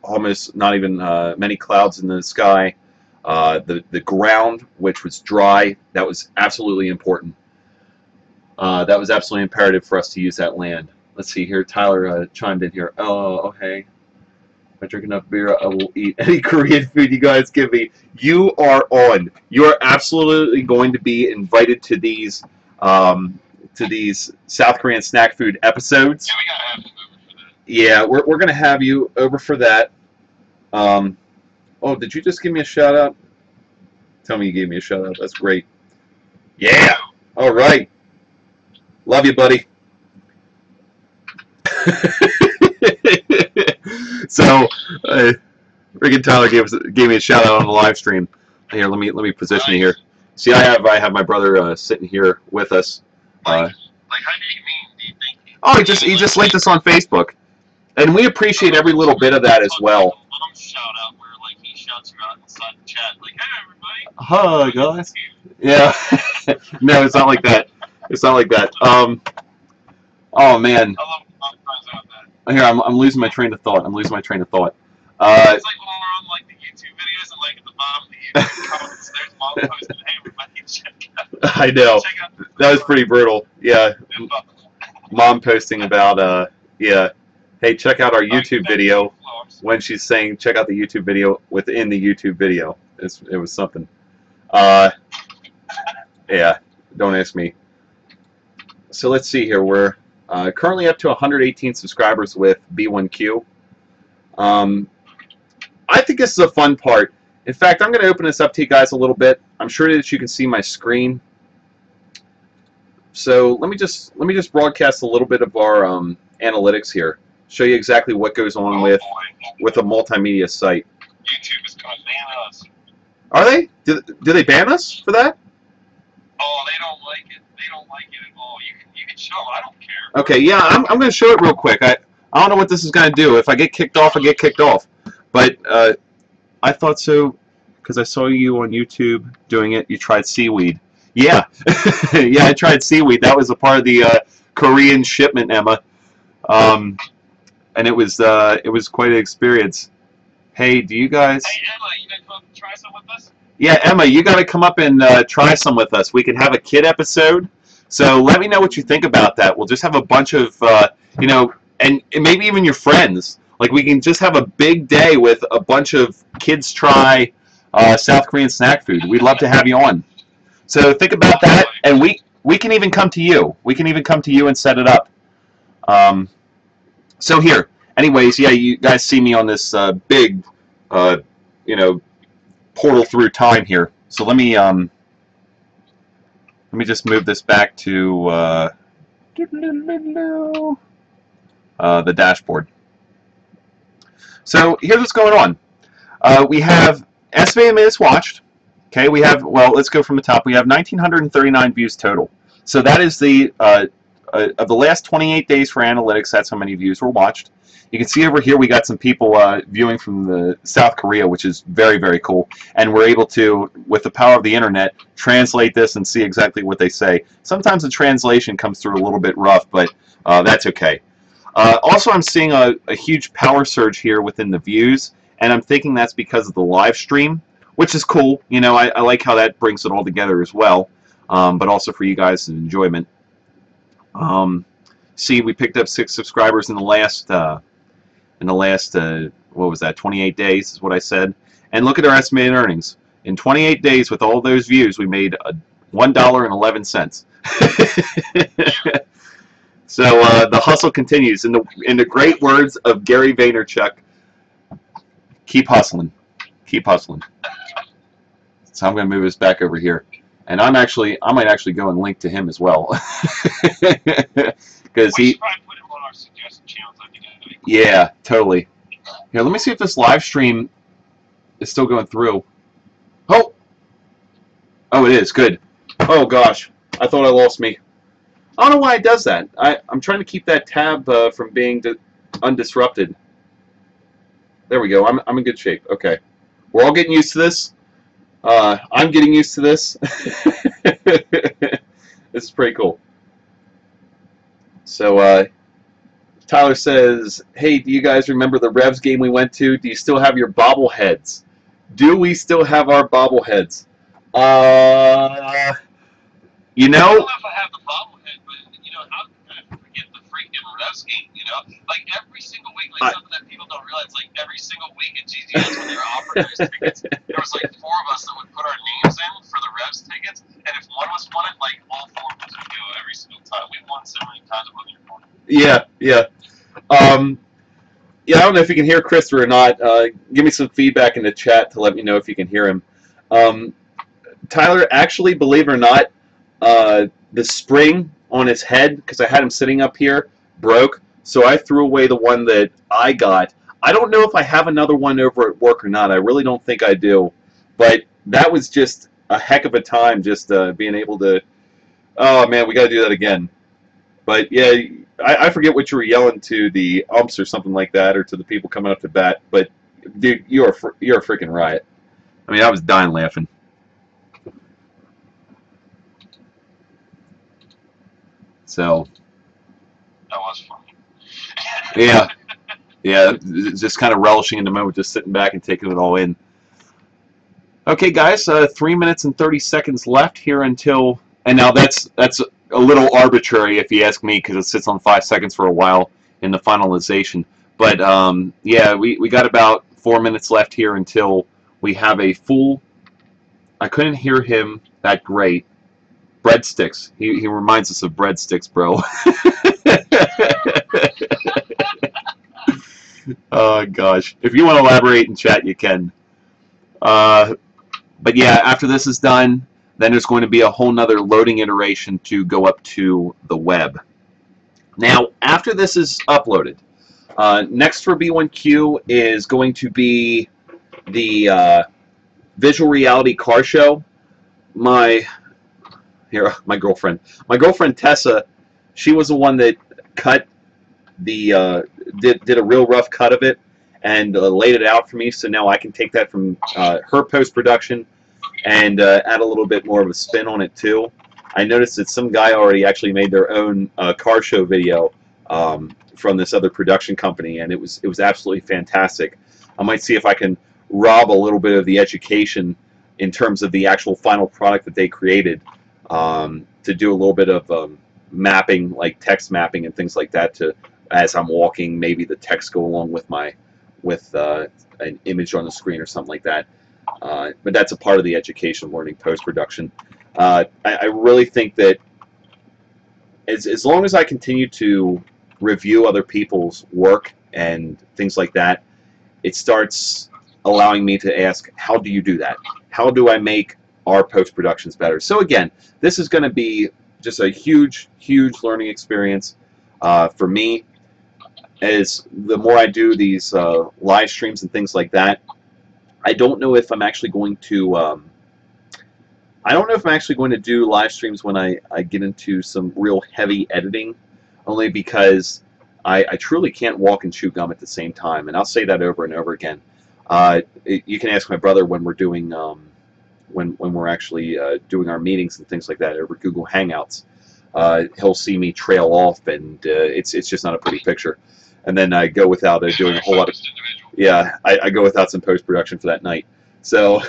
almost not even many clouds in the sky. The ground, which was dry, that was absolutely important. That was absolutely imperative for us to use that land. Let's see here. Tyler chimed in here. Oh, hey. If I drink enough beer, I will eat any Korean food you guys give me. You are on. You are absolutely going to be invited to these South Korean snack food episodes. Yeah, we gotta have you over for that. Yeah, we're gonna have you over for that. Oh, did you just give me a shout out? Tell me you gave me a shout out. That's great. Yeah. All right. Love you, buddy. So, Rick Tyler gave me a shout out on the live stream. Here, let me position you here. See, I have my brother sitting here with us. Like how do you mean? Do you think? Oh, he just linked us on Facebook, and we appreciate every little bit of that as well. Shout out where like he shouts you out inside the chat, like, "Hey, everybody!" Hi, guys. Yeah. No, it's not like that. It's not like that. Oh man. I love that. Here, I'm losing my train of thought. It's like when we're on like the YouTube videos and like at the bottom of the YouTube comments, there's mom posting, "Hey, everybody, check out." I know. That was pretty brutal. Yeah. Mom posting about yeah. Hey, check out our YouTube video when she's saying check out the YouTube video within the YouTube video. It was something. Yeah, don't ask me. So let's see here. We're currently up to 118 subscribers with B1Q. I think this is a fun part. In fact, I'm going to open this up to you guys a little bit. I'm sure that you can see my screen. So let me just broadcast a little bit of our analytics here. Show you exactly what goes on with a multimedia site. YouTube is going to ban us. Are they? Do they ban us for that? Oh, they don't like it. They don't like it at all. You can show them. I don't care. Okay, yeah, I'm going to show it real quick. I don't know what this is going to do. If I get kicked off, I get kicked off. But I thought so because I saw you on YouTube doing it. You tried seaweed. Yeah. Yeah, I tried seaweed. That was a part of the Korean shipment, Emma. And it was quite an experience. Hey, do you guys... Hey, Emma, you gonna come try some with us? Yeah, Emma, you got to come up and try some with us. We can have a kid episode. So let me know what you think about that. We'll just have a bunch of, you know, and maybe even your friends. Like, we can just have a big day with a bunch of kids try South Korean snack food. We'd love to have you on. So think about that, and we can even come to you. We can even come to you and set it up. So here, anyways, yeah, you guys see me on this big, you know, portal through time here. So let me just move this back to the dashboard. So here's what's going on. We have estimated minutes watched. Okay, we have, well, let's go from the top. We have 1,939 views total. So that is the of the last 28 days for analytics. That's how many views were watched. You can see over here we got some people viewing from the South Korea, which is very, very cool. And we're able to, with the power of the internet, translate this and see exactly what they say. Sometimes the translation comes through a little bit rough, but that's okay. Also, I'm seeing a huge power surge here within the views, and I'm thinking that's because of the live stream, which is cool. You know, I like how that brings it all together as well, but also for you guys' enjoyment. See, we picked up 6 subscribers in the last what was that, 28 days is what I said. And look at our estimated earnings. In 28 days, with all those views, we made $1.11. So the hustle continues. In the great words of Gary Vaynerchuk, Keep hustling. Keep hustling. So I'm going to move this back over here. And I might actually go and link to him as well. Because he... probably put him on our suggested channels, I think. Yeah, totally. Here, let me see if this live stream is still going through. Oh! Oh, it is. Good. Oh, gosh. I thought I lost me. I don't know why it does that. I'm trying to keep that tab from being undisrupted. There we go. I'm in good shape. Okay. We're all getting used to this. I'm getting used to this. This is pretty cool. So, Tyler says, hey, do you guys remember the Revs game we went to? Do you still have your bobbleheads? Do we still have our bobbleheads? You know... I don't know if I have the bobblehead, but, you know, how can I forget the freaking Revs game, you know? Like, every single week, like, something that people don't realize, like, every single week at GGS when they were offering those tickets, there was, like, 4 of us that would put our names in for the Revs tickets, and if one of us won it, like, all 4 of us would go every single time. We won so many times with your phone. Yeah, yeah. Yeah, I don't know if you can hear Christopher or not. Give me some feedback in the chat to let me know if you can hear him. Tyler, actually, believe it or not, the spring on his head, because I had him sitting up here, broke, so I threw away the one that I got. I don't know if I have another one over at work or not. I really don't think I do. But that was just a heck of a time, just being able to... Oh, man, we got to do that again. But, yeah, I forget what you were yelling to the umps or something like that, or to the people coming up to bat. But, dude, you're a freaking riot. I mean, I was dying laughing. So... That was funny. Yeah. Yeah, just kind of relishing in the moment, just sitting back and taking it all in. Okay, guys, 3 minutes and 30 seconds left here until... And now that's a little arbitrary, if you ask me, because it sits on 5 seconds for a while in the finalization. But, yeah, we got about 4 minutes left here until we have a full... I couldn't hear him that great. Breadsticks. He reminds us of breadsticks, bro. Oh, gosh. If you want to elaborate in chat, you can. But yeah, after this is done, then there's going to be a whole nother loading iteration to go up to the web. Now, after this is uploaded, next for B1Q is going to be the Visual Reality Car Show. My girlfriend Tessa, she was the one that cut the did a real rough cut of it and laid it out for me, so now I can take that from her post-production and add a little bit more of a spin on it too. I noticed that some guy already actually made their own car show video from this other production company, and it was absolutely fantastic. I might see if I can rob a little bit of the education in terms of the actual final product that they created, to do a little bit of mapping, like text mapping and things like that, to as I'm walking, maybe the text go along with an image on the screen or something like that. But that's a part of the education, learning post-production. I really think that as long as I continue to review other people's work and things like that, it starts allowing me to ask, how do you do that? How do I make our post-productions better? So again, this is going to be just a huge, huge learning experience for me. As the more I do these live streams and things like that, I don't know if I'm actually going to do live streams when I get into some real heavy editing, only because I truly can't walk and chew gum at the same time, and I'll say that over and over again. You can ask my brother when we're doing when we're actually doing our meetings and things like that over Google Hangouts. He'll see me trail off, and it's just not a pretty picture. And then I go without doing a whole lot of... Yeah, I go without some post-production for that night. So,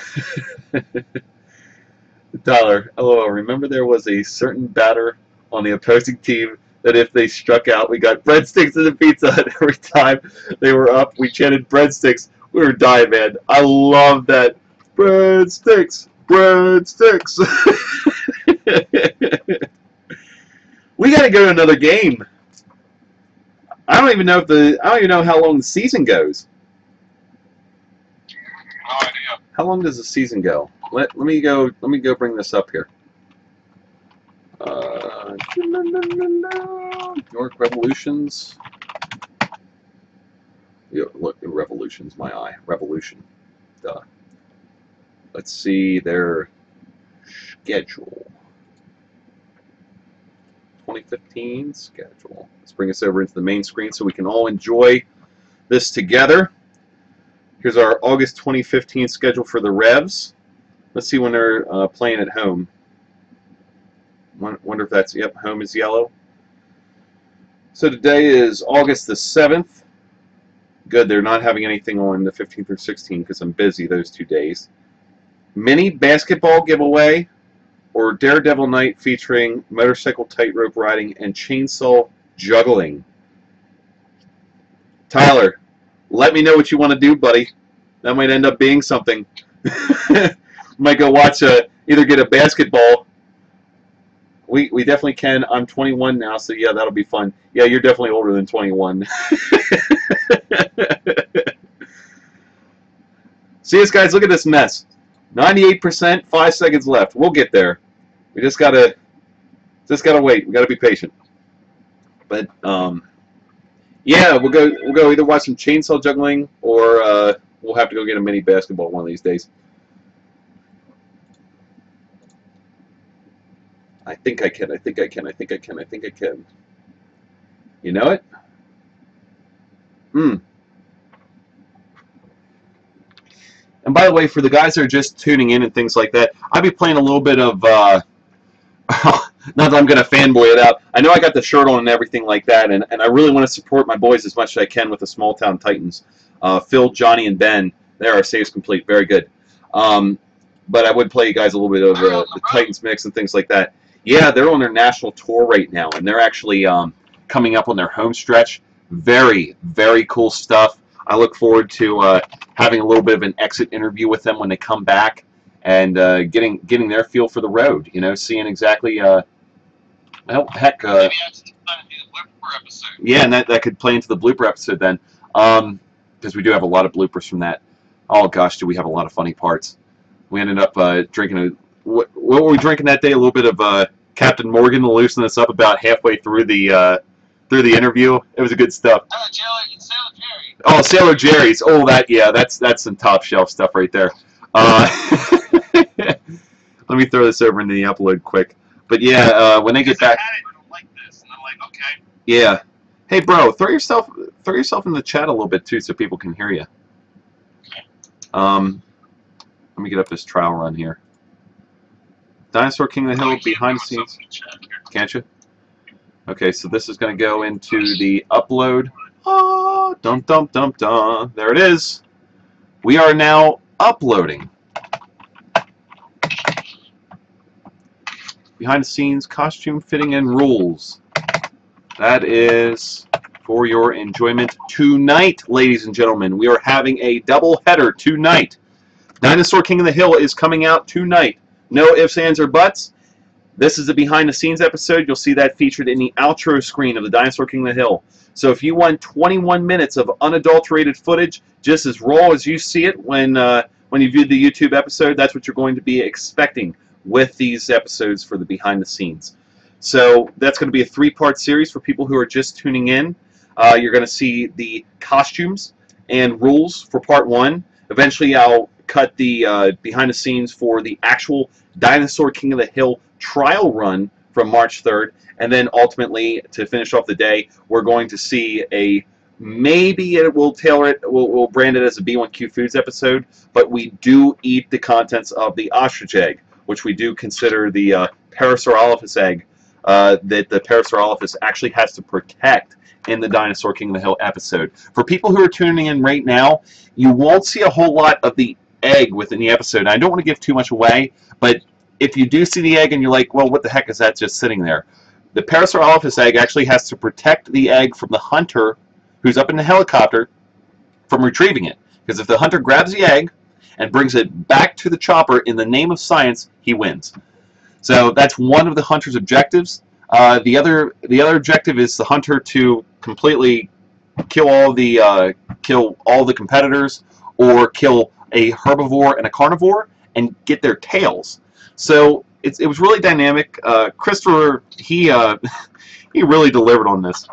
Tyler, LOL, remember there was a certain batter on the opposing team that if they struck out, we got breadsticks in the Pizza Hut every time they were up. We chanted breadsticks. We were dying, man. I love that. Breadsticks, breadsticks. We got to go to another game. I don't even know how long the season goes. How long does the season go? Let me go bring this up here. York Revolutions. Yeah, look, Revolution's my eye. Revolution. Duh. Let's see their schedule. 2015 schedule. Let's bring us over into the main screen so we can all enjoy this together. Here's our August 2015 schedule for the Revs. Let's see when they're playing at home. Wonder if that's, yep, home is yellow. So today is August the 7th. Good, they're not having anything on the 15th or 16th because I'm busy those 2 days. Mini basketball giveaway or Daredevil night featuring motorcycle tightrope riding and chainsaw juggling. Tyler, let me know what you want to do, buddy. That might end up being something. Might go watch either get a basketball. We definitely can. I'm 21 now, so yeah, that'll be fun. Yeah, you're definitely older than 21. See us, guys. Look at this mess. 98%, 5 seconds left. We'll get there. We just gotta wait. We gotta be patient. But yeah, we'll go either watch some chainsaw juggling or we'll have to go get a mini basketball one of these days. I think I can. I think I can. I think I can. I think I can. You know it? And by the way, for the guys that are just tuning in and things like that, I'll be playing a little bit of, not that I'm going to fanboy it out. I know I got the shirt on and everything like that, and I really want to support my boys as much as I can with the Small Town Titans. Phil, Johnny, and Ben, there are saves complete. Very good. But I would play you guys a little bit of the Titans mix and things like that. Yeah, they're on their national tour right now, and they're actually coming up on their home stretch. Very, very cool stuff. I look forward to having a little bit of an exit interview with them when they come back and getting their feel for the road. You know, seeing exactly, well, heck, yeah, and that could play into the blooper episode then, because we do have a lot of bloopers from that. Oh gosh, do we have a lot of funny parts. We ended up drinking what were we drinking that day? A little bit of Captain Morgan to loosen us up about halfway through the interview. It was good stuff. Oh, Sailor Jerry's. Oh, that's some top shelf stuff right there. Let me throw this over into the upload quick. But yeah, when they get back. Yeah. Hey, bro, throw yourself in the chat a little bit too, so people can hear you. Let me get up this trial run here. Dinosaur King of the Hill behind the scenes. Can't you? Okay, so this is going to go into the upload. Oh, dum dum dum dum. There it is. We are now uploading. Behind the scenes, costume fitting and rules. That is for your enjoyment tonight, ladies and gentlemen. We are having a double header tonight. Dinosaur King of the Hill is coming out tonight. No ifs, ands, or buts. This is the behind the scenes episode. You'll see that featured in the outro screen of the Dinosaur King of the Hill. So if you want 21 minutes of unadulterated footage, just as raw as you see it when you viewed the YouTube episode, that's what you're going to be expecting with these episodes for the behind the scenes. So that's going to be a 3-part series for people who are just tuning in. You're going to see the costumes and rules for part 1. Eventually I'll cut the behind the scenes for the actual Dinosaur King of the Hill trial run from March 3rd, and then ultimately to finish off the day we're going to see maybe we'll tailor it, we'll brand it as a B1Q Foods episode, but we do eat the contents of the ostrich egg, which we do consider the Parasaurolophus egg that the Parasaurolophus actually has to protect in the Dinosaur King of the Hill episode. For people who are tuning in right now, you won't see a whole lot of the egg within the episode. I don't want to give too much away, but if you do see the egg and you're like, well, what the heck is that just sitting there? The Parasaurolophus egg actually has to protect the egg from the hunter who's up in the helicopter from retrieving it. Because if the hunter grabs the egg and brings it back to the chopper in the name of science, he wins. So that's one of the hunter's objectives. The other objective is the hunter to completely kill all the competitors, or kill a herbivore and a carnivore and get their tails. So it was really dynamic. Christopher, he he really delivered on this.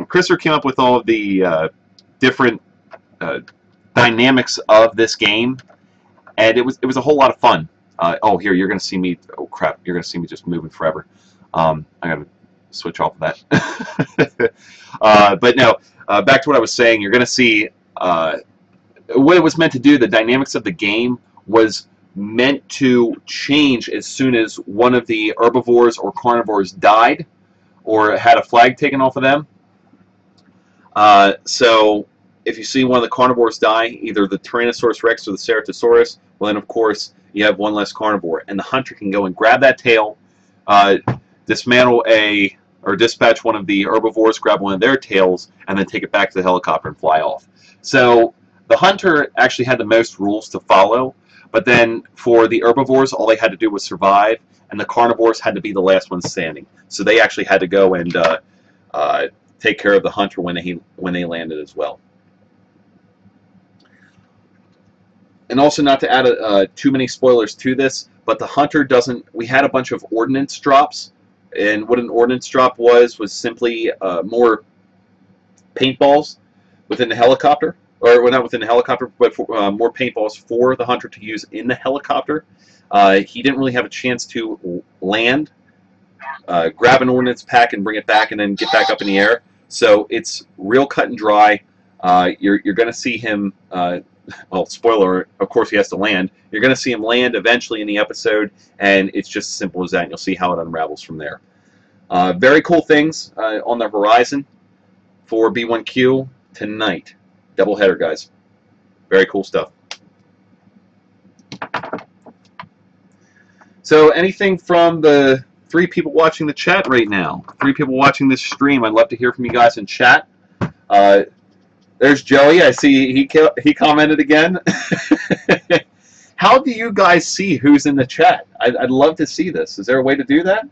Christopher came up with all of the different dynamics of this game, and it was a whole lot of fun. Oh, here, you're going to see me. Oh crap, you're going to see me just moving forever. I got to switch off of that. But no, back to what I was saying. You're going to see what it was meant to do. The dynamics of the game was meant to change as soon as one of the herbivores or carnivores died or had a flag taken off of them. So if you see one of the carnivores die, either the Tyrannosaurus Rex or the Ceratosaurus, well then of course you have one less carnivore, and the hunter can go and grab that tail, dismantle or dispatch one of the herbivores, grab one of their tails, and then take it back to the helicopter and fly off. So the hunter actually had the most rules to follow, but then for the herbivores, all they had to do was survive, and the carnivores had to be the last ones standing. So they actually had to go and take care of the hunter when they landed as well. And also, not to add too many spoilers to this, but the hunter doesn't. We had a bunch of ordnance drops, and what an ordnance drop was simply more paintballs within the helicopter, or well, not within the helicopter, but more paintballs for the hunter to use in the helicopter. He didn't really have a chance to land, grab an ordnance pack, and bring it back, and then get back up in the air. So it's real cut and dry. You're going to see him. Well, spoiler, of course he has to land. You're going to see him land eventually in the episode, and it's just as simple as that, and you'll see how it unravels from there. Very cool things on the horizon for B1Q tonight. Doubleheader, guys. Very cool stuff. So anything from the 3 people watching the chat right now? 3 people watching this stream. I'd love to hear from you guys in chat. There's Joey. I see he commented again. How do you guys see who's in the chat? I'd love to see this. Is there a way to do that?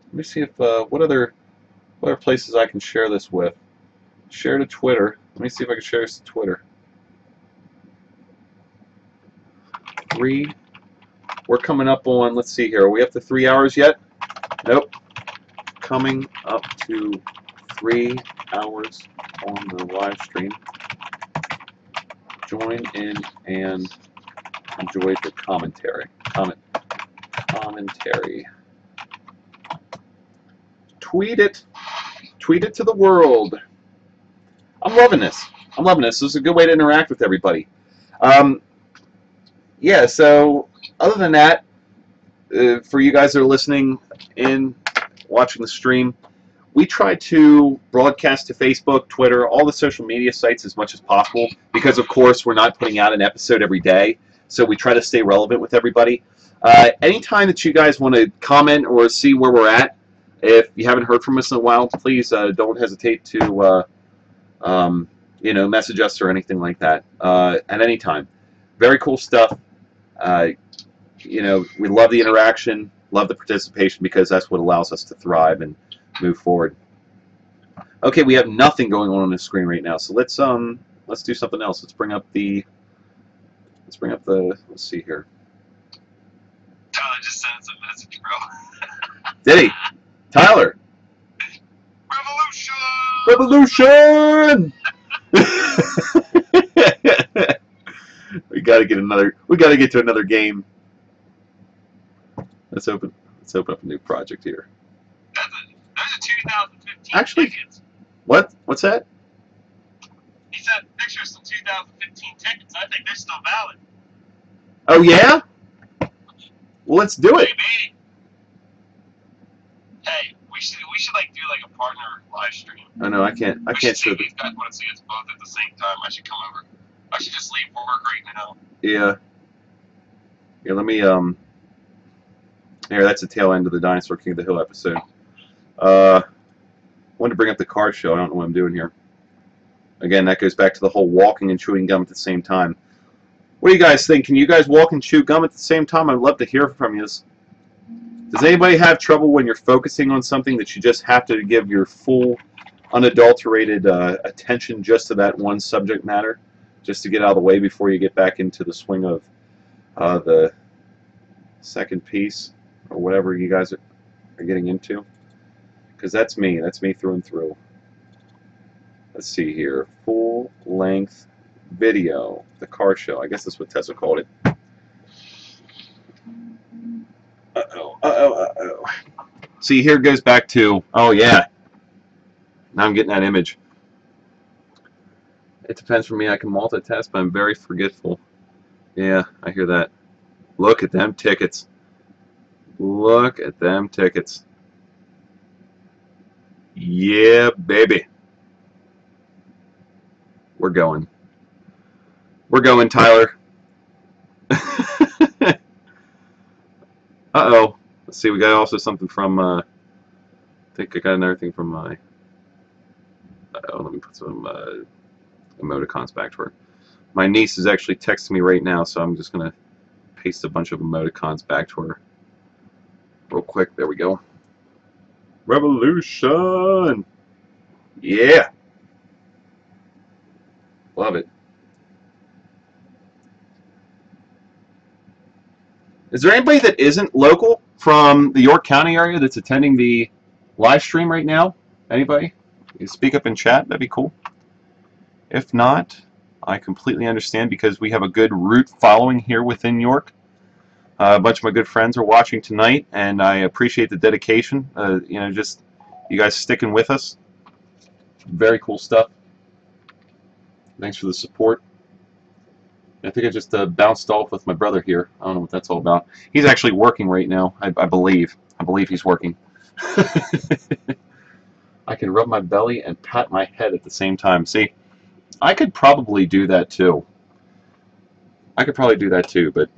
Let me see if what other places I can share this with. Share to Twitter. Let me see if I can share this to Twitter. 3. We're coming up on. Let's see here. Are we up to 3 hours yet? Nope. Coming up to 3 hours on the live stream. Join in and enjoy the commentary. Commentary. Tweet it. Tweet it to the world. I'm loving this. I'm loving this. This is a good way to interact with everybody. Yeah, so other than that, for you guys that are listening in, watching the stream, we try to broadcast to Facebook, Twitter, all the social media sites as much as possible because, of course, we're not putting out an episode every day, so we try to stay relevant with everybody. Anytime that you guys want to comment or see where we're at, if you haven't heard from us in a while, please don't hesitate to message us or anything like that at any time. Very cool stuff. We love the interaction. Love the participation because that's what allows us to thrive and move forward. Okay, we have nothing going on the screen right now, so let's do something else. Let's bring up the. Let's see here. Tyler just sent us a message, bro. Did he? Tyler. Revolution. We gotta get to another game. Let's open up a new project here. There's a 2015 Actually, tickets. What's that? He sent pictures of 2015 tickets. I think they're still valid. Oh yeah? Well, let's do it. Maybe. Hey, we should like do like a partner live stream. I know I can't show these guys want to see us both at the same time. I should come over. I should just leave work right now. Yeah. Here, let me Here, that's the tail end of the Dinosaur King of the Hill episode. I wanted to bring up the card show. I don't know what I'm doing here. Again, that goes back to the whole walking and chewing gum at the same time. What do you guys think? Can you guys walk and chew gum at the same time? I'd love to hear from you. Does anybody have trouble when you're focusing on something that you just have to give your full unadulterated attention just to that one subject matter, just to get out of the way before you get back into the swing of the second piece or whatever you guys are getting into. Because that's me through and through. Let's see here, full length video, the car show. I guess that's what Tessa called it. Uh-oh. See, here it goes back to, oh yeah, now I'm getting that image. It depends for me. I can multitask, but I'm very forgetful. Yeah, I hear that. Look at them tickets. Look at them tickets. Yeah, baby. We're going. We're going, Tyler. Uh-oh. Let's see, we got also something from, I think I got another thing from my, let me put some emoticons back to her. My niece is actually texting me right now, so I'm just going to paste a bunch of emoticons back to her real quick. There we go. Revolution! Yeah! Love it. Is there anybody that isn't local from the York County area that's attending the live stream right now? Anybody? You speak up in chat, that'd be cool. If not, I completely understand because we have a good root following here within York. A bunch of my good friends are watching tonight, and I appreciate the dedication. You know, just you guys sticking with us. Very cool stuff. Thanks for the support. I think I just bounced off with my brother here. I don't know what that's all about. He's actually working right now, I believe. I believe he's working. I can rub my belly and pat my head at the same time. See, I could probably do that too. I could probably do that too, but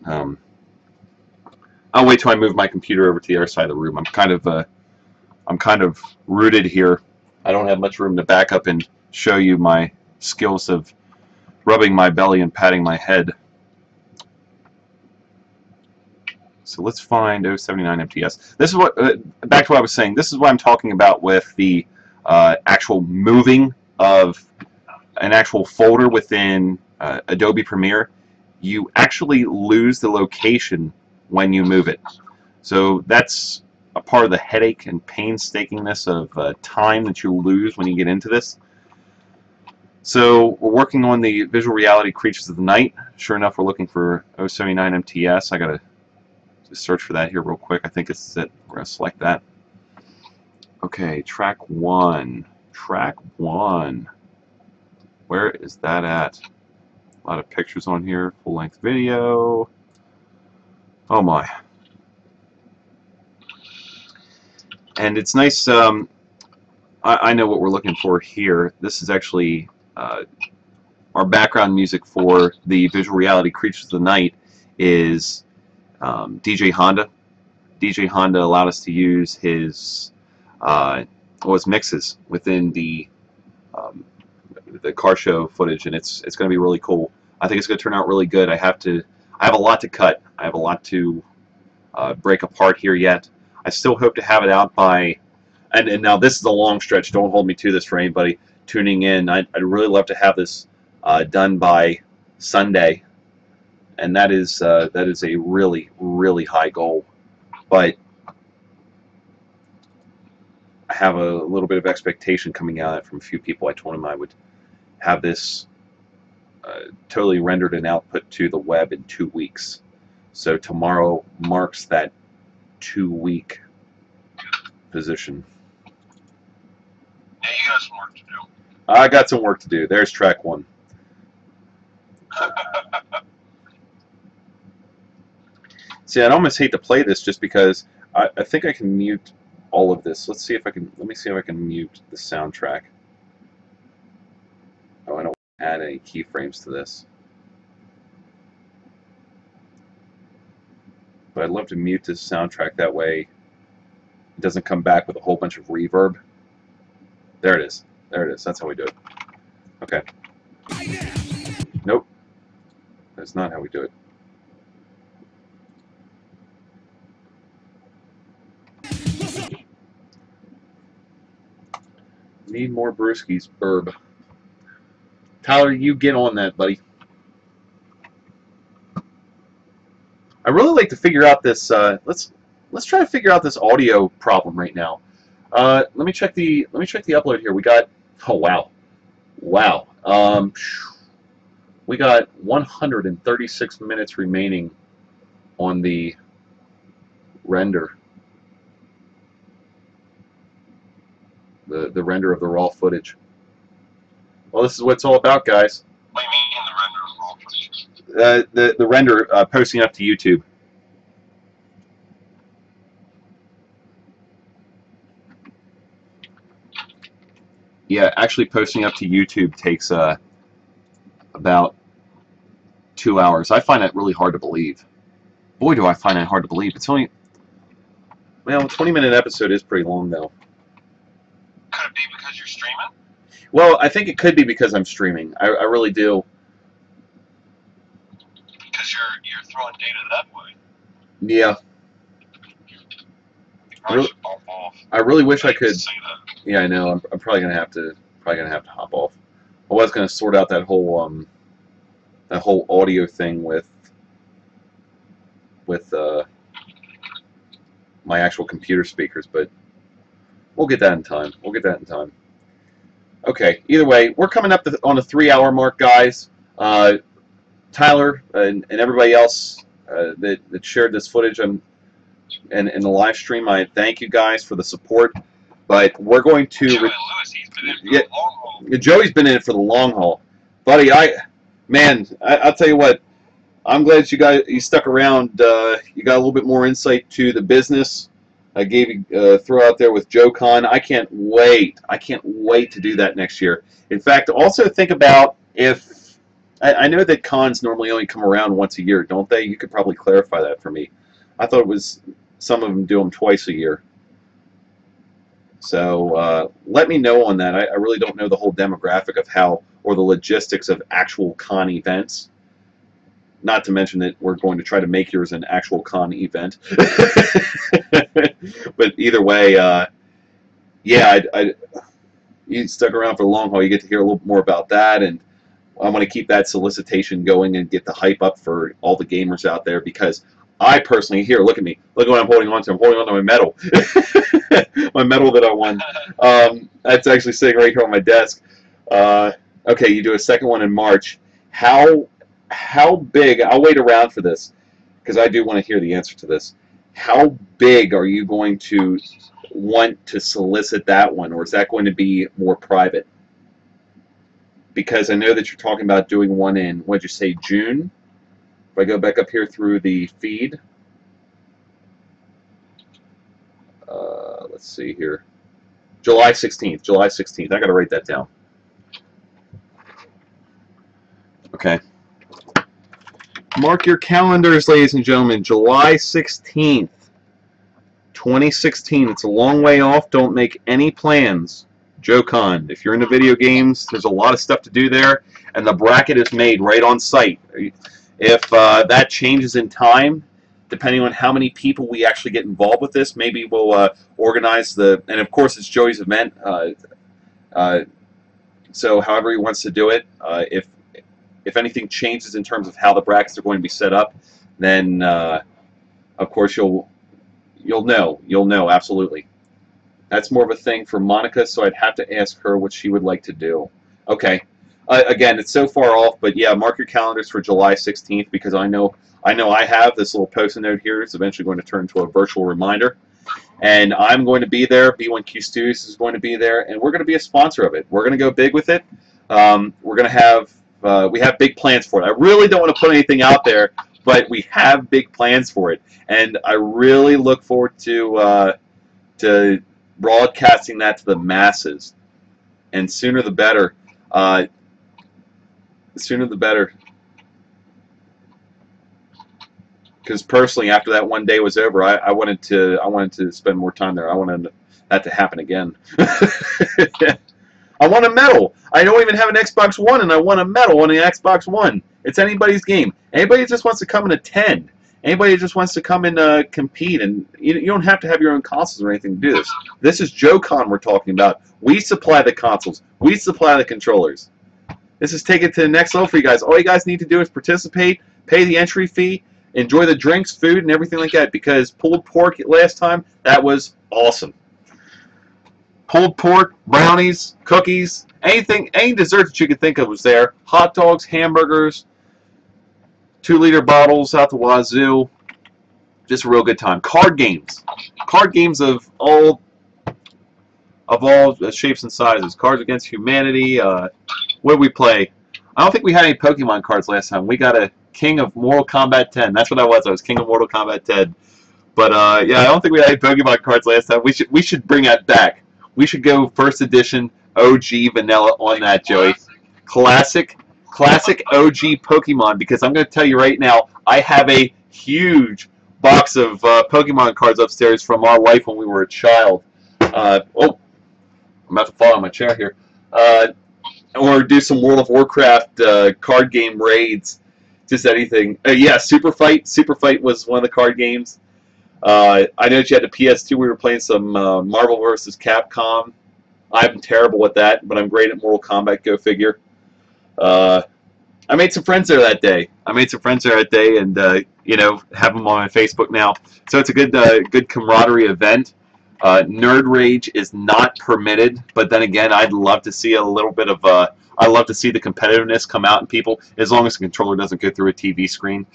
I'll wait till I move my computer over to the other side of the room. I'm kind of rooted here. I don't have much room to back up and show you my skills of rubbing my belly and patting my head. So let's find 079 MTS. This is what, back to what I was saying, this is what I'm talking about with the actual moving of an actual folder within Adobe Premiere. You actually lose the location when you move it. So that's a part of the headache and painstakingness of time that you lose when you get into this. So we're working on the visual reality Creatures of the Night. Sure enough, we're looking for 079 MTS. I gotta just search for that here real quick. I think it's it. We're gonna select that. Okay, track 1. Track 1. Where is that at? A lot of pictures on here. Full-length video. Oh my. And it's nice. I know what we're looking for here. This is actually our background music for the visual reality Creatures of the Night is DJ Honda. DJ Honda allowed us to use his mixes within the car show footage, and it's going to be really cool. I think it's going to turn out really good. I have a lot to cut. I have a lot to break apart here yet. I still hope to have it out by, and now this is a long stretch. Don't hold me to this for anybody tuning in. I'd really love to have this done by Sunday, and that is a really, really high goal. But I have a little bit of expectation coming out from a few people. I told them I would have this totally rendered and output to the web in 2 weeks. So tomorrow marks that 2-week position. Yeah, you got some work to do. I got some work to do. There's track 1. See, I'd almost hate to play this just because I think I can mute all of this. Let's see if I can. Let me see if I can mute the soundtrack. Oh, I don't add any keyframes to this. But I'd love to mute this soundtrack. That way it doesn't come back with a whole bunch of reverb. There it is. There it is. That's how we do it. Okay. Nope. That's not how we do it. Need more brewskis, Burb. Tyler, you get on that, buddy. I really like to figure out this. Let's try to figure out this audio problem right now. Let me check the upload here. We got. Oh wow, wow. We got 136 minutes remaining on the render. The render of the raw footage. Well, this is what it's all about, guys. What do you mean the render of raw footage? The render posting up to YouTube. Yeah, actually posting up to YouTube takes about 2 hours. I find that really hard to believe. Boy, do I find that hard to believe. It's only, well, a 20-minute episode is pretty long, though. Could it be because you're streaming? Well, I think it could be because I'm streaming. I really do. Because you're throwing data that way. Yeah. I really wish I could. Yeah, I know. I'm probably gonna have to hop off. I was gonna sort out that whole audio thing with my actual computer speakers, but we'll get that in time. Okay. Either way, we're coming up on the 3-hour mark, guys. Tyler and everybody else that shared this footage in the live stream, I thank you guys for the support. But we're going to. Joey Lewis, he's been in for the long haul. Joey's been in it for the long haul, buddy. I'll tell you what. I'm glad you stuck around. You got a little bit more insight to the business. I gave you throw out there with Joe Con. I can't wait. To do that next year. In fact, also think about if I know that cons normally only come around once a year, don't they? You could probably clarify that for me. I thought it was some of them do them twice a year. So let me know on that. I really don't know the whole demographic of how or the logistics of actual con events. Not to mention that we're going to try to make yours an actual con event. But either way, yeah, you stuck around for the long haul. You get to hear a little more about that, and I want to keep that solicitation going and get the hype up for all the gamers out there, because I personally, here, look at me. Look what I'm holding on to. I'm holding on to my medal. My medal that I won. That's actually sitting right here on my desk. Okay, you do a second one in March. How big, I'll wait around for this, because I do want to hear the answer to this. How big are you going to want to solicit that one, or is that going to be more private? Because I know that you're talking about doing one in, what'd you say, June? If I go back up here through the feed, let's see here, July 16th. July 16th. I got to write that down. Okay. Mark your calendars, ladies and gentlemen. July 16th, 2016. It's a long way off. Don't make any plans. JoeCon. If you're into video games, there's a lot of stuff to do there, and the bracket is made right on site. If that changes in time, depending on how many people we actually get involved with this, maybe we'll organize the, and of course it's Joey's event, so however he wants to do it, if anything changes in terms of how the brackets are going to be set up, then of course you'll know, absolutely. That's more of a thing for Monica, so I'd have to ask her what she would like to do. Okay. Again, it's so far off, but yeah, mark your calendars for July 16th, because I know I have this little post-it note here. It's eventually going to turn into a virtual reminder, and I'm going to be there. B1Q Studios is going to be there, and we're going to be a sponsor of it. We're going to go big with it. We're going to have we have big plans for it. I really don't want to put anything out there, but we have big plans for it, and I really look forward to broadcasting that to the masses, and sooner the better. The sooner the better. Because personally, after that one day was over, I wanted to spend more time there. I wanted that to happen again. I want a medal. I don't even have an Xbox One, and I want a medal on the Xbox One. It's anybody's game. Anybody that just wants to come and attend Anybody that just wants to come and compete, and you don't have to have your own consoles or anything to do this. This is JoeCon we're talking about. We supply the consoles. We supply the controllers. This is taking it to the next level for you guys. All you guys need to do is participate, pay the entry fee, enjoy the drinks, food, and everything like that, because pulled pork last time, that was awesome. Pulled pork, brownies, cookies, anything, any dessert that you could think of was there. Hot dogs, hamburgers, 2-liter bottles out the wazoo. Just a real good time. Card games. Card games of all shapes and sizes. Cards Against Humanity. What did we play? I don't think we had any Pokemon cards last time. We got a King of Mortal Kombat 10. That's what I was. I was King of Mortal Kombat 10. But yeah, I don't think we had any Pokemon cards last time. We should bring that back. We should go first edition OG vanilla on that, Joey. Classic OG Pokemon, because I'm going to tell you right now, I have a huge box of Pokemon cards upstairs from our life when we were a child. Oh, I'm about to fall on my chair here. Or do some World of Warcraft card game raids. Just anything. Yeah, Super Fight. Super Fight was one of the card games. I know that you had the PS2. We were playing some Marvel vs. Capcom. I'm terrible at that, but I'm great at Mortal Kombat, go figure. I made some friends there that day. And you know, have them on my Facebook now. So it's a good camaraderie event. Nerd rage is not permitted, but then again, I'd love to see a little bit of I love to see the competitiveness come out in people, as long as the controller doesn't go through a TV screen.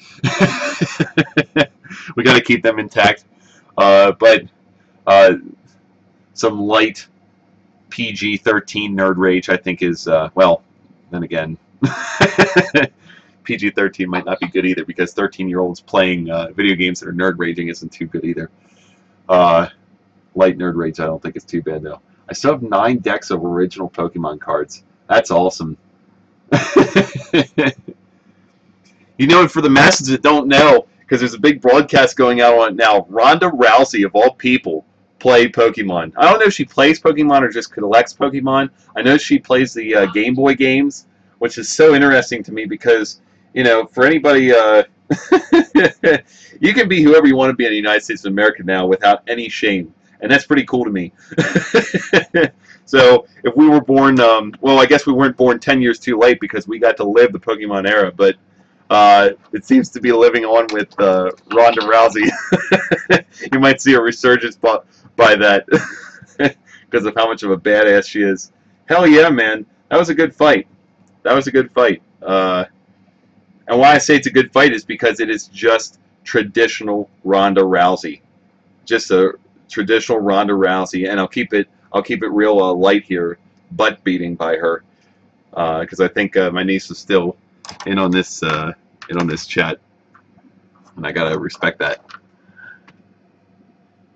We got to keep them intact. But some light PG-13 nerd rage, I think, is well. Then again, PG-13 might not be good either, because 13-year-olds playing video games that are nerd raging isn't too good either. Light nerd rage, I don't think it's too bad though. I still have 9 decks of original Pokemon cards. That's awesome. You know, and for the masses that don't know, because there's a big broadcast going out on it now, Ronda Rousey, of all people, played Pokemon. I don't know if she plays Pokemon or just collects Pokemon. I know she plays the Game Boy games, which is so interesting to me because, you know, for anybody, you can be whoever you want to be in the United States of America now without any shame. And that's pretty cool to me. So if we were born, well, I guess we weren't born 10 years too late because we got to live the Pokemon era, but it seems to be living on with Ronda Rousey. You might see a resurgence by that because of how much of a badass she is. Hell yeah, man. That was a good fight. That was a good fight. And why I say it's a good fight is because it is just traditional Ronda Rousey. Just a traditional Ronda Rousey, and I'll keep it real light here, butt beating by her, because I think my niece is still in on this chat, and I gotta respect that.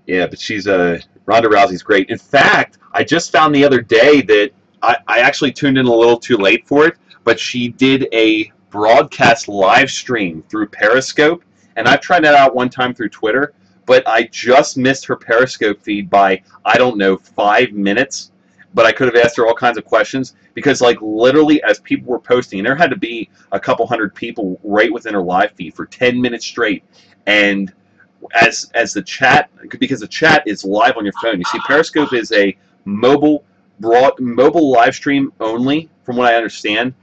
Yeah, but she's Ronda Rousey's great. In fact, I just found the other day that I actually tuned in a little too late for it, but she did a broadcast live stream through Periscope, and I've tried that out one time through Twitter. But I just missed her Periscope feed by, I don't know, 5 minutes. But I could have asked her all kinds of questions because, like, literally as people were posting, and there had to be a couple hundred people right within her live feed for 10 minutes straight. And as the chat, because the chat is live on your phone. You see, Periscope is a mobile live stream only, from what I understand.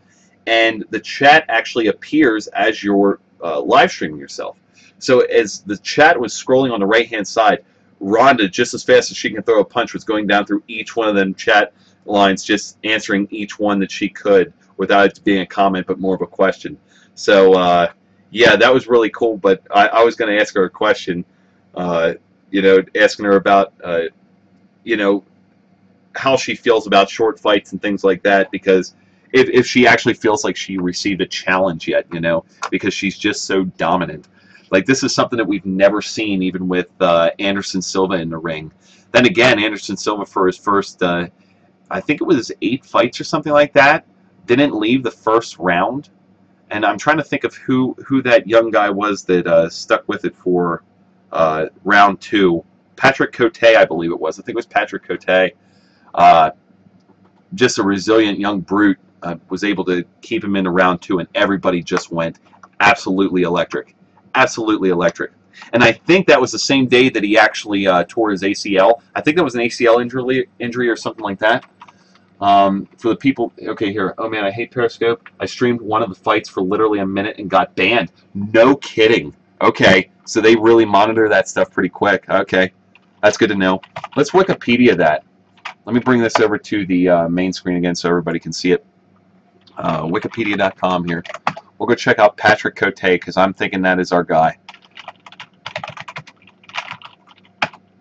And the chat actually appears as you're live streaming yourself. So as the chat was scrolling on the right-hand side, Rhonda, just as fast as she can throw a punch, was going down through each one of them chat lines, just answering each one that she could without it being a comment, but more of a question. So, yeah, that was really cool. But I was going to ask her a question, you know, asking her about, you know, how she feels about short fights and things like that, because if she actually feels like she received a challenge yet, you know, because she's just so dominant. Like, this is something that we've never seen, even with Anderson Silva in the ring. Then again, Anderson Silva, for his first, I think it was 8 fights or something like that, didn't leave the first round. And I'm trying to think of who that young guy was that stuck with it for round 2. Patrick Cote, I believe it was. I think it was Patrick Cote. Just a resilient young brute. Was able to keep him into round 2, and everybody just went absolutely electric. absolutely electric. And I think that was the same day that he actually tore his ACL. I think that was an ACL injury or something like that. For the people, okay, here. Oh man, I hate Periscope. I streamed one of the fights for literally a minute and got banned. No kidding. Okay, so they really monitor that stuff pretty quick. Okay, that's good to know. Let's Wikipedia that. Let me bring this over to the main screen again so everybody can see it. Wikipedia.com here. We'll go check out Patrick Cote because I'm thinking that is our guy.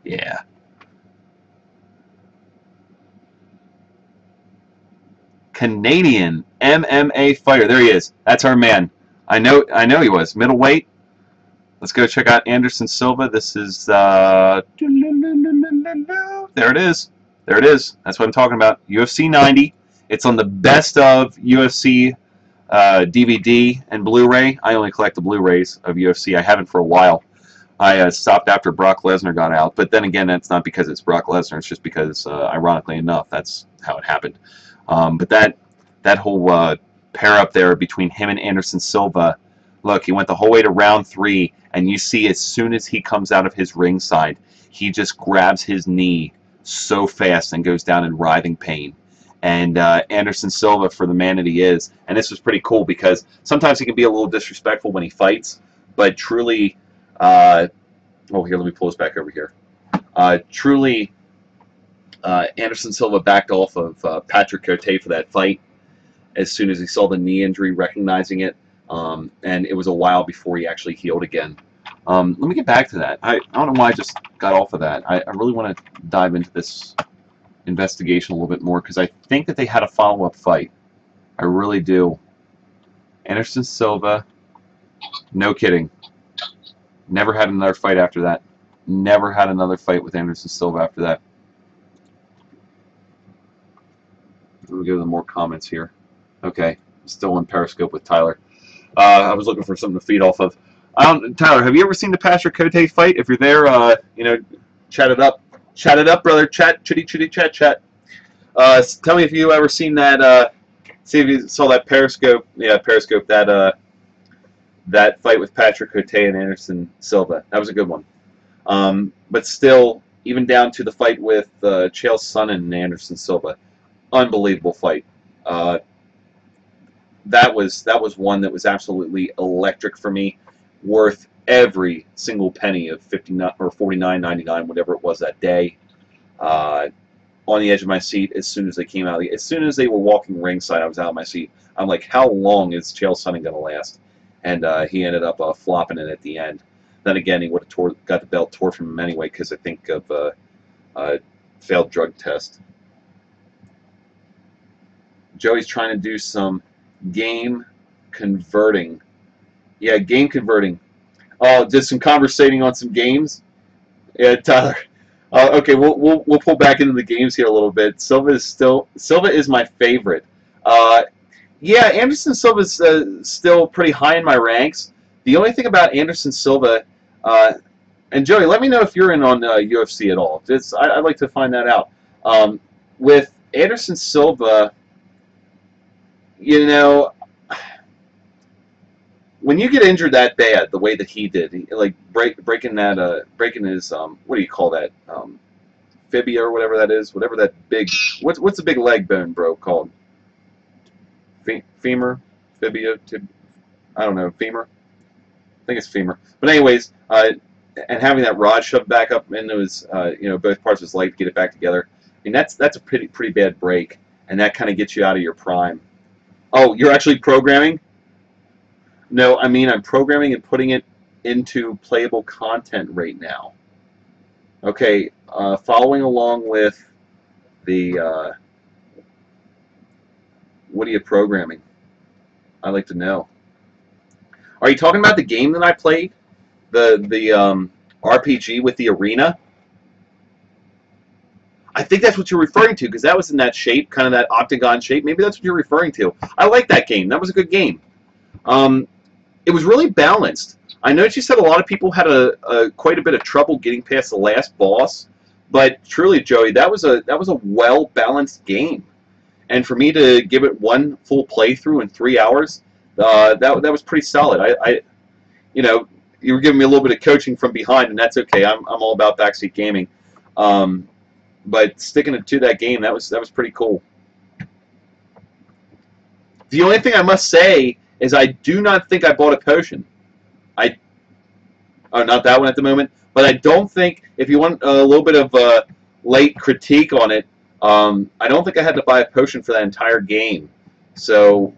Yeah. Canadian MMA fighter. There he is. That's our man. I know he was. Middleweight. Let's go check out Anderson Silva. This is there it is. There it is. That's what I'm talking about. UFC 90. It's on the best of UFC DVD and Blu-ray. I only collect the Blu-rays of UFC. I haven't for a while. I stopped after Brock Lesnar got out. But then again, that's not because it's Brock Lesnar. It's just because, ironically enough, that's how it happened. But that whole pair up there between him and Anderson Silva, look, he went the whole way to round 3, and you see as soon as he comes out of his ringside, he just grabs his knee so fast and goes down in writhing pain. And Anderson Silva, for the man that he is, and this was pretty cool because sometimes he can be a little disrespectul when he fights, but truly, oh, here, let me pull this back over here. Truly, Anderson Silva backed off of Patrick Cote for that fight as soon as he saw the knee injury, recognizing it, and it was a while before he actually healed again. Let me get back to that. I don't know why I just got off of that. I really want to dive into this investigation a little bit more because I think that they had a follow-up fight. I really do. Anderson Silva, no kidding. Never had another fight after that. Never had another fight with Anderson Silva after that. Let me go to the more comments here. Okay, still in Periscope with Tyler. I was looking for something to feed off of. Tyler, have you ever seen the Patrick Cote fight? If you're there, you know, chat it up. Chat it up, brother. Chat, chitty, chat. Tell me if you ever seen that. See if you saw that Periscope. Yeah, Periscope. That fight with Patrick Cote and Anderson Silva. That was a good one. But still, even down to the fight with Chael Sonnen and Anderson Silva, unbelievable fight. That was one that was absolutely electric for me, worth every single penny of $59 or $49.99, whatever it was that day. On the edge of my seat as soon as they came out. As soon as they were walking ringside, I was out of my seat. I'm like, how long is Chael Sonnen going to last? And he ended up flopping it at the end. Then again, he would have got the belt tore from him anyway because I think of a failed drug test. Joey's trying to do some game converting. Yeah, game converting. Oh, did some conversating on some games. Yeah, Tyler. Okay, we'll pull back into the games here a little bit. Silva is my favorite. Yeah, Anderson Silva is still pretty high in my ranks. The only thing about Anderson Silva, and Joey, let me know if you're in on UFC at all. I'd like to find that out. With Anderson Silva, you know, when you get injured that bad, the way that he did, like breaking his what do you call that, fibia or whatever that is, whatever that big, what's the big leg bone, bro, called? Femur, fibia, I don't know, femur. I think it's femur. But anyways, and having that rod shoved back up into his, you know, both parts of his leg to get it back together. I mean, that's a pretty bad break, and that kind of gets you out of your prime. Oh, you're actually programming? No, I mean I'm programming and putting it into playable content right now. Okay, following along with the, what are you programming? I'd like to know. Are you talking about the game that I played? The RPG with the arena? I think that's what you're referring to, because that was in that shape, kind of that octagon shape. Maybe that's what you're referring to. I like that game. That was a good game. It was really balanced. I noticed you said a lot of people had quite a bit of trouble getting past the last boss, but truly, Joey, that was a well-balanced game. And for me to give it one full playthrough in 3 hours, that was pretty solid. You know, you were giving me a little bit of coaching from behind, and that's okay. I'm all about backseat gaming. But sticking to that game, that was pretty cool. The only thing I must say is I do not think I bought a potion. Not that one at the moment, but I don't think, if you want a little bit of a late critique on it, I don't think I had to buy a potion for that entire game. So,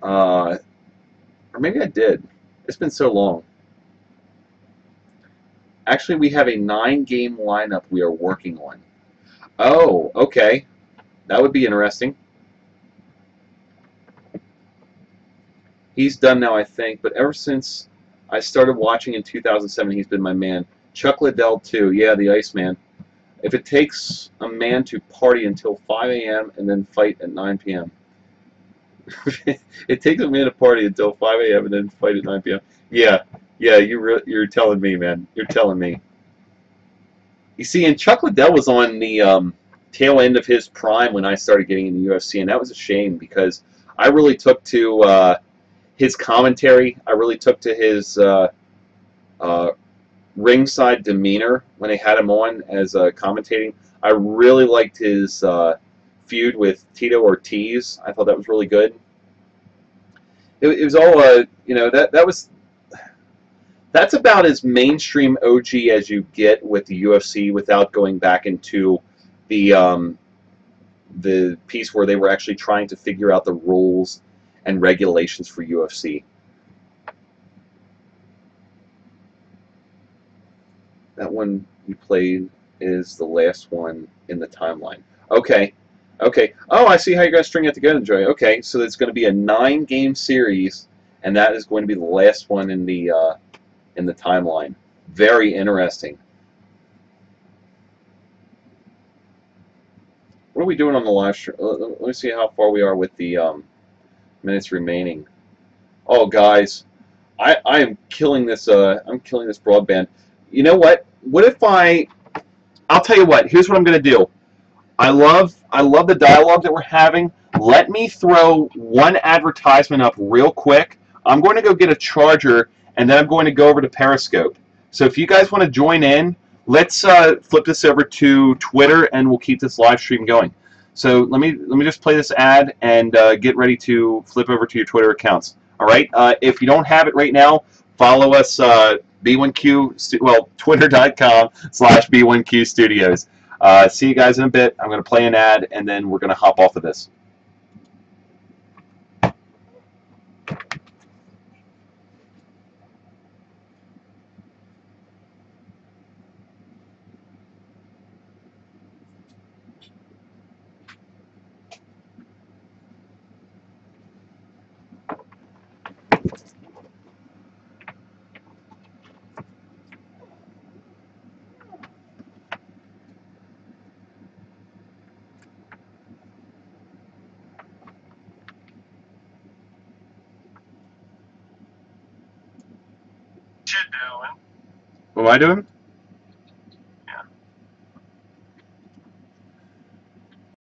or maybe I did. It's been so long. Actually, we have a 9-game lineup we are working on. Oh, okay. That would be interesting. He's done now, I think, but ever since I started watching in 2007, he's been my man. Chuck Liddell, too. Yeah, the Iceman. If it takes a man to party until 5 a.m. and then fight at 9 p.m. It takes a man to party until 5 a.m. and then fight at 9 p.m. Yeah, you're telling me, man. You're telling me. You see, and Chuck Liddell was on the tail end of his prime when I started getting into UFC, and that was a shame because I really took to his commentary. I really took to his ringside demeanor when they had him on as commentating. I really liked his feud with Tito Ortiz. I thought that was really good. It was all, that's about as mainstream OG as you get with the UFC without going back into the piece where they were actually trying to figure out the rules and regulations for UFC. That one you played is the last one in the timeline. Okay. Okay. Oh, I see how you're going to string it together, Joy. Okay, so it's going to be a 9-game series, and that is going to be the last one in the timeline. Very interesting. What are we doing on the live stream? Let me see how far we are with the minutes remaining. Oh, guys, I am killing this. I'm killing this broadband. You know what? What if I'll tell you what. Here's what I'm going to do. I love the dialogue that we're having. Let me throw one advertisement up real quick. I'm going to go get a charger, and then I'm going to go over to Periscope. So if you guys want to join in, let's flip this over to Twitter, and we'll keep this live stream going. So let me just play this ad and get ready to flip over to your Twitter accounts. All right. If you don't have it right now, follow us B1Q. Well, Twitter.com/B1Q Studios. See you guys in a bit. I'm going to play an ad, and then we're going to hop off of this. What am I doing?